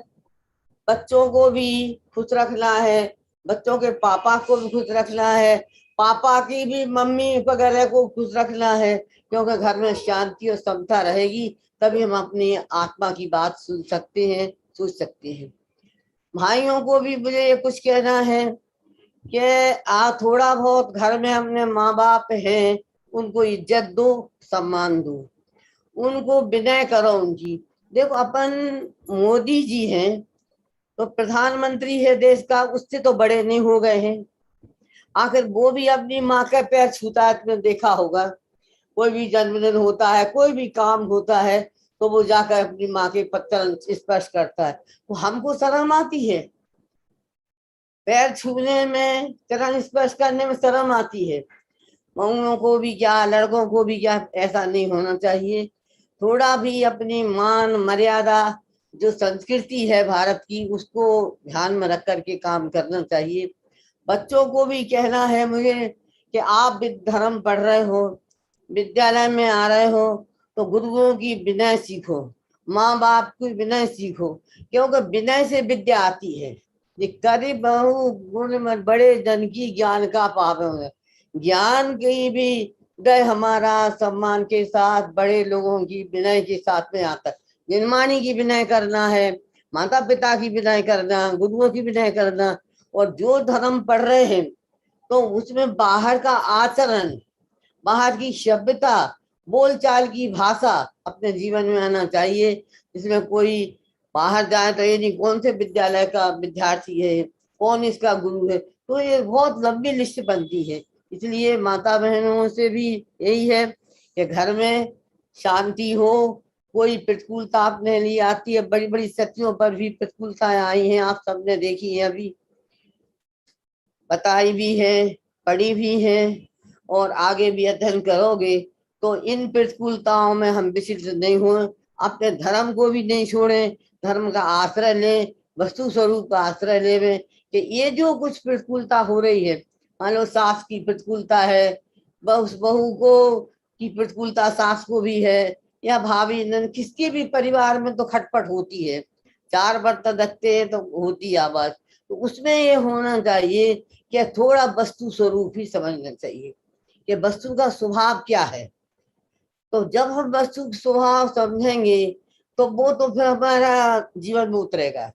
बच्चों को भी खुश रखना है, बच्चों के पापा को भी खुश रखना है, पापा की भी मम्मी वगैरह को खुश रखना है, क्योंकि घर में शांति और समता रहेगी तभी हम अपनी आत्मा की बात सुन सकते हैं, सोच सकते हैं। भाइयों को भी मुझे ये कुछ कहना है कि थोड़ा बहुत घर में अपने माँ बाप हैं उनको इज्जत दो, सम्मान दो, उनको विनय करो उनकी। देखो अपन मोदी जी हैं तो प्रधानमंत्री है देश का, उससे तो बड़े नहीं हो गए हैं। आखिर वो भी अपनी माँ के पैर छूता है, तुमने देखा होगा, कोई भी जन्मदिन होता है, कोई भी काम होता है तो वो जाकर अपनी माँ के चरण स्पर्श करता है। तो हमको शर्म आती है, पैर छूने में, चरण स्पर्श करने में शर्म आती है। बहुओं को भी क्या, लड़कों को भी क्या, ऐसा नहीं होना चाहिए। थोड़ा भी अपनी मान मर्यादा जो संस्कृति है भारत की उसको ध्यान में रख करके काम करना चाहिए। बच्चों को भी कहना है मुझे कि आप धर्म पढ़ रहे हो, विद्यालय में आ रहे हो तो गुरुओं की विनय सीखो, माँ बाप की विनय सीखो, क्योंकि विनय से विद्या आती है। करी बहु गुण में बड़े जन की ज्ञान का पावे, ज्ञान की भी गए हमारा सम्मान के साथ, बड़े लोगों की विनय के साथ में आता है। निर्माणी की विनय करना है, माता पिता की विनय करना, गुरुओं की विनय करना। और जो धर्म पढ़ रहे हैं तो उसमें बाहर का आचरण, बाहर की सभ्यता, बोलचाल की भाषा अपने जीवन में आना चाहिए। इसमें कोई बाहर जाए तो ये नहीं कौन से विद्यालय का विद्यार्थी है, कौन इसका गुरु है, तो ये बहुत लंबी लिस्ट बनती है। इसलिए माता बहनों से भी यही है कि घर में शांति हो। कोई प्रतिकूलता अपने लिए आती है, बड़ी बड़ी सतियों पर भी प्रतिकूलताएं आई हैं, आप सबने देखी है, अभी बताई भी है, पढ़ी भी है, और आगे भी अध्ययन करोगे। तो इन प्रतिकूलताओं में हम विचलित नहीं हो, अपने धर्म को भी नहीं छोड़ें, धर्म का आश्रय लें, वस्तु स्वरूप का आश्रय लें। कि ये जो कुछ प्रतिकूलता हो रही है, मान लो सास की प्रतिकूलता है, बहू को की प्रतिकूलता सास को भी है, या भाभी नन, किसके भी परिवार में तो खटपट होती है, चार बर्तन रखते हैं तो होती आवाज। तो उसमें ये होना चाहिए कि थोड़ा वस्तु स्वरूप ही समझना चाहिए कि वस्तु का स्वभाव क्या है। तो जब हम वस्तु स्वभाव समझेंगे तो वो तो फिर हमारा जीवन में उतरेगा।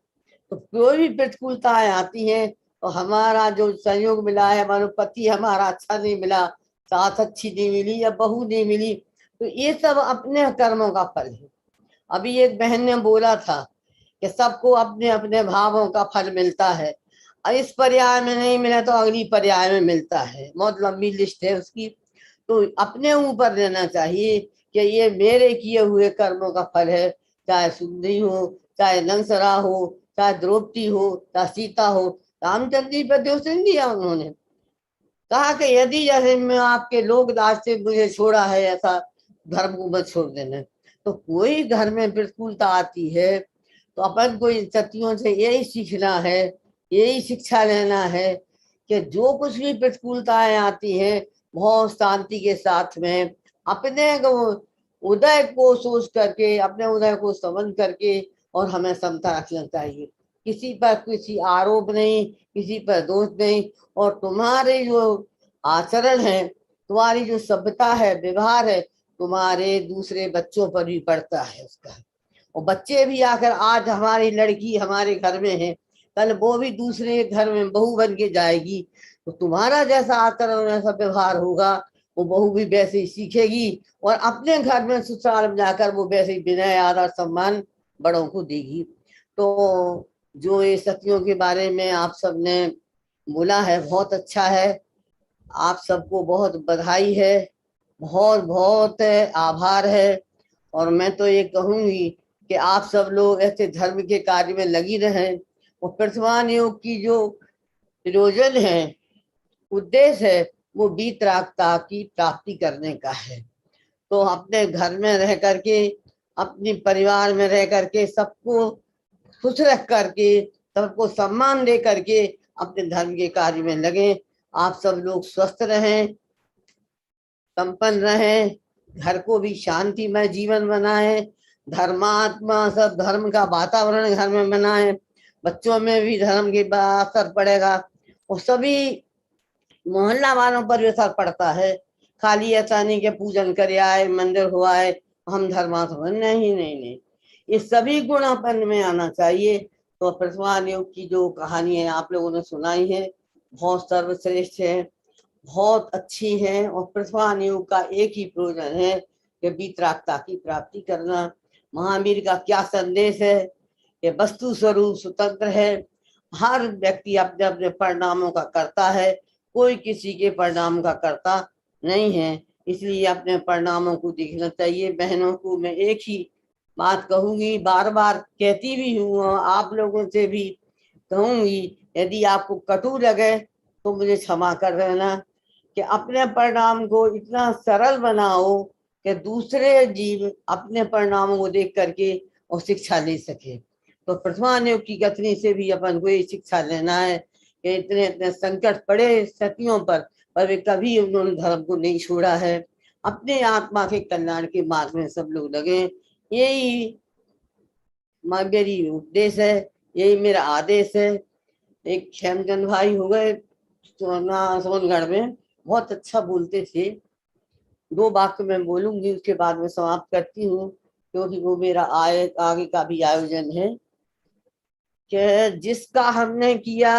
तो कोई भी प्रतिकूलताएं आती हैं तो हमारा जो संयोग मिला है, मानो पति हमारा अच्छा नहीं मिला, सास अच्छी नहीं मिली या बहू नहीं मिली, तो ये सब अपने कर्मों का फल है। अभी एक बहन ने बोला था कि सबको अपने अपने भावों का फल मिलता है, और इस पर्याय में नहीं मिला तो अगली पर्याय में मिलता है, बहुत लंबी लिस्ट है उसकी। तो अपने ऊपर लेना चाहिए कि ये मेरे किए हुए कर्मों का फल है, चाहे सुंदरी हो, चाहे नंसरा हो, चाहे द्रौपदी हो, चाहे सीता हो। रामचंद्र जी पर द्योतन दिया उन्होंने, कहा कि यदि जैसे मैं आपके लोग दास से मुझे छोड़ा है, ऐसा धर्म को मत छोड़ देना। तो कोई घर में प्रतिकूलता आती है तो अपन को इन सतियों से यही सीखना है, यही शिक्षा लेना है कि जो कुछ भी प्रतिकूलताएं आती हैं बहुत शांति के साथ में अपने उदय को सोच करके, अपने उदय को समझ करके, और हमें समता रखना चाहिए। किसी पर किसी आरोप नहीं, किसी पर दोष नहीं। और तुम्हारे जो आचरण है, तुम्हारी जो सभ्यता है, व्यवहार है, तुम्हारे दूसरे बच्चों पर भी पड़ता है उसका। और बच्चे भी आकर, आज हमारी लड़की हमारे घर में है, कल वो भी दूसरे घर में बहू बन के जाएगी, तो तुम्हारा जैसा आचरण, ऐसा व्यवहार होगा वो बहू भी वैसे ही सीखेगी और अपने घर में ससुराल में जाकर वो वैसे ही विनय आदर सम्मान बड़ों को देगी। तो जो ये सतियों के बारे में आप सबने बोला है बहुत अच्छा है। आप सबको बहुत बधाई है, बहुत बहुत आभार है। और मैं तो ये कहूंगी कि आप सब लोग ऐसे धर्म के कार्य में लगी रहें। और प्रतिमान योग की जो प्रयोजन है, उद्देश्य है, वो वीतरागता की प्राप्ति करने का है। तो अपने घर में रह करके, अपने परिवार में रह करके, सबको खुश रख करके, सबको सम्मान दे करके अपने धर्म के कार्य में लगे। आप सब लोग स्वस्थ रहें, संपन्न रहें, घर को भी शांतिमय जीवन बनाएं, धर्मात्मा सब धर्म का वातावरण घर में बनाएं, बच्चों में भी धर्म के असर पड़ेगा और सभी मोहल्ला वालों पर भी असर पड़ता है। खाली ऐसा नहीं कि पूजन करे आए, मंदिर हो आए, हम धर्मात्मा नहीं, ये सभी गुण अपन में आना चाहिए। तो प्रतिमान योग की जो कहानी है आप लोगों ने सुनाई है, बहुत सर्वश्रेष्ठ है, बहुत अच्छी है। और प्रतिमान योग का एक ही प्रयोजन है कि वीतरागता की प्राप्ति करना। महावीर का क्या संदेश है कि वस्तु स्वरूप स्वतंत्र है, हर व्यक्ति अपने अपने परिणामों का करता है, कोई किसी के परिणाम का करता नहीं है। इसलिए अपने परिणामों को देखना चाहिए। बहनों को मैं एक ही बात कहूंगी, बार बार कहती भी हूँ, आप लोगों से भी कहूंगी, यदि आपको कटु लगे तो मुझे क्षमा कर देना कि अपने परिणाम को इतना सरल बनाओ कि दूसरे जीव अपने परिणामों को देख करके और शिक्षा ले सके। तो प्रतिमान योग की कथनी से भी अपन को ये शिक्षा लेना है कि इतने इतने संकट पड़े सतियों पर वे कभी उन्होंने धर्म को नहीं छोड़ा है। अपने आत्मा के कल्याण के मार्ग में सब लोग लगे, यही मेरी उपदेश है, यही मेरा आदेश है। एक खेमचंद भाई हो गए सोनगढ़ में, बहुत अच्छा बोलते थे। 2 वाक्य मैं बोलूंगी, उसके बाद में समाप्त करती हूँ, क्योंकि वो मेरा आगे का भी आयोजन है कि जिसका हमने किया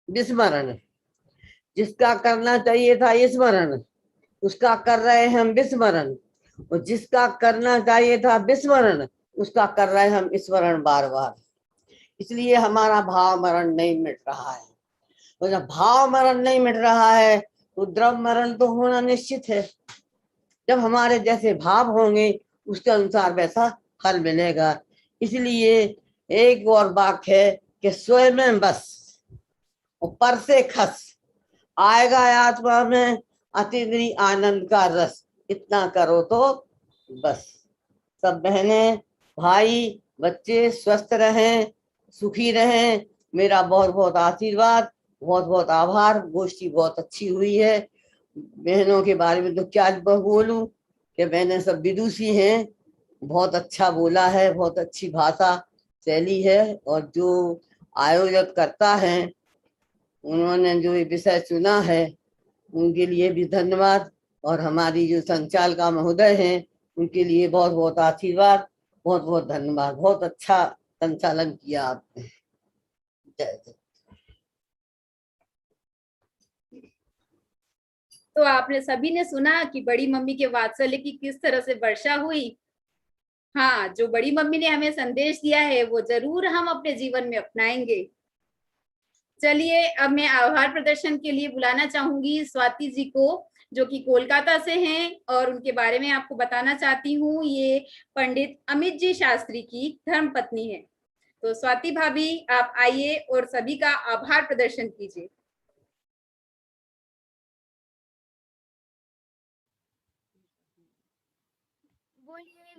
विस्मरण, जिसका करना चाहिए था स्मरण, उसका कर रहे हम विस्मरण, और जिसका करना चाहिए था विस्मरण, उसका कर रहे हम स्मरण बार बार। इसलिए हमारा भाव मरण नहीं मिट रहा है। और जब भाव मरण नहीं मिट रहा है तो द्रव्य मरण तो होना निश्चित है। जब हमारे जैसे भाव होंगे उसके अनुसार वैसा फल मिलेगा। इसलिए एक और वाक्य है कि स्वयं में बस और पर से खस, आएगा आत्मा में अतिद्री आनंद का रस, इतना करो तो बस। सब बहनें भाई बच्चे स्वस्थ रहें, सुखी रहें। मेरा बहुत बहुत आशीर्वाद, बहुत बहुत आभार। गोष्ठी बहुत अच्छी हुई है। बहनों के बारे में तो क्या बोलूं कि बहनें सब विदुषी हैं, बहुत अच्छा बोला है, बहुत अच्छी भाषा शैली है। और जो आयोजक करता है, उन्होंने जो ये विषय चुना है, उनके लिए भी धन्यवाद। और हमारी जो संचालिका महोदय हैं, उनके लिए बहुत बहुत आशीर्वाद, बहुत बहुत धन्यवाद। बहुत अच्छा संचालन किया आपने। जय जय। तो आपने सभी ने सुना कि बड़ी मम्मी के वात्सल्य की किस तरह से वर्षा हुई। हाँ, जो बड़ी मम्मी ने हमें संदेश दिया है वो जरूर हम अपने जीवन में अपनाएंगे। चलिए, अब मैं आभार प्रदर्शन के लिए बुलाना चाहूंगी स्वाति जी को, जो कि कोलकाता से हैं, और उनके बारे में आपको बताना चाहती हूँ। ये पंडित अमित जी शास्त्री की धर्मपत्नी है। तो स्वाति भाभी, आप आइए और सभी का आभार प्रदर्शन कीजिए।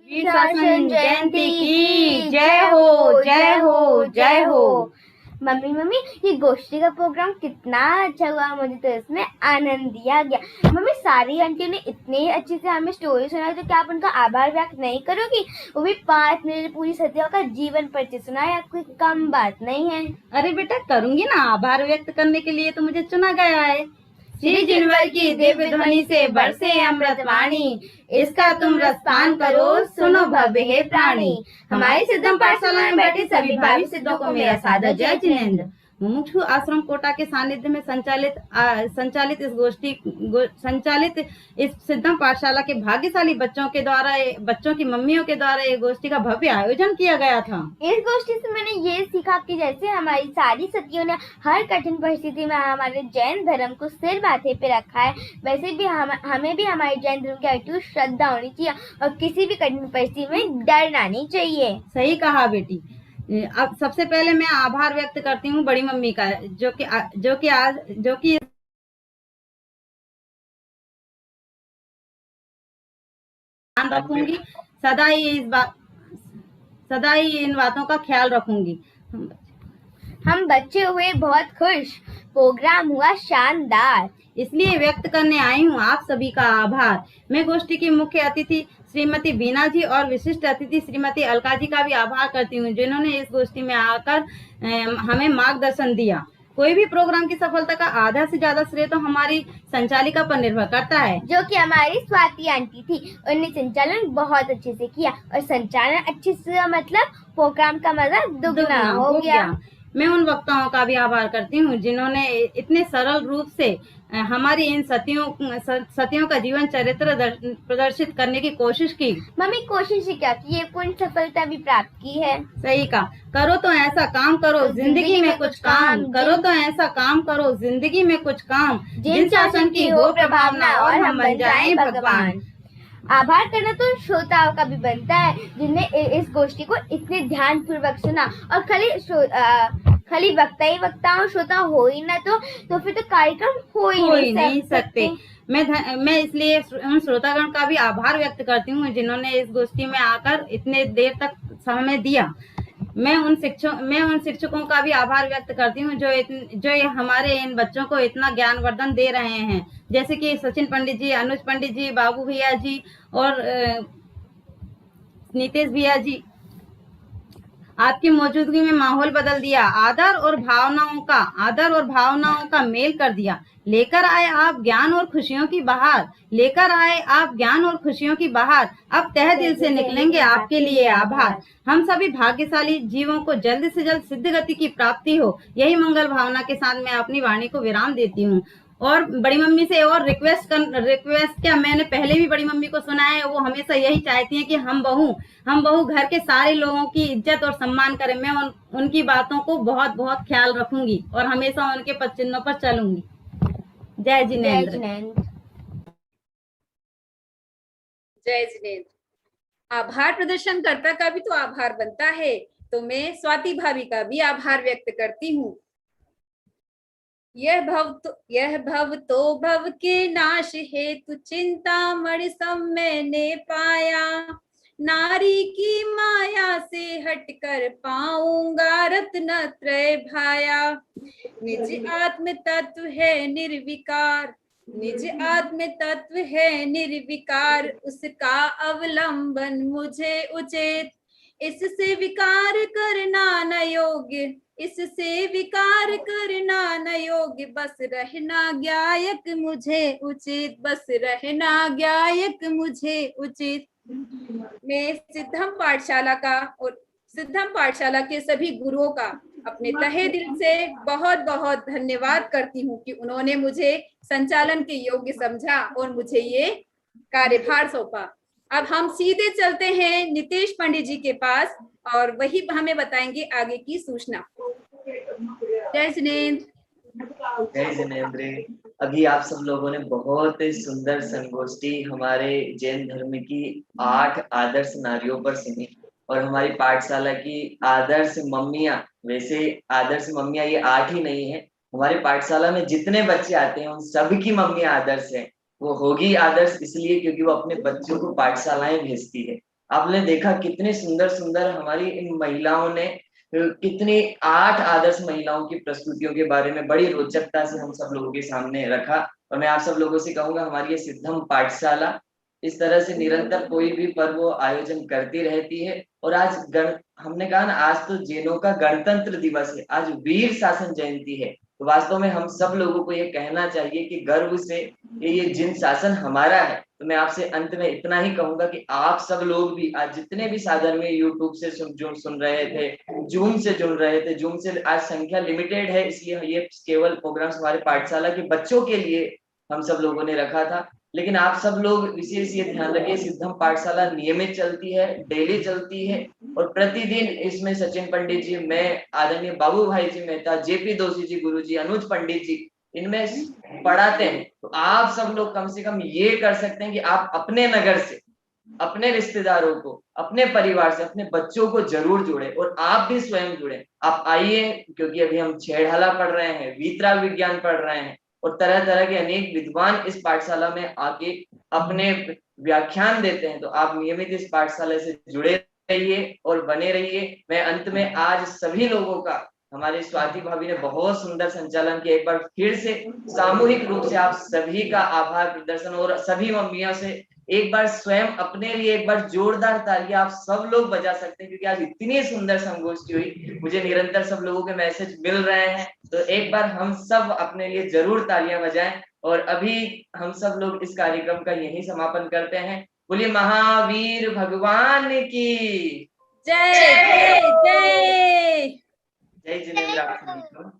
वीर शासन जयंती की जय हो, जय हो, जय हो। मम्मी ये गोष्ठी का प्रोग्राम कितना अच्छा हुआ, मुझे तो इसमें आनंद दिया गया। मम्मी सारी आंटियों ने इतने अच्छे से हमें स्टोरी सुनाई, तो क्या आप उनका आभार व्यक्त नहीं करोगी? वो भी 5 मिनट पूरी सतियों का जीवन परिचय सुनाया, कोई कम बात नहीं है। अरे बेटा करूंगी ना, आभार व्यक्त करने के लिए तो मुझे चुना गया है। श्री जिनवर की दिव्य ध्वनि से बरसे अमृत वाणी, इसका तुम रसपान करो, सुनो भव्य है प्राणी। हमारी सिद्धम पाठशाला में बैठे सभी भावी सिद्धों को मेरा सादर जय जिनेंद्र। मुमुक्षु आश्रम कोटा के सानिध्य में संचालित इस सिद्धम पाठशाला के भाग्यशाली बच्चों की मम्मियों के द्वारा ये गोष्ठी का भव्य आयोजन किया गया था। इस गोष्ठी से मैंने ये सीखा कि जैसे हमारी सारी सतियों ने हर कठिन परिस्थिति में हमारे जैन धर्म को सिर माथे पे रखा है, वैसे भी हमें भी हमारे जैन धर्म की अटूट श्रद्धा होनी चाहिए और किसी भी कठिन परिस्थिति में डरना नहीं चाहिए। सही कहा बेटी। अब सबसे पहले मैं आभार व्यक्त करती हूँ बड़ी मम्मी का, जो कि ध्यान रखूंगी, सदा ही इन बातों का ख्याल रखूंगी। हम बच्चे हुए बहुत खुश, प्रोग्राम हुआ शानदार, इसलिए व्यक्त करने आई हूँ आप सभी का आभार। मैं गोष्ठी की मुख्य अतिथि श्रीमती बीना जी और विशिष्ट अतिथि श्रीमती अलका जी का भी आभार करती हूँ, जिन्होंने इस गोष्ठी में आकर हमें मार्गदर्शन दिया। कोई भी प्रोग्राम की सफलता का आधा से ज्यादा श्रेय तो हमारी संचालिका पर निर्भर करता है, जो कि हमारी स्वाति आंटी थी। उन्होंने संचालन बहुत अच्छे से किया और संचालन अच्छे से मतलब प्रोग्राम का मजा दुगना हो गया। मैं उन वक्ताओं का भी आभार करती हूँ जिन्होंने इतने सरल रूप से हमारी इन सतियों का जीवन चरित्र प्रदर्शित करने की कोशिश की। मम्मी कोशिश क्या की, ये पूर्ण सफलता भी प्राप्त की है। सही कहा। करो तो ऐसा काम करो जिंदगी में कुछ काम, करो तो ऐसा काम करो जिंदगी में कुछ काम, जिन शासन की हो प्रभावना और हम बन जाएं भगवान। आभार करना तो श्रोताओं का भी बनता है, जिनने इस गोष्ठी को इतने ध्यान पूर्वक सुना। और खाली वक्ताओं श्रोता हो ही ना तो फिर तो कार्यक्रम हो ही नहीं सकते। मैं इसलिए उन श्रोतागण का भी आभार व्यक्त करती हूँ जिन्होंने इस गोष्ठी में आकर इतने देर तक समय दिया। मैं उन शिक्षकों का भी आभार व्यक्त करती हूँ जो हमारे इन बच्चों को इतना ज्ञानवर्धन दे रहे हैं, जैसे कि सचिन पंडित जी, अनुज पंडित जी, बाबू भैया जी और नीतीश भैया जी। आपकी मौजूदगी में माहौल बदल दिया, आदर और भावनाओं का मेल कर दिया। लेकर आए आप ज्ञान और खुशियों की बहार। अब तहे दिल से निकलेंगे आपके लिए आभार। हम सभी भाग्यशाली जीवों को जल्द से जल्द सिद्ध गति की प्राप्ति हो, यही मंगल भावना के साथ मैं अपनी वाणी को विराम देती हूँ। और बड़ी मम्मी से और रिक्वेस्ट क्या, मैंने पहले भी बड़ी मम्मी को सुना है, वो हमेशा यही चाहती हैं कि हम बहू घर के सारे लोगों की इज्जत और सम्मान करें। मैं उनकी बातों को बहुत बहुत ख्याल रखूंगी और हमेशा उनके पद चिन्हों पर चलूंगी। जय जिनेंद्र। जय जिनेंद्र। आभार प्रदर्शनकर्ता का भी तो आभार बनता है, तो मैं स्वाति भाभी का भी आभार व्यक्त करती हूँ। यह भव तो भव के नाश हेतु चिंतामणि सब मैंने पाया, नारी की माया से हटकर पाऊंगा रत्न त्रय भाया। निज आत्म तत्व है निर्विकार, उसका अवलंबन मुझे उचित, इससे विकार करना न योग्य, बस रहना ज्ञायक मुझे उचित। मैं सिद्धम पाठशाला के सभी गुरुओं का अपने तहे दिल से बहुत बहुत धन्यवाद करती हूँ कि उन्होंने मुझे संचालन के योग्य समझा और मुझे ये कार्यभार सौंपा। अब हम सीधे चलते हैं नीतीश पंडित जी के पास और वही हमें बताएंगे आगे की सूचना। जय जिनेंद्र। अभी आप सब लोगों ने बहुत सुंदर संगोष्ठी हमारे जैन धर्म की 8 आदर्श नारियों पर सुनी और हमारी पाठशाला की आदर्श मम्मियाँ। वैसे आदर्श मम्मियाँ ये 8 ही नहीं है, हमारे पाठशाला में जितने बच्चे आते हैं उन सबकी मम्मियाँ आदर्श है। वो होगी आदर्श इसलिए क्योंकि वो अपने बच्चों को पाठशालाएं भेजती है। आपने देखा कितने सुंदर सुंदर हमारी इन महिलाओं ने कितनी 8 आदर्श महिलाओं की प्रस्तुतियों के बारे में बड़ी रोचकता से हम सब लोगों के सामने रखा। और मैं आप सब लोगों से कहूंगा हमारी ये सिद्धम पाठशाला इस तरह से निरंतर कोई भी पर्व आयोजन करती रहती है। और आज हमने कहा ना, आज तो जैनों का गणतंत्र दिवस है, आज वीर शासन जयंती है। तो वास्तव में हम सब लोगों को ये कहना चाहिए कि गर्व से ये जिन शासन हमारा है तो मैं आपसे अंत में इतना ही कहूंगा कि आप सब लोग भी आज जितने भी साधन में यूट्यूब से सुन रहे थे, जूम से जुड़ रहे थे, जूम से आज संख्या लिमिटेड है, इसलिए ये केवल प्रोग्राम्स हमारे पाठशाला के बच्चों के लिए हम सब लोगों ने रखा था। लेकिन आप सब लोग विशेष ये ध्यान रखिए, सिद्धम पाठशाला नियमित चलती है, डेली चलती है और प्रतिदिन इसमें सचिन पंडित जी, मैं, आदरणीय बाबू भाई जी मेहता, जेपी दोषी जी गुरु जी, अनुज पंडित जी इनमें पढ़ाते हैं। तो आप सब लोग कम से कम ये कर सकते हैं कि आप अपने नगर से, अपने रिश्तेदारों को, अपने परिवार से, अपने बच्चों को जरूर जोड़े और आप भी स्वयं जुड़े। आप आइए, क्योंकि अभी हम छेड़हाला पढ़ रहे हैं, वीतराग विज्ञान पढ़ रहे हैं और तरह तरह के अनेक विद्वान इस पाठशाला में आके अपने व्याख्यान देते हैं। तो आप नियमित इस पाठशाला से जुड़े रहिए और बने रहिए। मैं अंत में आज सभी लोगों का, हमारी स्वाति भाभी ने बहुत सुंदर संचालन किया, एक बार फिर से सामूहिक रूप से आप सभी का आभार प्रदर्शन और सभी मम्मियों से एक बार स्वयं अपने लिए एक बार जोरदार तालियां आप सब लोग बजा सकते हैं, क्योंकि आज इतनी सुंदर संगोष्ठी हुई। मुझे निरंतर सब लोगों के मैसेज मिल रहे हैं, तो एक बार हम सब अपने लिए जरूर तालियां बजाएं। और अभी हम सब लोग इस कार्यक्रम का यही समापन करते हैं। बोलिए महावीर भगवान की जय जय जय। जय जिनेंद्र।